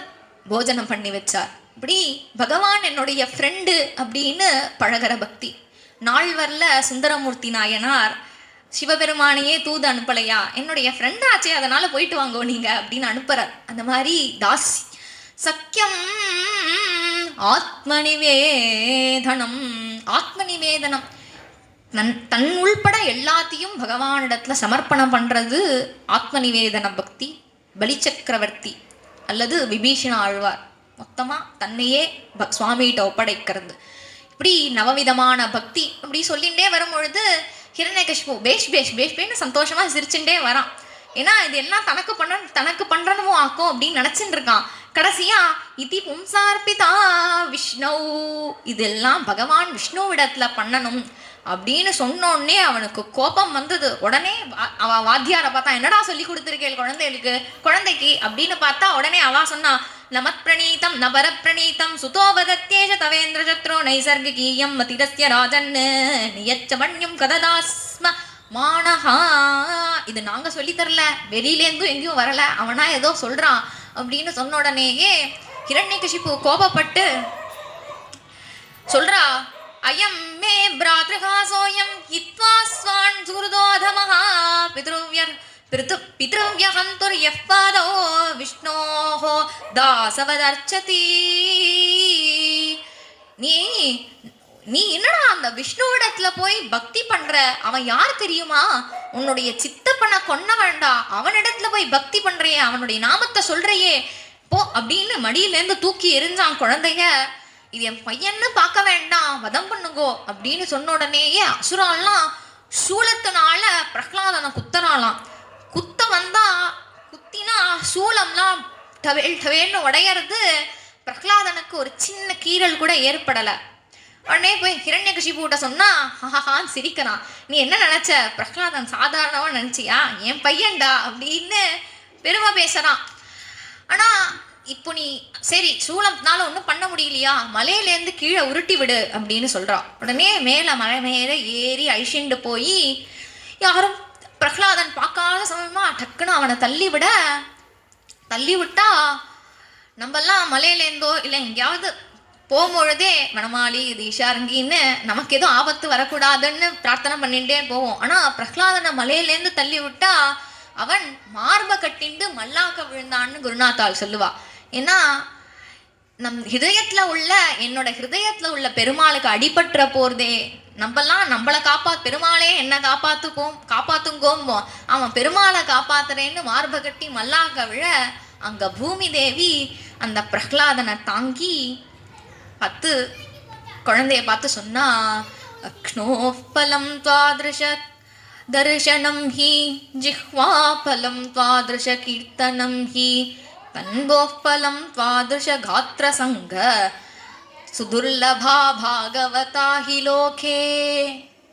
போஜனம் பண்ணி வச்சார். இப்படி பகவான் என்னுடைய ஃப்ரெண்டு அப்படின்னு பழகிற பக்தி. நால்வர்ல சுந்தரமூர்த்தி நாயனார் சிவபெருமானையே தூது அனுப்பலையா, என்னுடைய ஃப்ரெண்ட் ஆச்சே, அதனால போயிட்டு வாங்கோ நீங்க அப்படின்னு அனுப்புறார். அந்த மாதிரி தாஸ் சக்கியம், ஆத்மநிவேதனம், ஆத்மநிவேதனம், தன் உள்பட எல்லாத்தையும் பகவானிடத்துல சமர்ப்பணம் பண்றது ஆத்மநிவேதன பக்தி. பலிச்சக்கரவர்த்தி அல்லது விபீஷண ஆழ்வார் மொத்தமா தன்னையே சுவாமிகிட்ட ஒப்படைக்கிறது. இப்படி நவவிதமான பக்தி அப்படி சொல்லிகிட்டே வரும் பொழுது ஹிரண்யகசிபு பேஷ் பேஷ் பேஷ் பேஷ்னு சந்தோஷமாக சிரிச்சுட்டே வரான். ஏன்னா இது எல்லாம் தனக்கு பண்ணுறனமோ ஆக்கும் அப்படின்னு நினச்சிட்டு இருக்கான். கடைசியா இதி பும்சார்பிதா விஷ்ணு, இதெல்லாம் பகவான் விஷ்ணுவிடத்துல பண்ணணும் அப்படின்னு சொன்னோடனே அவனுக்கு கோபம் வந்தது. உடனே அவ வாத்தியாரை பார்த்தா, என்னடா சொல்லி கொடுத்துருக்கேள் குழந்தைக்கு அப்படின்னு பார்த்தா, உடனே அவ சொன்னா, நமத் பிரணீதம் நபர பிரணீதம் சுதோவதத்யேஷ தவேந்திர சத்ரோ நைசர்கிகீயம் மதிரஸ்ய ராஜன் நியச்ச மண்யும் கததாஸ்ம மானஹா. இது நாங்க சொல்லி தரல, வெளியிலேருந்தும் எங்கேயும் வரல, அவனா ஏதோ சொல்றான் அப்படின்னு சொன்ன உடனேயே ஹிரண்யகசிபு கோபப்பட்டு சொல்றா, அயம் மே பிராத்ருஹா சோயம் ஹித்வா ஸ்வான் சுஹ்ருதோதமஹா பித்ருவ்யஹந்துர் யஃபாதோ விஷ்ணோஹோ தாசவதர்ச்சதி. நீ என்னடா அந்த விஷ்ணுவிடத்துல போய் பக்தி பண்ற? அவன் யார் தெரியுமா? உன்னுடைய சித்தப்பனை கொன்ன வேண்டாம், அவனிடத்துல போய் பக்தி பண்றியே, அவனுடைய நாமத்தை சொல்றையே போ அப்படின்னு மடியிலேருந்து தூக்கி எரிஞ்சான் குழந்தைய. இது என் பையன்னு பார்க்க வேண்டாம், வதம் பண்ணுங்கோ அப்படின்னு சொன்ன உடனேயே அசுராலாம் சூலத்தினால பிரகலாதனை குத்தனாலாம். குத்த வந்தா குத்தினா சூலம்லாம் டவேன்னு உடையறது. பிரகலாதனுக்கு ஒரு சின்ன கீறல் கூட ஏற்படலை. உடனே போய் ஹிரண்யகசிபுட்ட சொன்னா, ஹஹான்னு சிரிக்கிறான். நீ என்ன நினைச்ச? பிரகலாதன் சாதாரணமாக நினைச்சியா? என் பையன்டா அப்படின்னு பெருமை பேசுறான். ஆனா இப்போ நீ சரி சூளம்னால ஒன்றும் பண்ண முடியலையா, மலையிலேருந்து கீழே உருட்டி விடு அப்படின்னு சொல்றான். உடனே மேலே மலை மேலே ஏறி அழிச்சுண்டு போய் யாரும் பிரகலாதன் பார்க்காத சமயமா டக்குன்னு அவனை தள்ளி விட்டா நம்மெல்லாம் மலையிலேருந்தோ இல்லை எங்கேயாவது போகும்பொழுதே வனமாளி தீஷாரங்கின்னு நமக்கு எதுவும் ஆபத்து வரக்கூடாதுன்னு பிரார்த்தனை பண்ணிகிட்டே போவோம். ஆனால் பிரகலாதனை மலையிலேருந்து தள்ளி விட்டா அவன் மார்பை கட்டிண்டு மல்லாக்க விழுந்தான்னு குருநாத்தாள் சொல்லுவா. ஏன்னா என்னோட ஹிருதயத்தில் உள்ள பெருமாளுக்கு அடிபட்டுற போறதே, நம்மளை பெருமாளே என்ன காப்பாத்துங்கோம்போம். அவன் பெருமாளை காப்பாத்துறேன்னு மார்பை கட்டி மல்லாக்க விழ அங்க பூமி தேவி அந்த பிரகலாதனை தாங்கி பார்த்து குழந்தைய பார்த்து சொன்னா, அக்ஷ்ணோஃபலம் துவாதிருஷ தர்ஷனம் ஹி ஜிஹ்வாஃபலம் துவாதிருஷ கீர்த்தனம் ஹி தன்போஃபலம் துவாதிருஷ காத்திர சங்க சுதுர்லபா பாகவதா ஹி லோகே.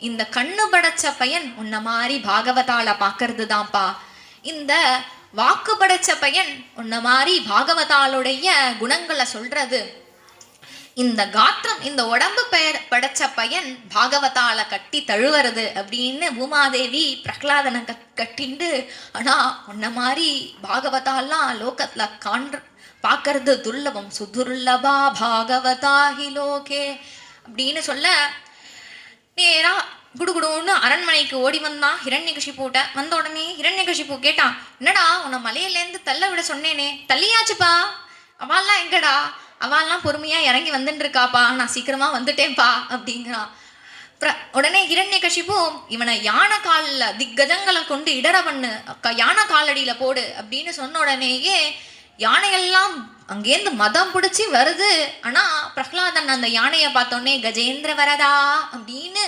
இந்த கண்ணு படைச்ச பையன் உன்ன மாதிரி பாகவதால பார்க்கறது தான்ப்பா. இந்த வாக்கு படைச்ச பையன் உன்ன மாதிரி பாகவதாளுடைய குணங்களை சொல்றது. இந்த காத்திரம் இந்த உடம்பு படைச்ச பையன் பாகவதால கட்டி தழுவுறது அப்படின்னு பூமாதேவி பிரகலாதனை கட்டிண்டு, ஆனா உன்ன மாதிரி பாகவதாலாம் லோகத்துல பார்க்கறது துர்லபம் சுதுர்லபா பாகவதா ஹி லோகே அப்படின்னு சொல்ல நேரா குடுகுடுன்னு அரண்மனைக்கு ஓடி வந்தான் ஹிரண்யகசிபுட்ட. வந்த உடனே ஹிரண்யகசிபு கேட்டான், என்னடா உன்னை மலையிலேருந்து தள்ள விட சொன்னேனே, தள்ளியாச்சுப்பா, அவள்லாம் எங்கடா? அவள்லாம் பொறுமையா இறங்கி வந்துட்டு இருக்காப்பா, நான் சீக்கிரமா வந்துட்டேன்ப்பா அப்படிங்கிறான். உடனே ஹிரண்யகசிபு இவனை யானை காலில் திக்கஜங்களை கொண்டு இடற பண்ணு, யானை காலடியில போடு அப்படின்னு சொன்ன உடனேயே யானையெல்லாம் அங்கேருந்து மதம் பிடிச்சி வருது. ஆனா பிரகலாதன் அந்த யானையை பார்த்தோடனே கஜேந்திர வரதா அப்படின்னு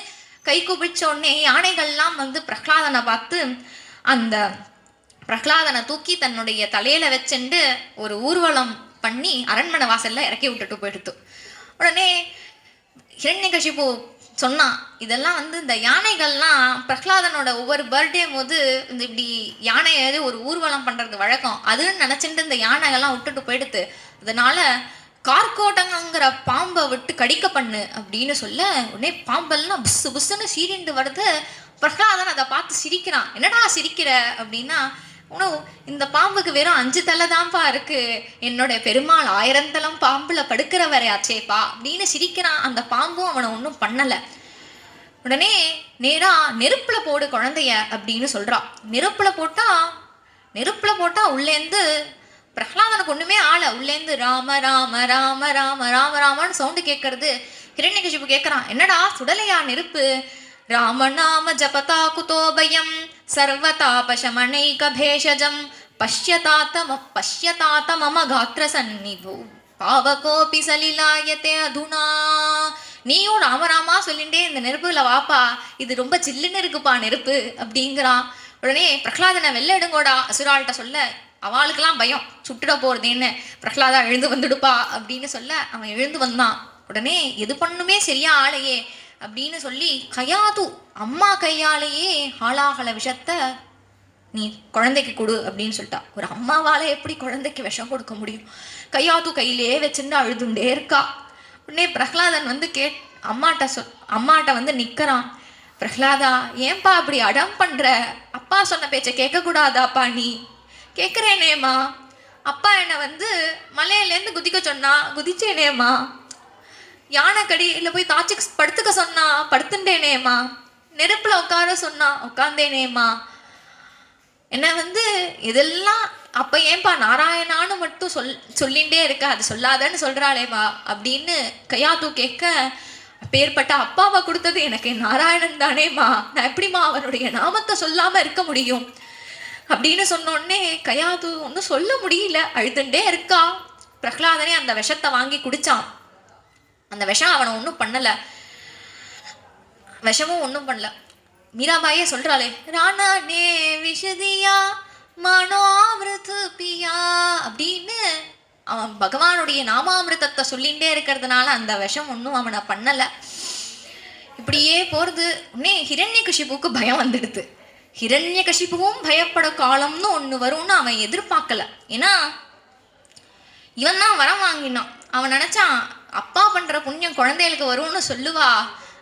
கை குபிச்ச உடனே யானைகள்லாம் வந்து பிரகலாதனை பார்த்து அந்த பிரகலாதனை தூக்கி தன்னுடைய தலையில வச்சுண்டு ஒரு ஊர்வலம் பண்ணி அரண்மனை வாசல்ல இறக்கி விட்டுட்டு போயிடுத்து. உடனே ஹிரண்யகசிபு சொன்னான், இதெல்லாம் வந்து இந்த யானைகள்லாம் பிரகலாதனோட ஒவ்வொரு பர்த்டே போது இந்த இப்படி யானையை ஒரு ஊர்வலம் பண்றது வழக்கம், அதுன்னு நினைச்சிட்டு இந்த யானைகள்லாம் விட்டுட்டு போயிடுத்து. அதனால கார்கோட்டங்கிற பாம்பை விட்டு கடிக்க பண்ணு அப்படின்னு சொல்ல உடனே பாம்பெல்லாம் புஸ்ஸு புஸ்ஸுன்னு சீரிண்டு வருது. பிரகலாதன் அதை பார்த்து சிரிக்கிறான். என்னடா சிரிக்கிற அப்படின்னா, உனவு இந்த பாம்புக்கு வெறும் 5 தலை தான்ப்பா இருக்கு, என்னோட பெருமாள் 1000 தலம் பாம்புல படுக்கிறவரே ஆச்சேப்பா அப்படின்னு சிரிக்கிறான். அந்த பாம்பும் அவனை ஒன்றும் பண்ணலை. உடனே நேரா நெருப்புல போடு குழந்தைய அப்படின்னு சொல்றான். நெருப்புல போட்டா உள்ளேந்து பிரகலாதனுக்கு ஒண்ணுமே ஆள, உள்ளேந்து ராம ராம ராம ராம ராம ராமன்னு சவுண்டு கேட்கறது. ஹிரண்யகசிபு கேட்கறான், என்னடா சுடலையா நெருப்பு? ராமநாம ஜபதா குதோபயம் சர்வதாபசமனைக பேஷஜம் பஷ்யதாத மம காத்திர சந்நிபு பாவகோபி சலிலாயதே அதுனா. நீயும் ராமராமா சொல்லிட்டே இந்த நெருப்புல வாப்பா, இது ரொம்ப சில்லுன்னு இருக்குப்பா நெருப்பு அப்படிங்கிறான். உடனே பிரகலாதனை வெளில எடுங்கோடா அசுராள்கிட்ட சொல்ல, அவளுக்கெல்லாம் பயம், சுட்டுட போறதுன்னு. பிரகலாதா எழுந்து வந்துடுப்பா அப்படின்னு சொல்ல அவன் எழுந்து வந்தான். உடனே எது பண்ணுமே சரியா ஆளையே அப்படின்னு சொல்லி கயாது அம்மா கையாலேயே ஆளாகல விஷத்தை நீ குழந்தைக்கு கொடு அப்படின்னு சொல்லிட்டா. ஒரு அம்மாவால எப்படி குழந்தைக்கு விஷம் கொடுக்க முடியும்? கையாது கையிலே வச்சுட்டு அழுதுண்டே இருக்கா. உடனே பிரகலாதன் வந்து அம்மாட்ட வந்து நிற்கிறான். பிரகலாதா, ஏன்பா அப்படி அடம் பண்ற? அப்பா சொன்ன பேச்சை கேட்கக்கூடாதாப்பா? நீ கேட்குறேனேம்மா. அப்பா என்னை வந்து மலையிலேருந்து குதிக்க சொன்னா குதிச்சேனேம்மா. யானைக்கடியில் போய் தாச்சி படுத்துக்க சொன்னா படுத்துட்டேனேம்மா. நெருப்பில் உட்கார சொன்னா உட்காந்தேனேம்மா. என்னை வந்து இதெல்லாம் அப்போ ஏன்பா நாராயணான்னு மட்டும் சொல்லிகிட்டே இருக்க, அது சொல்லாதன்னு சொல்கிறாளேவா அப்படின்னு கையாது கேட்க, பேர்பட்ட அப்பாவை கொடுத்தது எனக்கு நாராயணன் தானேம்மா, நான் எப்படிம்மா அவனுடைய நாமத்தை சொல்லாமல் இருக்க முடியும் அப்படின்னு சொன்னோடனே கையாது ஒன்றும் சொல்ல முடியல, அழுதுண்டே இருக்கா. பிரகலாதனே அந்த விஷத்தை வாங்கி குடித்தான். அந்த விஷம் அவனை ஒன்றும் பண்ணலை, விஷமும் ஒன்றும் பண்ணல. மீராபாயே சொல்றாளே, ராணா நே விஷதியா மனோமிருது பியா அப்படின்னு அவன் பகவானுடைய நாமாமிருதத்தை சொல்லிகிட்டே இருக்கிறதுனால அந்த விஷம் ஒன்றும் அவனை பண்ணலை. இப்படியே போகிறது. உடனே ஹிரண்யகசிபுவுக்கு பயம் வந்துடுது. ஹிரண்யகசிபுவும் பயப்பட காலம்னு ஒன்று வரும்னு அவன் எதிர்பார்க்கல. ஏன்னா இவன் தான் வரம் வாங்கினான். அவன் நினச்சான் அப்பா பண்ணுற புண்ணியம் குழந்தைகளுக்கு வரும்னு சொல்லுவா,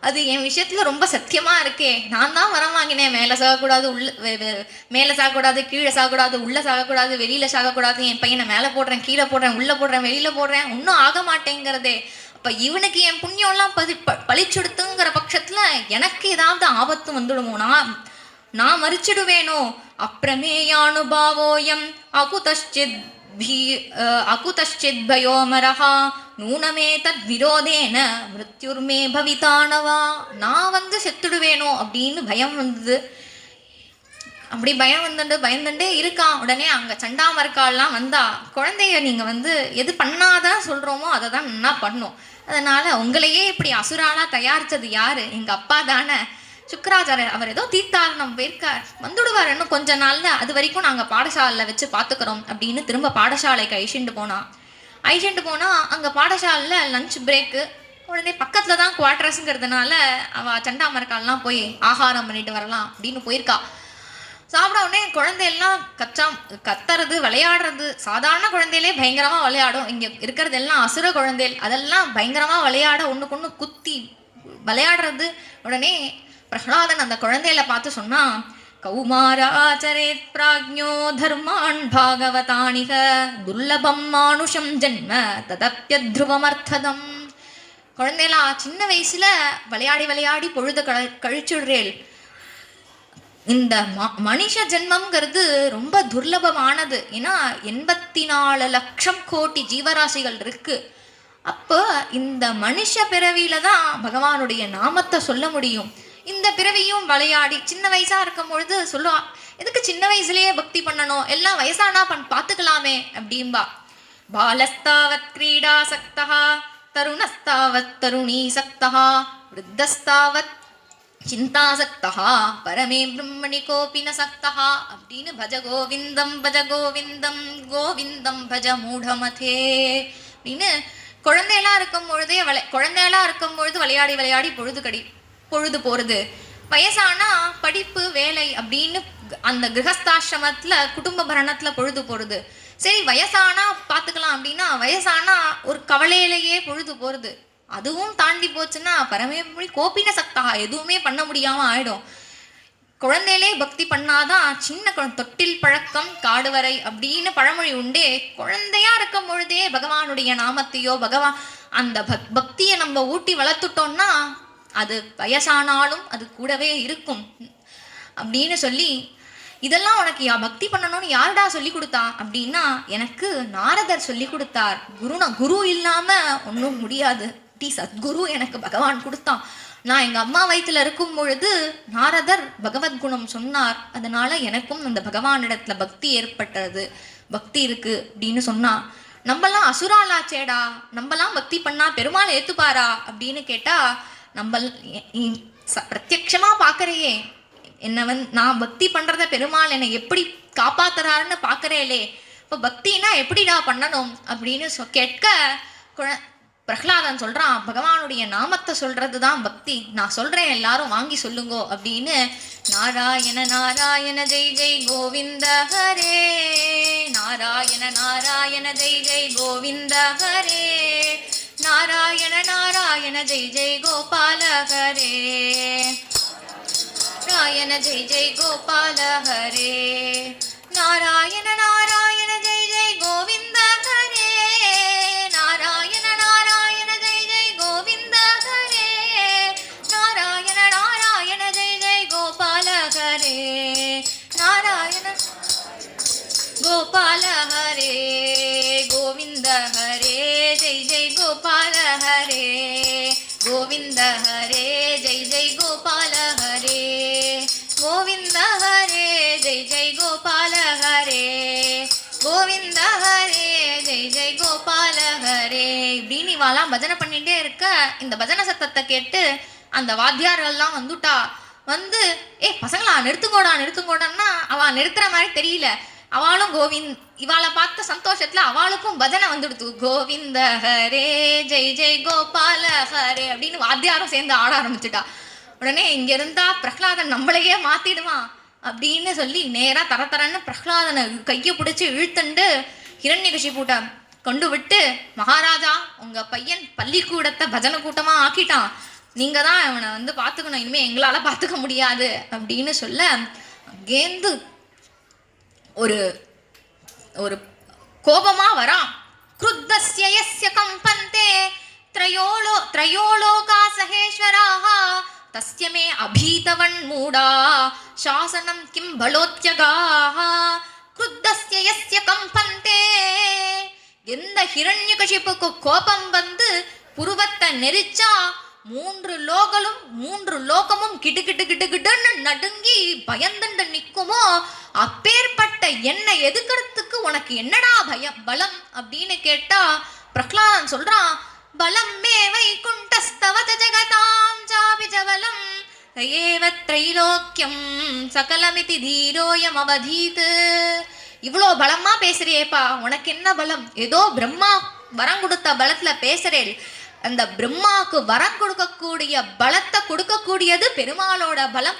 அது என் விஷயத்தில் ரொம்ப சத்தியமாக இருக்கே, நான் தான் வரம் வாங்கினேன், மேலே சாகக்கூடாது, மேலே சாகக்கூடாது, கீழே சாகக்கூடாது, உள்ளே சாகக்கூடாது, வெளியில் சாகக்கூடாது, என் பையனை மேலே போடுறேன், கீழே போடுறேன், உள்ளே போடுறேன், வெளியில் போடுறேன், ஒன்றும் ஆக மாட்டேங்கிறதே. அப்போ இவனுக்கு என் புண்ணியம்லாம் பழிச்சுடுத்துங்கிற பட்சத்தில் எனக்கு ஏதாவது ஆபத்து வந்துடுமோ, நான் மறிச்சிடுவேனோ. அப்ரமேயானுபாவோயம் அகுதஷ்சித் பயோமரஹா நூனமே தத் விரோதேன மிருத்யுர்மே பவிதானவா. நான் வந்து செத்துடுவேனோ அப்படின்னு பயம் வந்தது. அப்படி பயந்துட்டே இருக்கான். உடனே அங்கே சண்டாமர்கால்லாம் வந்தா, குழந்தைய நீங்கள் வந்து எது பண்ணாதான் சொல்கிறோமோ அதை தான் நல்லா பண்ணும், அதனால் உங்களையே இப்படி அசுராலாக தயாரித்தது யார்? எங்கள் அப்பா தானே சுக்கராச்சாரியர். அவர் ஏதோ தீர்த்தாரணம் போயிருக்கார், வந்துடுவார் இன்னும் கொஞ்ச நாளில், அது வரைக்கும் நாங்கள் பாடசாலையில் வச்சு பார்த்துக்கிறோம் அப்படின்னு திரும்ப பாடசாலைக்கு அழிச்சுட்டு போனால் அங்கே பாடசாலையில் லஞ்ச் பிரேக்கு. உடனே பக்கத்தில் தான் குவார்டர்ஸுங்கிறதுனால அவள் சண்டாமரக்கால்லாம் போய் ஆகாரம் பண்ணிட்டு வரலாம் அப்படின்னு போயிருக்கா. சாப்பிட உடனே குழந்தையெல்லாம் கத்துறது விளையாடுறது, சாதாரண குழந்தையிலே பயங்கரமாக விளையாடும். இங்கே இருக்கிறது எல்லாம் அசுர குழந்தைகள், அதெல்லாம் பயங்கரமாக விளையாட ஒன்றுக்கு ஒன்று குத்தி விளையாடுறது. உடனே பிரகலாதன் அந்த குழந்தையில பார்த்து சொன்னான், கௌமாராச்சரேத் பிராஜ்ஞோ தர்மான் பாகவதானிக துர்லபம் மானுஷம் ஜென்ம ததப்யத்ருவமர்த்ததம். குழந்தைலா, சின்ன வயசுல விளையாடி பொழுத கழிச்சுடுறேள். இந்த மனுஷ ஜென்மம்ங்கிறது ரொம்ப துர்லபமானது. ஏன்னா 84 லட்சம் கோடி ஜீவராசிகள் இருக்கு. அப்போ இந்த மனுஷ பிறவியில தான் பகவானுடைய நாமத்தை சொல்ல முடியும். இந்த பிறவியும் விளையாடி சின்ன வயசா இருக்கும் பொழுது சொல்லுவா, எதுக்கு சின்ன வயசுலயே பக்தி பண்ணணும், எல்லாம் வயசானா பார்த்துக்கலாமே அப்படின்பா. பாலஸ்தாவத் கிரீடா சக்தா தருணஸ்தாவத் தருணீ சக்தா விருத்தஸ்தாவத் சிந்தாசக்தா பரமே பிரம்மணி கோபின சக்தா அப்படின்னு பஜ கோவிந்தம் கோவிந்தம் பஜ மூடமதே அப்படின்னு குழந்தையெல்லாம் இருக்கும் பொழுது விளையாடி பொழுது போகிறது. வயசானா படிப்பு வேலை அப்படின்னு அந்த கிரகஸ்தாசிரமத்தில் குடும்ப பரணத்தில் பொழுது போகிறது. சரி வயசானா பார்த்துக்கலாம் அப்படின்னா வயசானா ஒரு கவலையிலேயே பொழுது போகிறது. அதுவும் தாண்டி போச்சுன்னா பரமேபுரி கோபின சக்தா எதுவுமே பண்ண முடியாமல் ஆயிடும். குழந்தையிலே பக்தி பண்ணாதான் சின்ன தொட்டில் பழக்கம் காடு வரை அப்படின்னு பழமொழி உண்டே. குழந்தையா இருக்கும் பொழுதே பகவானுடைய நாமத்தையோ அந்த பக்தியை நம்ம ஊட்டி வளர்த்துட்டோம்னா அது வயசானாலும் அது கூடவே இருக்கும் அப்படின்னு சொல்லி, இதெல்லாம் உனக்கு பக்தி பண்ணணும்னு யாருடா சொல்லி கொடுத்தா அப்படின்னா எனக்கு நாரதர் சொல்லி கொடுத்தார். குரு இல்லாம ஒன்றும் முடியாது, சத்குரு எனக்கு பகவான் கொடுத்தான். நான் எங்க அம்மா வயிற்றுல இருக்கும் பொழுது நாரதர் பகவத்குணம் சொன்னார், அதனால எனக்கும் அந்த பகவானிடத்துல பக்தி ஏற்பட்டது, பக்தி இருக்கு அப்படின்னு சொன்னா. நம்மலாம் அசுராலாச்சேடா, நம்மலாம் பக்தி பண்ணா பெருமாள் ஏத்துப்பாரா அப்படின்னு கேட்டா, நம்ம பிரத்யக்ஷமா பார்க்கறையே, என்ன நான் பக்தி பண்றத பெருமாள் என்னை எப்படி காப்பாத்துறாருன்னு பார்க்கறேலே, இப்போ பக்தினா எப்படிடா பண்ணணும் அப்படின்னு கேட்க பிரகலாதன் சொல்றான், பகவானுடைய நாமத்தை சொல்றது தான் பக்தி, நான் சொல்றேன் எல்லாரும் வாங்கி சொல்லுங்கோ அப்படின்னு. நாராயண நாராயண ஜெய் ஜெய் கோவிந்த ஹரே, நாராயண நாராயண ஜெய் ஜெய் கோவிந்த ஹரே, நாராயண நாராயண ஜெய் ஜெய் கோபால ஹரே, நாராயண ஜெய் ஜெய் கோபால ஹரே, நாராயண நாராயண ஜெய் ஜெய் கோவிந்த ஹரே, நாராயண நாராயண ஜெய் ஜெய் கோவிந்த ஹரே, நாராயண நாராயண ஜெய் ஜெய் கோபால ஹரே, நாராயண கோபால ஹரே, கோவிந்த ஹரே ஜெய் ஜெய் கோபால ஹரே, கோவிந்த ஹரே ஜெய் ஜெய் கோபால ஹரே, கோவிந்த ஹரே ஜெய் ஜெய் கோபால ஹரே, கோவிந்த ஹரே ஜெய் ஜெய் கோபால ஹரே. இப்படின்னு இவாலாம் பஜனை பண்ணிட்டே இருக்க, இந்த பஜனை சத்தத்தை கேட்டு அந்த வாத்தியார்கள்லாம் வந்துட்டா. வந்து பசங்களா நிறுத்துங்கோடா நிறுத்துங்கோடான்னா அவ நிறுத்துற மாதிரி தெரியல. அவளும் இவாளை பார்த்த சந்தோஷத்துல அவளுக்கும் பஜனை வந்துடுத்து. கோவிந்த ஹரே ஜெய் ஜெய் கோபால ஹரே அப்படின்னு வாத்தியாரும் சேர்ந்து ஆட ஆரம்பிச்சுட்டா. உடனே இங்க இருந்தா பிரகலாதன் நம்மளையே மாத்திடுவான் அப்படின்னு சொல்லி நேரா தரன்னு பிரகலாதனை கையை பிடிச்சி இழுத்துண்டு ஹிரண்யகசிபுட்ட கொண்டு விட்டு, மகாராஜா உங்க பையன் பள்ளிக்கூடத்தை பஜனை கூட்டமா ஆக்கிட்டான், நீங்க தான் அவனை வந்து பார்த்துக்கணும், இனிமே எங்களால பார்த்துக்க முடியாது அப்படின்னு சொல்ல, அங்கேந்து ஒரு ஒரு கோபமா வரான். க்ருத்தஸ்ய யஸ்ய கம்பந்தே த்ரயோலோகா சஹேஸ்வராஹ தஸ்ய மே அபீதவன் மூடா சாசனம் கிம் பலோத்யகாஹ. க்ருத்தஸ்ய யஸ்ய கம்பந்தே, எந்த ஹிரண்யகசிபுக்கு கோபம் வந்து புருவத்தை நெரிச்சா மூன்று லோகமும் கிட்டு கிட்டு கிட்டு கிட்டுன்னு நடுங்கி பயந்துண்டு நிக்குமோ, அப்பேற்பட்ட என்னை எதுக்கிறதுக்கு உனக்கு என்னடா பலம் அப்படின்னு கேட்டா பிரகலாதன் சொல்றான், பலம் மே வைகுண்டஸ்தவத ஜகதாம் ஜாபிஜவலம் ஏவ த்ரைலோக்கியம் சகலமிதி தீரோயம் அவதீத். இவ்வளோ பலமா பேசுறியேப்பா, உனக்கு என்ன பலம்? ஏதோ பிரம்மா வரம் கொடுத்த பலத்துல பேசுறேன். அந்த பிரம்மாவுக்கு வரம் கொடுக்கக்கூடிய பலத்தை கொடுக்கக்கூடியது பெருமாளோட பலம்.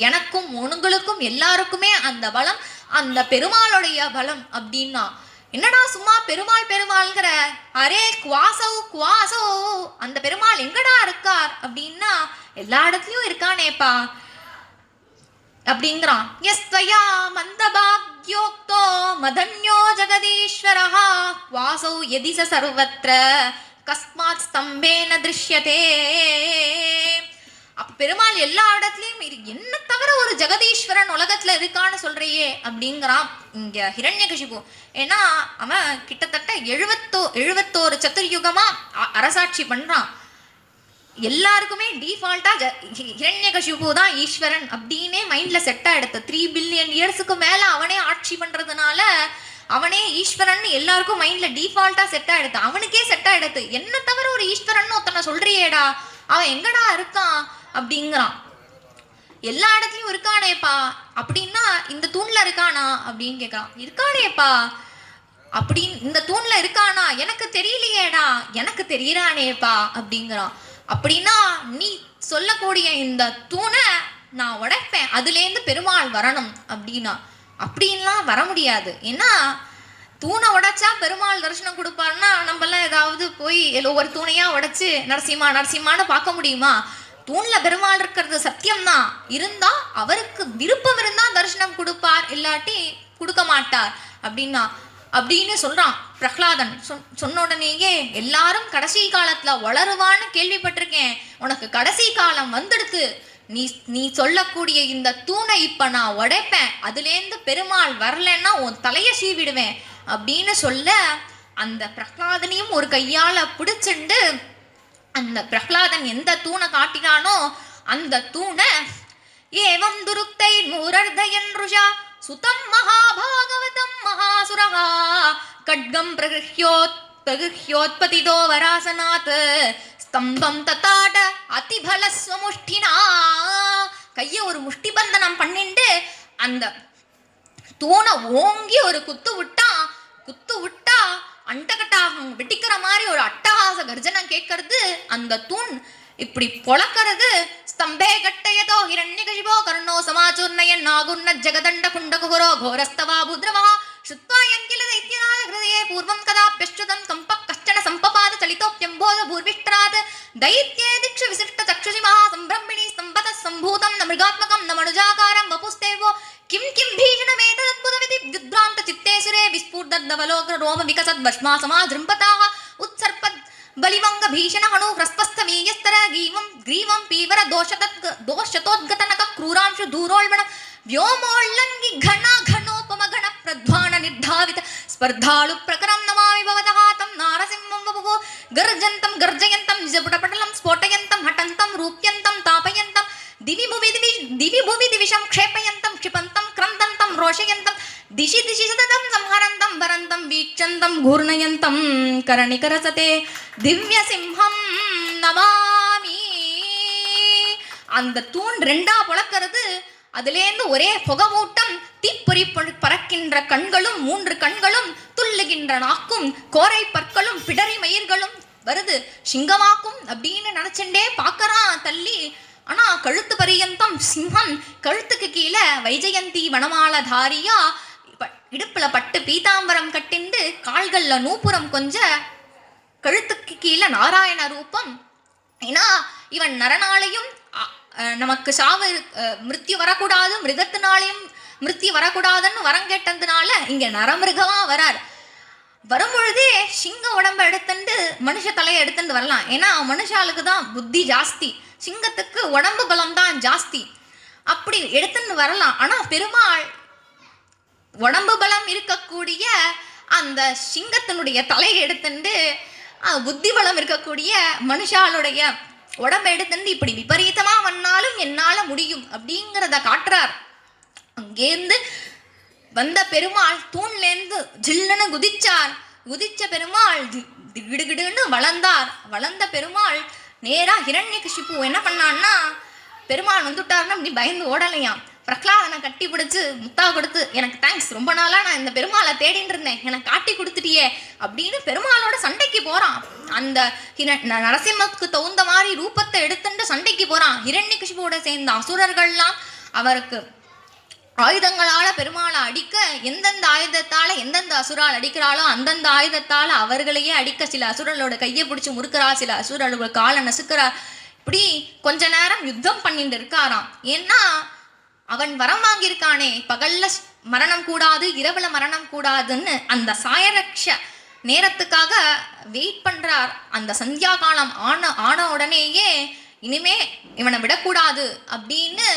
எனக்கும் உங்களுக்கும் எல்லாருக்குமே அந்த பலம் அந்த பெருமாளுடைய பலம் அப்படின்னா, என்னடா சும்மா பெருமாள்ங்கிற, அரே குவாசோ அந்த பெருமாள் எங்கடா இருக்கார் அப்படின்னா, எல்லா இடத்துலயும் இருக்கானேப்பா அப்படிங்கிறான். யஸ்த்வயா மந்தபாக்யோக்தோ மதன்யோ ஜெகதீஸ்வரஹ வாசௌ யதிச சர்வத்ர கஸ்மாத் ஸ்தம்பேன திருஷ்யதே. அப்ப பெருமாள் எல்லா இடத்துலயும் என்ன தவிர ஒரு ஜெகதீஸ்வரன் உலகத்துல இருக்கான்னு சொல்றியே அப்படிங்கிறான் இங்க ஹிரண்யகசிபு. ஏன்னா அவன் கிட்டத்தட்ட 71 சதுர்யுகமா அரசாட்சி பண்றான். எல்லாருக்குமே டிஃபால்ட்டா ஹிரண்யகசிபு தான் ஈஸ்வரன் அப்படின்னே மைண்ட்ல செட் ஆயிடுத்து. 3 பில்லியன் இயர்ஸுக்கு மேல அவனே ஆட்சி பண்றதுனால அவனே ஈஸ்வரன் எல்லாருக்கும் மைண்ட்ல டிஃபால்ட்டா செட் ஆயிடுத்து. அவனுக்கே செட் ஆயிடுத்து, என்ன தவிர ஒரு ஈஸ்வரன் ஒருத்தனை சொல்றியேடா, அவன் எங்கடா இருக்கான் அப்படிங்கிறான். எல்லா இடத்துலயும் இருக்கானேப்பா அப்படின்னா இந்த தூண்ல இருக்கானா அப்படின்னு கேட்கான். இருக்கானேப்பா அப்படின்னு இந்த தூண்ல இருக்கானா, எனக்கு தெரியலையேடா, எனக்கு தெரியறானேப்பா அப்படிங்கிறான். அப்படின்னா நீ சொல்லக்கூடிய இந்த தூணை நான் உடைப்பேன், அதுலேருந்து பெருமாள் வரணும் அப்படின்னா, அப்படின்லாம் வர முடியாது. ஏன்னா தூணை உடைச்சா பெருமாள் தரிசனம் கொடுப்பாருன்னா நம்மளாம் ஏதாவது போய் ஒவ்வொரு தூணையா உடைச்சு நரசிம்மான்னு பார்க்க முடியுமா? தூண்ல பெருமாள் இருக்கிறது சத்தியம்தான். இருந்தா அவருக்கு விருப்பம் இருந்தா தரிசனம் கொடுப்பார், இல்லாட்டி கொடுக்க மாட்டார் அப்படின்னா அப்படின்னு சொல்றான் பிரகலாதன். சொன்ன உடனேயே எல்லாரும் கடைசி காலத்துல வளருவான்னு கேள்விப்பட்டிருக்கேன், உனக்கு கடைசி காலம் வந்துடுத்து, நீ சொல்லக்கூடிய இந்த தூணை இப்ப நான் உடைப்பேன், அதுலேருந்து பெருமாள் வரலன்னா உன் தலைய சீவிடுவேன் அப்படின்னு சொல்ல, அந்த பிரகலாதனையும் ஒரு கையால பிடிச்சுண்டு அந்த பிரகலாதன் எந்த தூணை காட்டினானோ அந்த தூணை ஏவம் துருக்தை நூரர்தயன் ருஷா சுதம் மகாபாகவதம் மகாசுரஹா கட்கம் பிரகிருஹ்யோத்பதிதோ வராசனாத் ஸ்தம்பம் ததாட அதிபலஸ்வமுஷ்டினா. கைய ஒரு முஷ்டி பந்தனம் பண்ணிண்டு அந்த தூணை ஓங்கி ஒரு குத்து விட்டா அண்டகட்டாகம் வெட்டிக்கிற மாதிரி ஒரு அட்டகாச கர்ஜனம் கேட்கறது. அந்த தூண் இப்படி பொளக்கிறது. ஸ்தம்பே கட்டயதோ ஹிரண்யகசிபோ கர்ணோ சமாச்சூர்ணயன் நாகுர்ண ஜகதண்ட குண்டகுரோ கோரஸ்தவா புத்ரவா ஸ்ருத்வா யங்கில தைத்யநாத ஹிருதயே பூர்வம் கதாப்யஸ்ருதம் கம்பக் கஷ்டன சம்பபாத சலிதோப்யம்போத பூர்விஷ்டராத் தைத்யே திக்ஷு விசிஷ்ட சக்ஷுஷி மகா சம்பிரம்மிணி ஸ்தம்பத சம்பூதம் ந மிருகாத்மகம் ந மனுஜாகாரம் வபுஸ்தேவோ கிம் கிம் பீஷணமேதத்புதவிதி வித்ராந்த சித்தேசுரே விஸ்ஃபூர்தவலோக ரோம விகசத் பஷ்மா சமாஜ்ரும்பதாः உத்சர்பத் बलिवंग भीषण हणु ह्रस्पस्थ वीयस्तर ग्रीवं पीवर दोषतोद्गतनक क्रूरांशु दूरोल्बण व्योमोल्लंघि घना घनोपम घन प्रध्वान निर्धावित स्पर्धालु प्रकरं नमामि भवतः तं नारसिंहं वपुः गर्जन्तं गर्जयन्तं निजपुटपटलं स्फोटयन्तं हटन्तं रूप्यन्तं तापयन्तं दिवि भुवि दिविषं क्षेपयन्तं क्षिपन्तं क्रन्दन्तं रोषयन्तं दिशि दिशि सततं संहरन्तं वरन्तं वीक्षन्तं घूर्णयन्तं करणिकरसते दिव्य सिंहं नमामि. அந்த தூண் ரெண்டா பொளக்கிறது. அதிலேந்து ஒரே புகமூட்டம், தீப்பொறி பறக்கின்ற கண்களும் 3 கண்களும், துள்ளுகின்ற நாக்கும், கோரை பற்களும், பிடரி மயிர்களும் வருது. சிங்கமாக்கும் அப்படின்னு நினைச்சுட்டே பாக்கறான் தள்ளி. ஆனா கழுத்து பரியந்தம் சிங்கம், கழுத்துக்கு கீழே வைஜெயந்தி வனமாலதாரியா இடுப்புல பட்டு பீதாம்பரம் கட்டிண்டு கால்கள்ல நூப்புரம் கொஞ்ச, கழுத்துக்கு கீழே நாராயண ரூபம். ஏன்னா இவன் நரனாலையும் நமக்கு சாவு மிருத்யு வரக்கூடாது, மிருகத்தினாலையும் மிருத்யு வரக்கூடாதுன்னு வரம் கேட்டதுனால இங்க நரமிருகமா வரார். வரும்பொழுதே சிங்க உடம்ப எடுத்துட்டு மனுஷ தலையை எடுத்துட்டு வரலாம். ஏன்னா மனுஷாளுக்கு தான் புத்தி ஜாஸ்தி, சிங்கத்துக்கு உடம்பு பலம் தான் ஜாஸ்தி. அப்படி எடுத்துன்னு வரலாம். ஆனா பெருமாள் உடம்பு பலம் இருக்கக்கூடிய அந்த சிங்கத்தினுடைய தலையை எடுத்துட்டு புத்தி பலம் இருக்கக்கூடிய மனுஷாளுடைய உடம்பை எடுத்துட்டு இப்படி விபரீதமா வந்தாலும் என்னால முடியும் அப்படிங்கிறத காட்டுறார். அங்கேருந்து வந்த பெருமாள் தூண்லேருந்து ஜில்லுன்னு குதிச்சார். குதிச்ச பெருமாள் திடுகிடுன்னு வளர்ந்தார். வளர்ந்த பெருமாள் நேரா ஹிரண்யகசிபு என்ன பண்ணான்னா, பெருமாள் வந்துட்டாருன்னு அப்படி பயந்து ஓடலையாம். பிரகலாதனை கட்டி பிடிச்சு முத்தா கொடுத்து, எனக்கு தேங்க்ஸ், ரொம்ப நாளா நான் இந்த பெருமாளை தேடின்னு இருந்தேன், எனக்கு காட்டி கொடுத்துட்டியே அப்படின்னு பெருமாளோட சண்டைக்கு போறான். அந்த நரசிம்மத்துக்கு தகுந்த மாதிரி ரூபத்தை எடுத்துட்டு சண்டைக்கு போறான். ஹிரண்யகசிபுவோட சேர்ந்த அசுரர்கள்லாம் அவருக்கு ஆயுதங்களால பெருமாளை அடிக்க, எந்தெந்த ஆயுதத்தால எந்தெந்த அசுரால் அடிக்கிறாளோ அந்தந்த ஆயுதத்தால அவர்களையே அடிக்க, சில அசுரர்களோட கையை பிடிச்சி முறுக்கிறா, சில அசுரர்களோட காலை நசுக்கிறார். இப்படி கொஞ்ச நேரம் யுத்தம் பண்ணிட்டு இருக்காராம். ஏன்னா அவன் வரம் வாங்கியிருக்கானே, பகல்ல மரணம் கூடாது, இரவுல மரணம் கூடாதுன்னு அந்த சாயரக்ஷ நேரத்துக்காக வெயிட் பண்றார். அந்த சந்தியா காலம் ஆன உடனேயே இனிமே இவனை விடக்கூடாது அப்படின்னு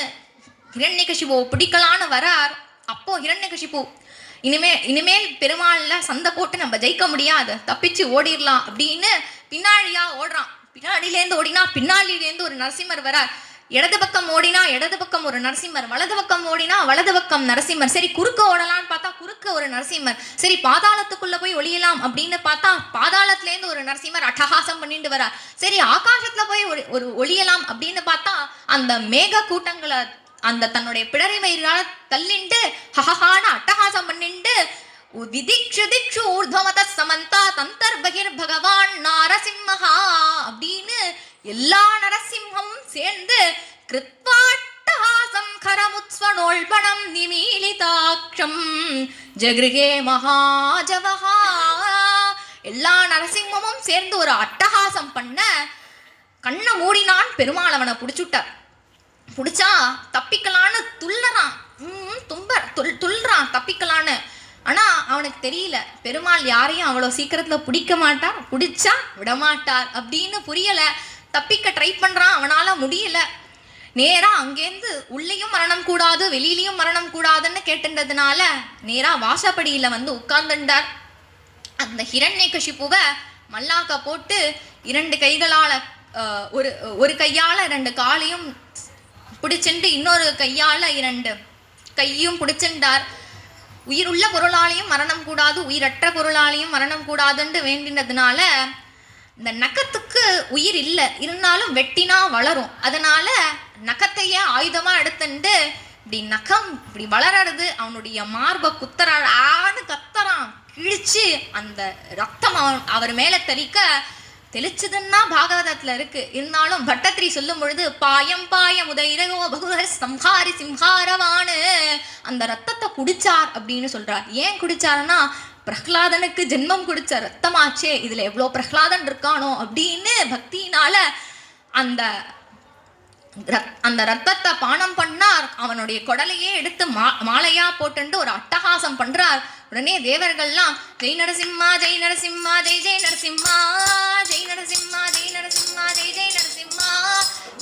ஹிரண்யகசிபு பிடிக்கலான்னு வரார். அப்போ ஹிரண்யகசிபு இனிமேல் பெருமாள்ல சண்டை போட்டு நம்ம ஜெயிக்க முடியாது, தப்பிச்சு ஓடிடலாம் அப்படின்னு பின்னாடியா ஓடுறான். பின்னாடியிலேருந்து ஓடினா பின்னாடியிலேருந்து ஒரு நரசிம்மர் வரார். இடது பக்கம் ஓடினா இடது பக்கம் ஒரு நரசிம்மர், வலது பக்கம் ஓடினா வலது பக்கம் நரசிம்மர். சரி குறுக்க ஓடலான்னு பார்த்தா குறுக்க ஒரு நரசிம்மர். சரி பாதாளத்துக்குள்ள போய் ஒளியலாம் அப்படின்னு பார்த்தா பாதாளத்திலேருந்து ஒரு நரசிம்மர் அட்டகாசம் பண்ணிட்டு வரார். சரி ஆகாசத்துல போய் ஒரு ஒளியலாம் அப்படின்னு பார்த்தா அந்த மேக கூட்டங்களை அந்த தன்னுடைய பிடரி மயிரால தள்ளிண்டு ஹஹஹான அட்டகாசம் பண்ணிண்டு விதிக்ஷு திக்ஷு ஊர்த்வமத சமந்தா தந்தர் பகிர் பகவான் நாரசிம்மஹா அப்படின்னு எல்லா நரசிம்மமும் சேர்ந்து கிருத்வாட்டஹாசம் கரமுத்ஸ்வனோல்பணம் நிமீலிதாக்ஷம் ஜகிருகே மகாஜவஹா. எல்லா நரசிம்மமும் சேர்ந்து ஒரு அட்டகாசம் பண்ண, கண்ணை மூடினான் பெருமாள் அவனை பிடிச்சுட்டார். பிடிச்சா தப்பிக்கலான்னு துள்ளுறான், துள்ளுறான் தப்பிக்கலான்னு. ஆனா அவனுக்கு தெரியல பெருமாள் யாரையும் அவ்வளோ சீக்கிரத்துல பிடிக்க மாட்டார், பிடிச்சா விடமாட்டார் அப்படின்னு புரியல. தப்பிக்க ட்ரை பண்றான், அவனால முடியல. நேரா அங்கேருந்து உள்ளேயும் மரணம் கூடாது வெளியிலையும் மரணம் கூடாதுன்னு கேட்டுன்றதுனால நேரா வாசப்படியில வந்து உட்கார்ந்துட்டார். அந்த ஹிரண்யகசிபுவை மல்லாக்க போட்டு 2 கைகளால ஒரு கையால 2 காலையும் பிடிச்சுண்டு இன்னொரு கையால 2 கையும் பிடிச்சுண்டார். உயிருள்ள பொருளாலையும் மரணம் கூடாது, உயிரற்ற பொருளாலையும் மரணம் கூடாதுன்னு வேண்டினதுனால இந்த நகத்துக்கு உயிர் இல்லை, இருந்தாலும் வெட்டினா வளரும். அதனால நகத்தையே ஆயுதமா எடுத்துட்டு இப்படி நகம் இப்படி வளர்றது, அவனுடைய மார்பை குத்தரான்னு கத்தறான், கிழிச்சு அந்த ரத்தம் அவர் மேல தெளிச்சதுன்னா பாகவதத்துல இருக்கு. இருந்தாலும் பட்டத்திரி சொல்லும் பொழுது பாயம் பாயம் உதயிரகோ பகுவர் சம்ஹாரி சிம்ஹாரவானு அந்த ரத்தத்தை குடிச்சார் அப்படின்னு சொல்றார். ஏன் குடிச்சாருன்னா பிரஹ்லாதனுக்கு ஜென்மம் குடிச்ச ரத்தமாச்சே, இதுல எவ்வளோ பிரஹ்லாதன் இருக்கானோ அப்படின்னு பக்தியினால அந்த அந்த ரத்தத்தை பானம் பண்ணார். அவனுடைய குடலையே எடுத்து மாலையா போட்டு ஒரு அட்டகாசம் பண்றார். உடனே தேவர்கள்லாம் ஜெய் நரசிம்மா ஜெய் நரசிம்மா ஜெய் ஜெய் நரசிம்மா ஜெய் நரசிம்மா ஜெய் நரசிம்மா ஜெய் ஜெய் நரசிம்மா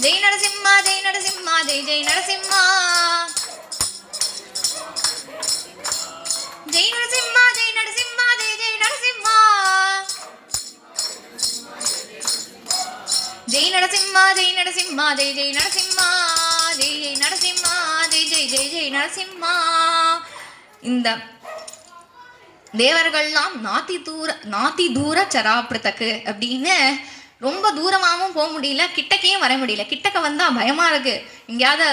ஜெய் நரசிம்மா ஜெய் நரசிம்மா ஜெய் ஜெய் நரசிம்மா ஜெய் நரசிம்மா ஜெய் நரசிம்மா ஜெய் ஜெய் நரசிம்மா ஜெய் நரசிம்மா ஜெய் நரசிம்மா ஜெய் ஜெய் நரசிம்மா ஜெய் ஜெய் நரசிம்மா ஜெய் ஜெய் ஜெய் ஜெய் நரசிம்மா. இந்த தேவர்கள்லாம் நாத்தி தூர சராபிரதக்கு அப்படின்னு ரொம்ப தூரமாகவும் போக முடியல, கிட்டக்கையும் வர முடியல. கிட்டக்க வந்தா பயமா இருக்கு, எங்கேயாவது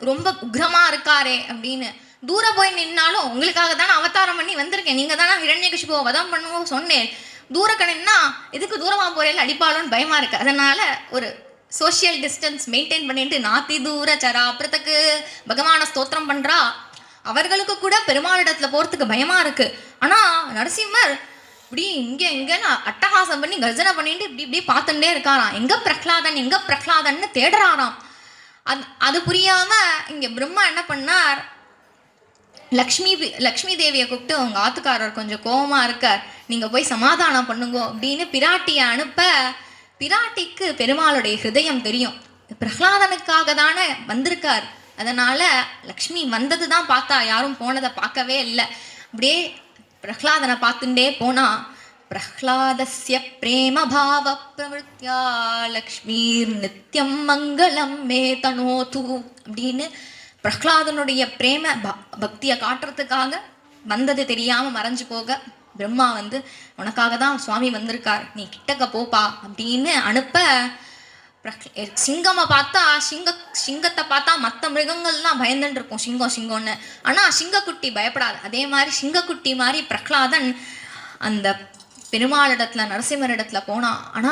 ரொம்ப உக்ரமா இருக்காரே அப்படின்னு. தூரம் போய் நின்னாலும் உங்களுக்காக தானே அவதாரம் பண்ணி வந்திருக்கேன், நீங்க தானே ஹிரண்யகசிபுவை வதம் பண்ணுவோம் சொன்னேன், தூரக்கணின்னா எதுக்கு தூரமா போறேன்னு அடிப்பாளோன்னு பயமா இருக்கு. அதனால ஒரு சோசியல் டிஸ்டன்ஸ் மெயின்டைன் பண்ணிட்டு நாத்தி தூர சராபிரதக்கு பகவான ஸ்தோத்திரம் பண்றா. அவர்களுக்கு கூட பெருமாளிடத்துல போறதுக்கு பயமா இருக்கு. ஆனா நரசிம்மர் இப்படி இங்கன்னு அட்டகாசம் பண்ணி கர்ஜனை பண்ணிட்டு இப்படி பார்த்துட்டே இருக்காராம். எங்க பிரஹ்லாதன்னு தேடுறாராம். அது புரியாம இங்க பிரம்மா என்ன பண்ணார், லக்ஷ்மி தேவியை கூப்பிட்டு உங்க ஆத்துக்காரர் கொஞ்சம் கோபமா இருக்கார், நீங்க போய் சமாதானம் பண்ணுங்க அப்படின்னு பிராட்டியை அனுப்ப, பிராட்டிக்கு பெருமாளுடைய ஹிருதயம் தெரியும், பிரஹ்லாதனுக்காக தானே வந்திருக்கார். அதனால லக்ஷ்மி வந்தது தான் பார்த்தா, யாரும் போனதை பார்க்கவே இல்லை. அப்படியே பிரஹ்லாதனை பார்த்துட்டே போனா, பிரஹ்லாதஸ்ய பிரேம பாவ பிரவருத்தியா லக்ஷ்மீர் நித்யம் மங்களம் மே தனோது அப்படின்னு பிரஹ்லாதனுடைய பிரேம பக்தியை காட்டுறதுக்காக வந்தது தெரியாம மறைஞ்சு போக பிரம்மா வந்து உனக்காக தான் சுவாமி வந்திருக்கார், நீ கிட்டக்க போப்பா அப்படின்னு அனுப்ப, சிங்கமை பார்த்தா சிங்கத்தை பார்த்தா மற்ற மிருகங்கள்லாம் பயந்துட்டு இருக்கும் சிங்கம்னு. ஆனா சிங்கக்குட்டி பயப்படாது. அதே மாதிரி சிங்கக்குட்டி மாதிரி பிரஹ்லாதன் அந்த பெருமாளிடத்துல நரசிம்மரிடத்துல போனான். ஆனா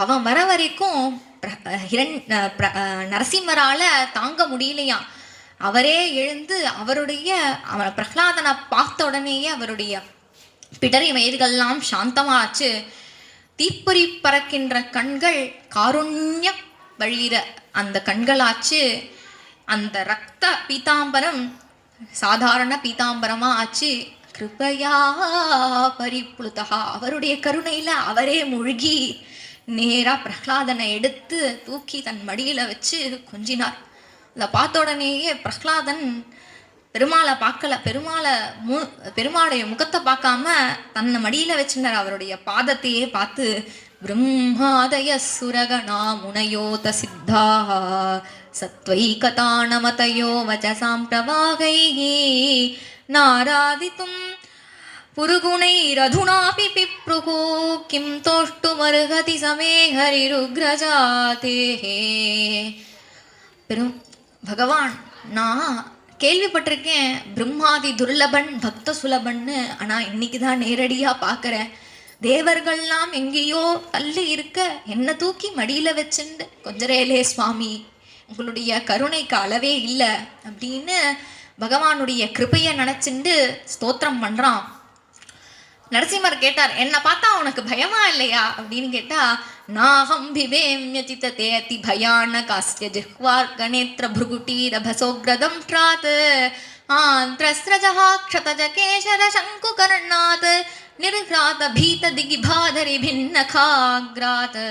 அவன் வர வரைக்கும் நரசிம்மரால தாங்க முடியலையா. அவரே எழுந்து அவன் பிரஹ்லாதனை பார்த்த உடனேயே அவருடைய பிடரி மயிர்கள்லாம் சாந்தமாச்சு. தீப்பொறி பறக்கின்ற கண்கள் காருண்ய வழிகிற அந்த கண்களாச்சு. அந்த ரத்த பீதாம்பரம் சாதாரண பீதாம்பரமா ஆச்சு. கிருபையா பரிப்ளுதா, அவருடைய கருணையில அவரே மூழ்கி நேரா பிரஹ்லாதனை எடுத்து தூக்கி தன் மடியில வச்சு கொஞ்சினார். அதை பார்த்த உடனேயே பிரஹ்லாதன் பெருமாளை பார்க்கல, பெருமாளுடைய முகத்தை பார்க்காம தன்னை மடியில வச்சிருந்தார். அவருடைய பாதத்தையே பார்த்து பிரம்மாதய சுரகணா முனையோத சித்தா சத்வைகதானமதயோ வஜசாம் பிரவாகைஹி நாராதித்தும் புருகுணைரதுனாபி பிப்ருஹு கிம் தோஷ்டுமர்ஹதி சமே ஹரிருக்ரஜாதேஹே. பகவான், நான் கேள்விப்பட்டிருக்கேன் பிரம்மாதி துர்லபன் பக்த சுலபன்னு, ஆனா இன்னைக்கு தான் நேரடியா பார்க்கறேன். தேவர்கள்லாம் எங்கேயோ தள்ளி இருக்க என்ன தூக்கி மடியில வச்சுண்டு கொஞ்சரேலே சுவாமி, உங்களுடைய கருணைக்கு அளவே இல்லை அப்படின்னு பகவானுடைய கிருபையை நினைச்சுண்டு ஸ்தோத்திரம் பண்றான். நரசிம்மர் கேட்டார், என்னை பார்த்தா உனக்கு பயமா இல்லையா அப்படின்னு கேட்டா, நாஹம் பிவேம்யசிததே அதி பயானகாஸ்ய ஜிஹ்வார்கநேத்ர भृगुटीरभसोग्रदं त्रात् आन्त्रस्रजहाक्षतजकेशर शङ्कुकर्णात् निर्घ्रात भीत दिगिभाधरि भिन्नखाग्रात्.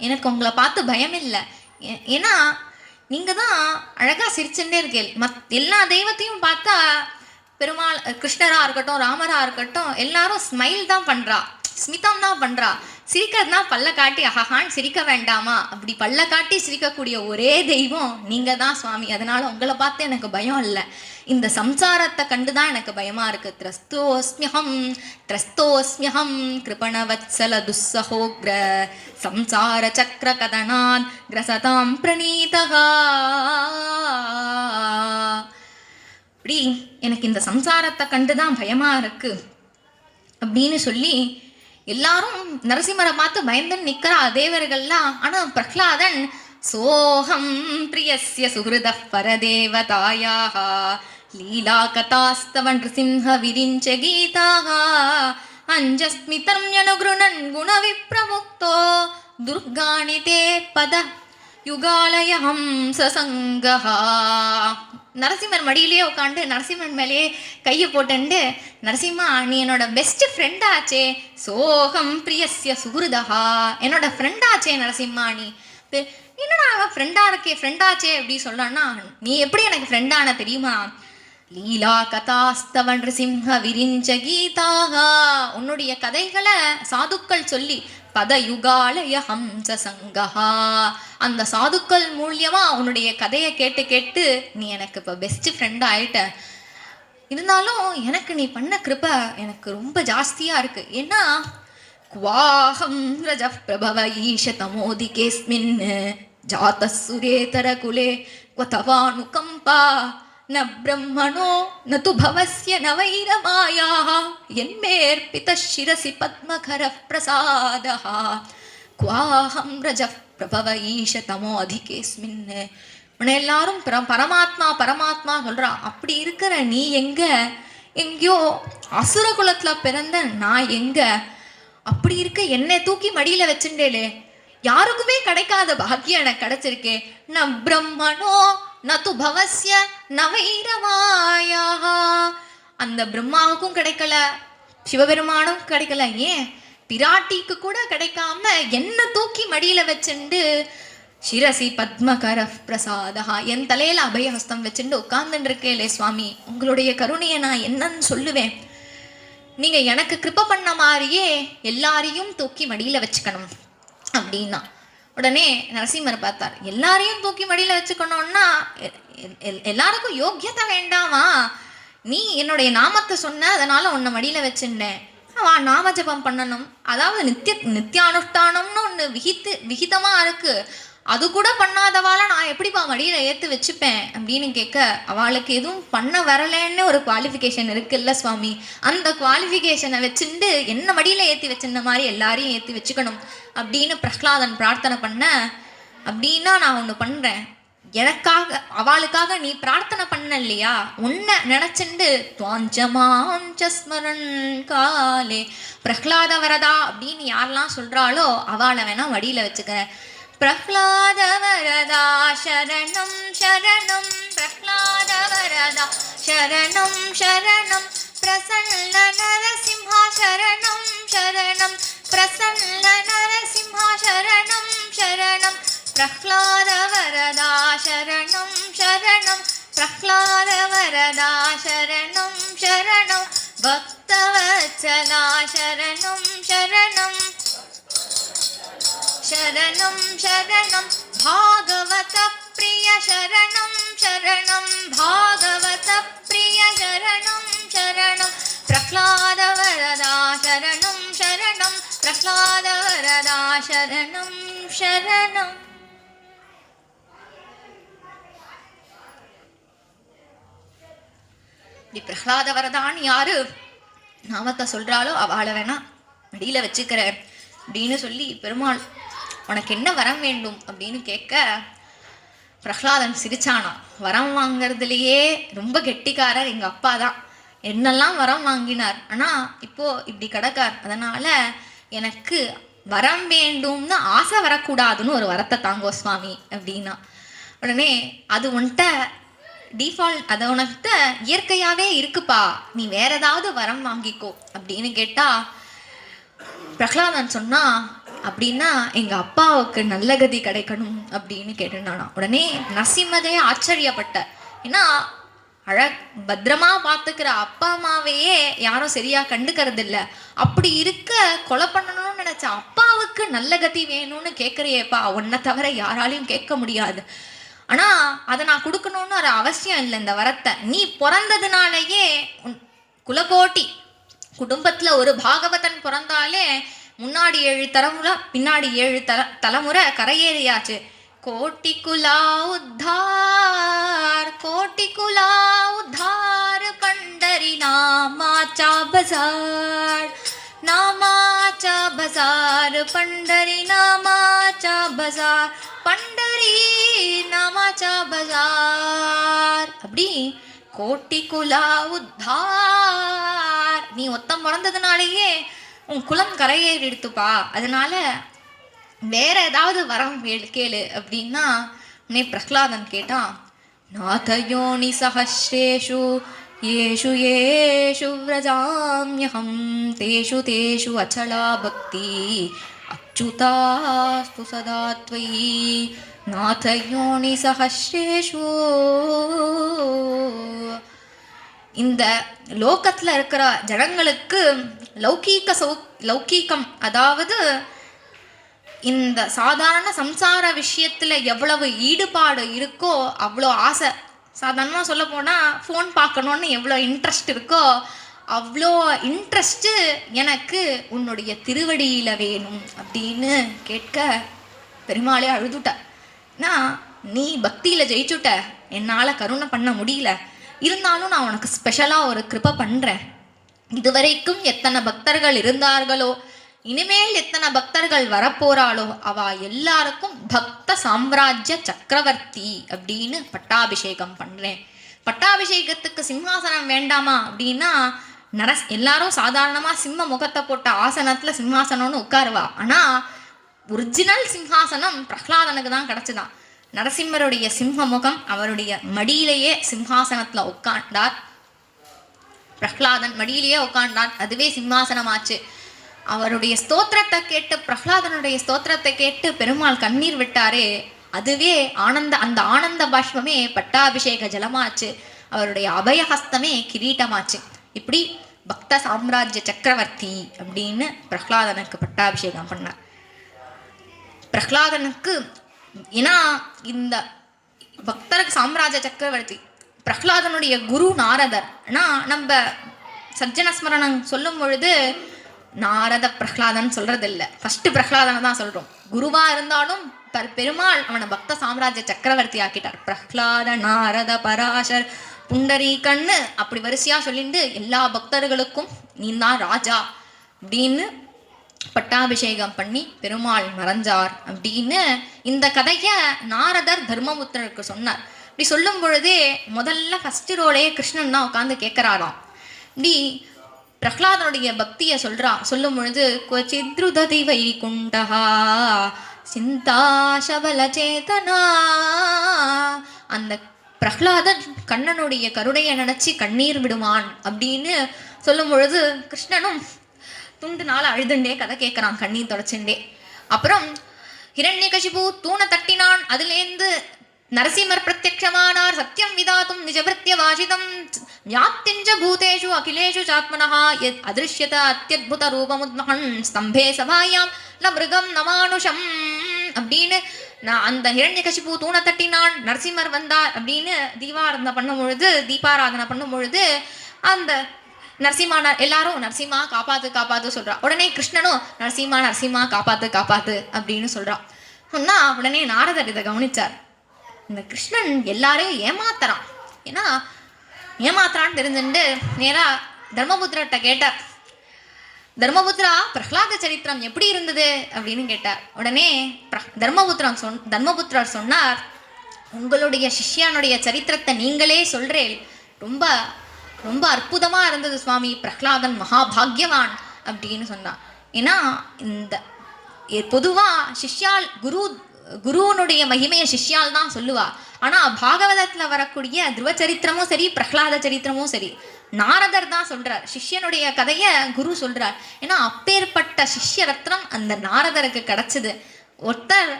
எனக்கு உங்களை பார்த்து பயம் இல்லை, ஏன்னா நீங்க தான் அழகா சிரிச்சுட்டே இருக்கீங்க. எல்லா தெய்வத்தையும் பார்த்தா பெருமாள் கிருஷ்ணரா இருக்கட்டும் ராமரா இருக்கட்டும் எல்லாரும் ஸ்மைல் தான் பண்றா. ஸ்மிதம் தான் பண்றா. சிரிக்கிறதுனா பல்ல காட்டி அஹஹான்னு சிரிக்க வேண்டாமா? அப்படி பல்ல காட்டி சிரிக்கக்கூடிய ஒரே தெய்வம் நீங்க தான் சுவாமி. அதனால உங்களை பார்த்து எனக்கு பயம் இல்லை, இந்த சம்சாரத்தை கண்டுதான் எனக்கு பயமா இருக்கு. திரஸ்தோஸ்மியகம் கிருபணவத்சல துஸ்ஸஹோக்ர சம்சார சக்கர கதனான் கிரசதாம் பிரணீதகா. அப்படி எனக்கு இந்த சம்சாரத்தை கண்டுதான் பயமா இருக்கு அப்படின்னு சொல்லி எல்லாரும் நரசிம்மரை பார்த்து பயந்துன்னு நிற்கிறா தேவர்கள்லாம். ஆனால் பிரஹ்லாதன் சோகம் பிரியஸ்ய சுஹ்ருத பரதேவதாயாக லீலா கதாஸ்தவ நிருசிம்ஹ விரிஞ்ச கீதாக அஞ்சஸ்மிதம் யனுக்ருணன் குணவிப்ரமுக்தோ துர்காணி தே பத யுகாலயம் சசங்கஹா. நரசிம்மர் மடியிலேயே உட்காந்து நரசிம்மன் மேலேயே கையை போட்டுண்டு, நரசிம்மா நீ என்னோட பெஸ்ட் ஃப்ரெண்டாச்சே, சோகம் பிரியஸ்ய சுஹ்ருதஹா, என்னோட ஃப்ரெண்டாச்சே நரசிம்மா. நீ என்னடா ஃப்ரெண்டாச்சே அப்படி சொல்லனா, நீ எப்படி எனக்கு ஃப்ரெண்டான தெரியுமா? லீலா கதாஸ்தவ நிருசிம்ஹ விரிஞ்ச கீதாக, உன்னுடைய கதைகளை சாதுக்கள் சொல்லி பதயுகாலய ஹம்ச சங்கஹா, அந்த சாதுக்கள் மூலியமா உன்னுடைய கதையை கேட்டு கேட்டு நீ எனக்கு இப்போ பெஸ்ட் ஃப்ரெண்ட் ஆயிட்ட. இருந்தாலும் எனக்கு நீ பண்ண கிருபை எனக்கு ரொம்ப ஜாஸ்தியா இருக்கு. ஏன்னா குவாஹம் ரஜ பிரபவ ஈஷ தமோதிகேஸ்மின் ஜாத சுரேதர குலே குவதவானுகம்பா ந பிரம்மணோ ந து பவஸ்ய ந வைரமாயாः யன்மேர்பித சிரசி பத்மகர பிரசாதः குவாஹம் ரஜ பிரபவ ஈஷ தமோ அதிகேஸ்மின். உன்னை எல்லாரும் பரமாத்மா பரமாத்மா சொல்றா. அப்படி இருக்கிற நீ எங்கேயோ அசுர குலத்துல பிறந்த நான் எங்க? அப்படி இருக்க என்னை தூக்கி மடியில வச்சுட்டேலே, யாருக்குமே கிடைக்காத பாக்கியம் எனக்கு கிடைச்சிருக்கே. ந பிரம்மனோ ந து பவஸ்ய ந வைரமாயாः, அந்த பிரம்மாவுக்கும் கிடைக்கல, சிவபெருமானும் கிடைக்கல, ஏன் பிராட்டிக்கு கூட கிடைக்காம என்ன தூக்கி மடியில வச்சுண்டு சிரசி பத்மகர பிரசாதா, என் தலையில அபயஹஸ்தம் வச்சுட்டு உட்கார்ந்துட்டு இருக்கேலே சுவாமி, உங்களுடைய கருணையை நான் என்னன்னு சொல்லுவேன்? நீங்க எனக்கு கிருப பண்ண மாதிரியே எல்லாரையும் தூக்கி மடியில வச்சுக்கணும் அப்படின்னா. உடனே நரசிம்மர் பார்த்தார், எல்லாரையும் தூக்கி மடியில வச்சுக்கணும்னா எல்லாருக்கும் யோக்கியத்தை வேண்டாமா? நீ என்னுடைய நாமத்தை சொன்ன, அதனால உன்னை மடியில வச்சுட்டேன். நாம ஜபம் பண்ணணும், அதாவது நித்தியானுஷ்டானம்னு ஒன்று விகிதமா இருக்கு, அது கூட பண்ணாதவால நான் எப்படிப்பா மடியில ஏத்து வச்சுப்பேன் அப்படின்னு கேட்க, அவளுக்கு எதுவும் பண்ண வரலன்னு ஒரு குவாலிஃபிகேஷன் இருக்குல்ல சுவாமி, அந்த குவாலிஃபிகேஷனை வச்சுட்டு என்ன மடியில ஏற்றி வச்சிருந்த மாதிரி எல்லாரையும் ஏற்றி வச்சுக்கணும் அப்படின்னு பிரஹ்லாதன் பிரார்த்தனை பண்ண. அப்படின்னா நான் ஒன்று பண்றேன், எனக்காக அவளுக்காக நீ பிரார்த்தனை பண்ண இல்லையா, உன்னை நினைச்சுண்டு துவாஞ்சமாஞ்சஸ்மரன் காலே பிரஹ்லாத வரதா அப்படின்னு யாரெல்லாம் சொல்றாளோ அவளை வேணா வடியில வச்சுக்கிறேன். பிரஹ்லாத வரதா சரணம் சரணம், பிரஹ்லாத வரதா சரணம் சரணம், பிரசன்ன நரசிம்ஹா சரணம் சரணம், பிரசன்ன நரசிம்ஹா சரணம் சரணம், பிரஹ்லாத வரதா சரணம் சரணம், பிரஹ்லாத வரதா சரணம் சரணம், பக்தவத்சலா சரணம் சரணம் சரணம் சரணம், பாகவத பிரிய சரணம் சரணம், பாகவத பிரிய சரணம் சரணம், பிரஹ்லாத வரதா சரணம் சரணம், பிரஹ்லாத வரதா சரணம் சரணம். இப்படி பிரஹ்லாத வரதான்னு யாரு நாமத்தை சொல்றாளோ அவளை வேணா மடியில வச்சுக்கிற அப்படின்னு சொல்லி பெருமாள் உனக்கு என்ன வரம் வேண்டும் அப்படின்னு கேட்க, பிரஹ்லாதன் சிரிச்சானா. வரம் வாங்கிறதுலையே ரொம்ப கெட்டிக்காரர் எங்க அப்பா தான், என்னெல்லாம் வரம் வாங்கினார், ஆனா இப்போ இப்படி கிடக்கார், அதனால எனக்கு வரம் வேண்டும்னு ஆசை வரக்கூடாதுன்னு ஒரு வரத்தை தாங்கோ சுவாமி அப்படின்னா. உடனே அது உன்கிட்ட டிஃபால்ட், அதை உனக்கிட்ட இயற்கையாவே இருக்குப்பா, நீ வேற ஏதாவது வரம் வாங்கிக்கோ அப்படின்னு கேட்டா, பிரஹ்லாதன் சொன்னா அப்படின்னா எங்க அப்பாவுக்கு நல்ல கதி கிடைக்கணும் அப்படின்னு கேட்டுனானா. உடனே நரசிம்மதே ஆச்சரியப்பட்ட, ஏன்னா பத்திரமா பார்த்துக்கிற அப்பா அம்மாவையே யாரும் சரியா கண்டுக்கிறது இல்லை. அப்படி இருக்க கொலை பண்ணணும்னு நினைச்ச அப்பாவுக்கு நல்ல கதி வேணும்னு கேட்குறியேப்பா, உன்னை தவிர யாராலையும் கேட்க முடியாது. ஆனா அதை நான் கொடுக்கணும்னு ஒரு அவசியம் இல்லை. இந்த வரத்தை நீ பிறந்ததுனாலேயே குலகோட்டி குடும்பத்துல ஒரு பாகவதன் பிறந்தாலே முன்னாடி 7 தலைமுறை பின்னாடி 7 தலைமுறை கரையேறியாச்சு. கோட்டி குலா உத்தார் கோட்டி குலா உத்தார் பண்டரி நாமாச்சா பஜார் நாமாச்சா பஜார் பண்டரி நாமாச்சா பஜார் பண்டரி நாமாச்சா பஜார். அப்படி கோட்டி குலா உத்தார், நீ ஒத்தம் பிறந்ததுனாலேயே உன் குலம் கரையேறி எடுத்துப்பா, அதனால வேற ஏதாவது வரம் கேளு அப்படின்னா உடனே பிரஹ்லாதன் கேட்டான். நாதயோனி சஹஸ்ரேஷு ஏஷு ஏஷு விரஜாம்யஹம் தேஷு தேஷு அச்சலா பக்தி அச்சுதாஸ்து சதா த்வயி நாதயோனி சஹஸ்ரேஷு. இந்த லோகத்துல இருக்கிற ஜனங்களுக்கு லௌகீகம், அதாவது இந்த சாதாரண சம்சார விஷயத்துல எவ்வளவு ஈடுபாடு இருக்கோ அவ்வளோ ஆசை. சாதாரணமாக சொல்ல போனால் ஃபோன் பார்க்கணுன்னு எவ்வளோ இன்ட்ரெஸ்ட் இருக்கோ அவ்வளோ இன்ட்ரெஸ்ட்டு எனக்கு உன்னுடைய திருவடியில் வேணும் அப்படின்னு கேட்க பெருமாளே அழுதுட்ட. நான் நீ பக்தியில் ஜெயிச்சுட்ட, என்னால் கருணை பண்ண முடியல, இருந்தாலும் நான் உனக்கு ஸ்பெஷலாக ஒரு கிருபை பண்ணுறேன். இதுவரைக்கும் எத்தனை பக்தர்கள் இருந்தார்களோ இனிமேல் எத்தனை பக்தர்கள் வரப்போறாளோ அவ எல்லாருக்கும் பக்த சாம்ராஜ்ய சக்கரவர்த்தி அப்படின்னு பட்டாபிஷேகம் பண்றேன். பட்டாபிஷேகத்துக்கு சிம்ஹாசனம் வேண்டாமா அப்படின்னா எல்லாரும் சாதாரணமா சிம்ம முகத்தை போட்ட ஆசனத்துல சிம்ஹாசனம்னு உட்காருவா. ஆனா ஒரிஜினல் சிம்ஹாசனம் பிரஹ்லாதனுக்கு தான் கிடைச்சுதான். நரசிம்மருடைய சிம்ம முகம் அவருடைய மடியிலேயே சிம்ஹாசனத்துல உட்காண்டார். பிரஹ்லாதன் மடியிலேயே உட்காண்டான், அதுவே சிம்ஹாசனமாச்சு. அவருடைய ஸ்தோத்திரத்தை கேட்டு பிரஹ்லாதனுடைய ஸ்தோத்திரத்தை கேட்டு பெருமாள் கண்ணீர் விட்டாரே, அதுவே அந்த ஆனந்த பாஷ்பமே பட்டாபிஷேக ஜலமாச்சு. அவருடைய அபயஹஸ்தமே கிரீட்டமாச்சு. இப்படி பக்த சாம்ராஜ்ய சக்கரவர்த்தி அப்படின்னு பிரஹ்லாதனுக்கு பட்டாபிஷேகம் பண்ணார். பிரஹ்லாதனுக்கு ஏன்னா இந்த பக்தருக்கு சாம்ராஜ்ய சக்கரவர்த்தி பிரஹ்லாதனுடைய குரு நாரதர். நம்ம சஜ்ஜன ஸ்மரணம் சொல்லும் பொழுது நாரத பிரஹ்லாதன் சொல்றது இல்லை, ஃபர்ஸ்ட் பிரஹ்லாதனை தான் சொல்றோம். குருவா இருந்தாலும் பெருமாள் அவனை பக்த சாம்ராஜ்ய சக்கரவர்த்தி ஆக்கிட்டார். பிரஹ்லாத நாரத பராசர் புண்டரீகன்னு அப்படி வரிசையா சொல்லிட்டு எல்லா பக்தர்களுக்கும் நீ தான் ராஜா அப்படின்னு பட்டாபிஷேகம் பண்ணி பெருமாள் மறைஞ்சார் அப்படின்னு இந்த கதையை நாரதர் தர்மபுத்திரருக்கு சொன்னார். இப்படி சொல்லும் பொழுதே முதல்ல ஃபர்ஸ்ட் ரோலே கிருஷ்ணன் தான் உட்காந்து கேட்கிறாராம். இப்படி பிரஹ்லாதனுடைய பக்தியை சொல்லும் பொழுது குவச்சித்ருததி வைகுண்டஹா சிந்தாசபல சேதனா, அந்த பிரஹ்லாதன் கண்ணனுடைய கருணையை நினைச்சு கண்ணீர் விடுவான் அப்படின்னு சொல்லும் பொழுது கிருஷ்ணனும் துண்டுனால அழுதுண்டே கதை கேட்குறான், கண்ணீர் தொடச்சுண்டே. அப்புறம் ஹிரண்யகசிபு தூணை தட்டினான், அதுலேருந்து நரசிம்மர் பிரத்யக்ஷமானார். சத்தியம் விதாத்தும் நிஜபிருத்திய வாசிதம் வியாப்திஞ்ச பூதேஷு அகிலேஷு சாத்மனஹா யத் அதிருஷ்யத அத்யத்புத ரூபமுத்மஹன் ஸ்தம்பே சபாயாம் ந மிருகம் ந மானுஷம் அப்படின்னு நான் அந்த ஹிரண்யகசிபு தூணை தட்டினான், நரசிம்மர் வந்தார் அப்படின்னு தீபாராதனை பண்ணும் பொழுது அந்த நரசிம்மா எல்லாரும் நரசிம்மா காப்பாத்து காப்பாத்து சொல்றா. உடனே கிருஷ்ணனும் நரசிம்மா காப்பாத்து அப்படின்னு சொல்றா. சொன்னா உடனே நாரதர் இதை கவனிச்சார். இந்த கிருஷ்ணன் எல்லாரையும் ஏமாத்துறான், ஏன்னா ஏமாத்துறான்னு தெரிஞ்சுட்டு நேரா தர்மபுத்திரர்கிட்ட கேட்டார். தர்மபுத்திரா, பிரஹ்லாத சரித்திரம் எப்படி இருந்தது அப்படின்னு கேட்டார். உடனே தர்மபுத்திரர் சொன்னார், உங்களுடைய சிஷ்யனுடைய சரித்திரத்தை நீங்களே சொல்றேன், ரொம்ப ரொம்ப அற்புதமா இருந்தது சுவாமி, பிரஹ்லாதன் மகாபாக்யவான் அப்படின்னு சொன்னான். ஏன்னா இந்த பொதுவா சிஷ்யால் குருவனுடைய மகிமையை சிஷ்யால் தான் சொல்லுவா. ஆனா பாகவதத்துல வரக்கூடிய துருவ சரித்திரமும் சரி பிரஹ்லாத சரித்திரமும் சரி நாரதர் தான் சொல்றார், சிஷ்யனுடைய கதைய குரு சொல்றார். ஏன்னா அப்பேற்பட்ட சிஷ்ய ரத்னம் அந்த நாரதருக்கு கிடைச்சது. ஒருத்தர்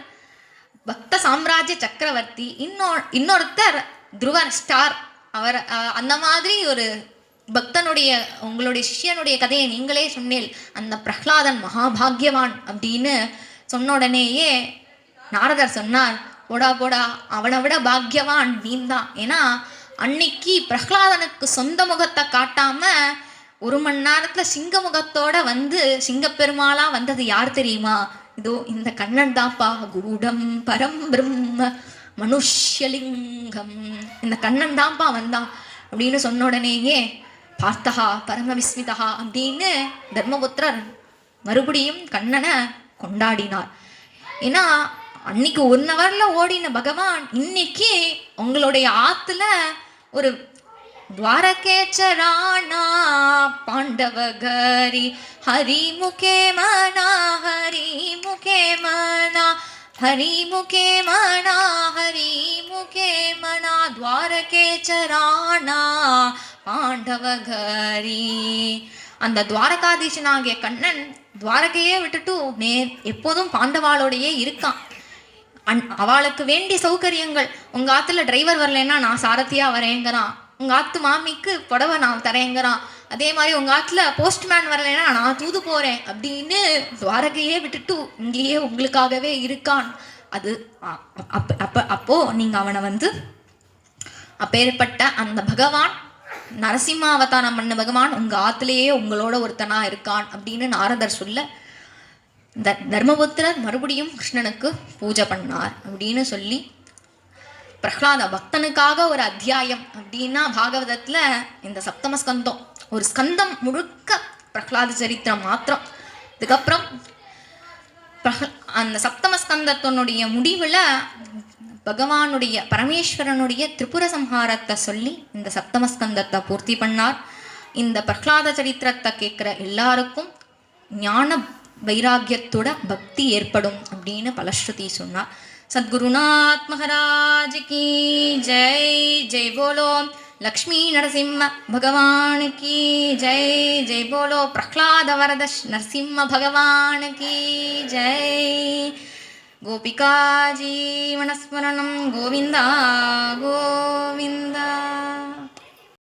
பக்த சாம்ராஜ்ய சக்கரவர்த்தி, இன்னொருத்தர் துருவ ஸ்டார் அந்த மாதிரி ஒரு பக்தனுடைய உங்களுடைய சிஷ்யனுடைய கதையை நீங்களே சொன்னேன், அந்த பிரஹ்லாதன் மகாபாகியவான் அப்படின்னு சொன்ன உடனேயே நாரதர் சொன்னார், போடா போடா, அவனை விட பாக்யவான் நீந்தான். ஏன்னா அன்னைக்கு பிரஹ்லாதனுக்கு சொந்த முகத்தை காட்டாம 1 மணி நேரத்துல சிங்க முகத்தோட வந்து சிங்கப்பெருமாளா வந்தது யார் தெரியுமா? இதோ இந்த கண்ணன் தாப்பா. கூடம் பரம் பிரம்ம மனுஷ்யலிங்கம், இந்த கண்ணன் தான்ப்பா வந்தான் அப்படின்னு சொன்ன உடனேயே பார்த்தகா பரம விஸ்மிதா அப்படின்னு தர்மபுத்திரர் மறுபடியும் கண்ணனை கொண்டாடினார். ஏன்னா அன்னைக்கு 1 ஹவர்ல ஓடின பகவான் இன்னைக்கு உங்களுடைய ஆத்துல ஒரு द्वारकेचराणा पांडवगरी हरिमुखे मना हरिमुखे मना हरिमुखे मना हरिमुखे मना द्वारकेचराणा பாண்டவகரி. அந்த துவாரகாதீசனாகிய கண்ணன் துவாரகையே விட்டுட்டு எப்போதும் பாண்டவாளோடையே இருக்கான். அவளுக்கு வேண்டிய சௌகரியங்கள், உங்க ஆத்துல டிரைவர் வரலன்னா நான் சாரதியா வரேங்கிறான், உங்க ஆத்து மாமிக்கு புடவை நான் தரேங்கிறான், அதே மாதிரி உங்க ஆத்துல போஸ்ட்மேன் வரலைன்னா நான் தூது போறேன் அப்படின்னு துவாரகையே விட்டுட்டு இங்கேயே உங்களுக்காகவே இருக்கான். அது அப்போ நீங்க அவனை வந்து அப்பேற்பட்ட அந்த பகவான் நரசிம்ம அவதாரம் பண்ண பகவான் உங்க ஆத்துலேயே உங்களோட ஒருத்தனா இருக்கான் அப்படின்னு நாரதர் சொல்ல தர்மபுத்திரர் மறுபடியும் கிருஷ்ணனுக்கு பூஜை பண்ணார் அப்படின்னு சொல்லி பிரஹ்லாத பக்தனுக்காக ஒரு அத்தியாயம் அப்படின்னா பாகவதத்துல இந்த சப்தம ஸ்கந்தம், ஒரு ஸ்கந்தம் முழுக்க பிரஹ்லாத சரித்திரம் மாத்திரம். இதுக்கப்புறம் அந்த சப்தம ஸ்கந்தத்தினுடைய முடிவுல பகவானுடைய பரமேஸ்வரனுடைய திரிபுர சம்ஹாரத்தை சொல்லி இந்த சப்தம ஸ்கந்தத்தை பூர்த்தி பண்ணார். இந்த பிரஹ்லாத சரித்திரத்தை கேட்குற எல்லாருக்கும் ஞான வைராகியத்தோட பக்தி ஏற்படும் அப்படின்னு பலஸ்ருதி சொன்னார். सद्गुरुनाथ महाराज की जय. जय बोलो लक्ष्मी नरसिंह भगवान की जय. जय बोलो प्रह्लाद वरद नरसिंह भगवान की जय. गोपिका जीवनस्मरणं गोविंदा गोविंदा.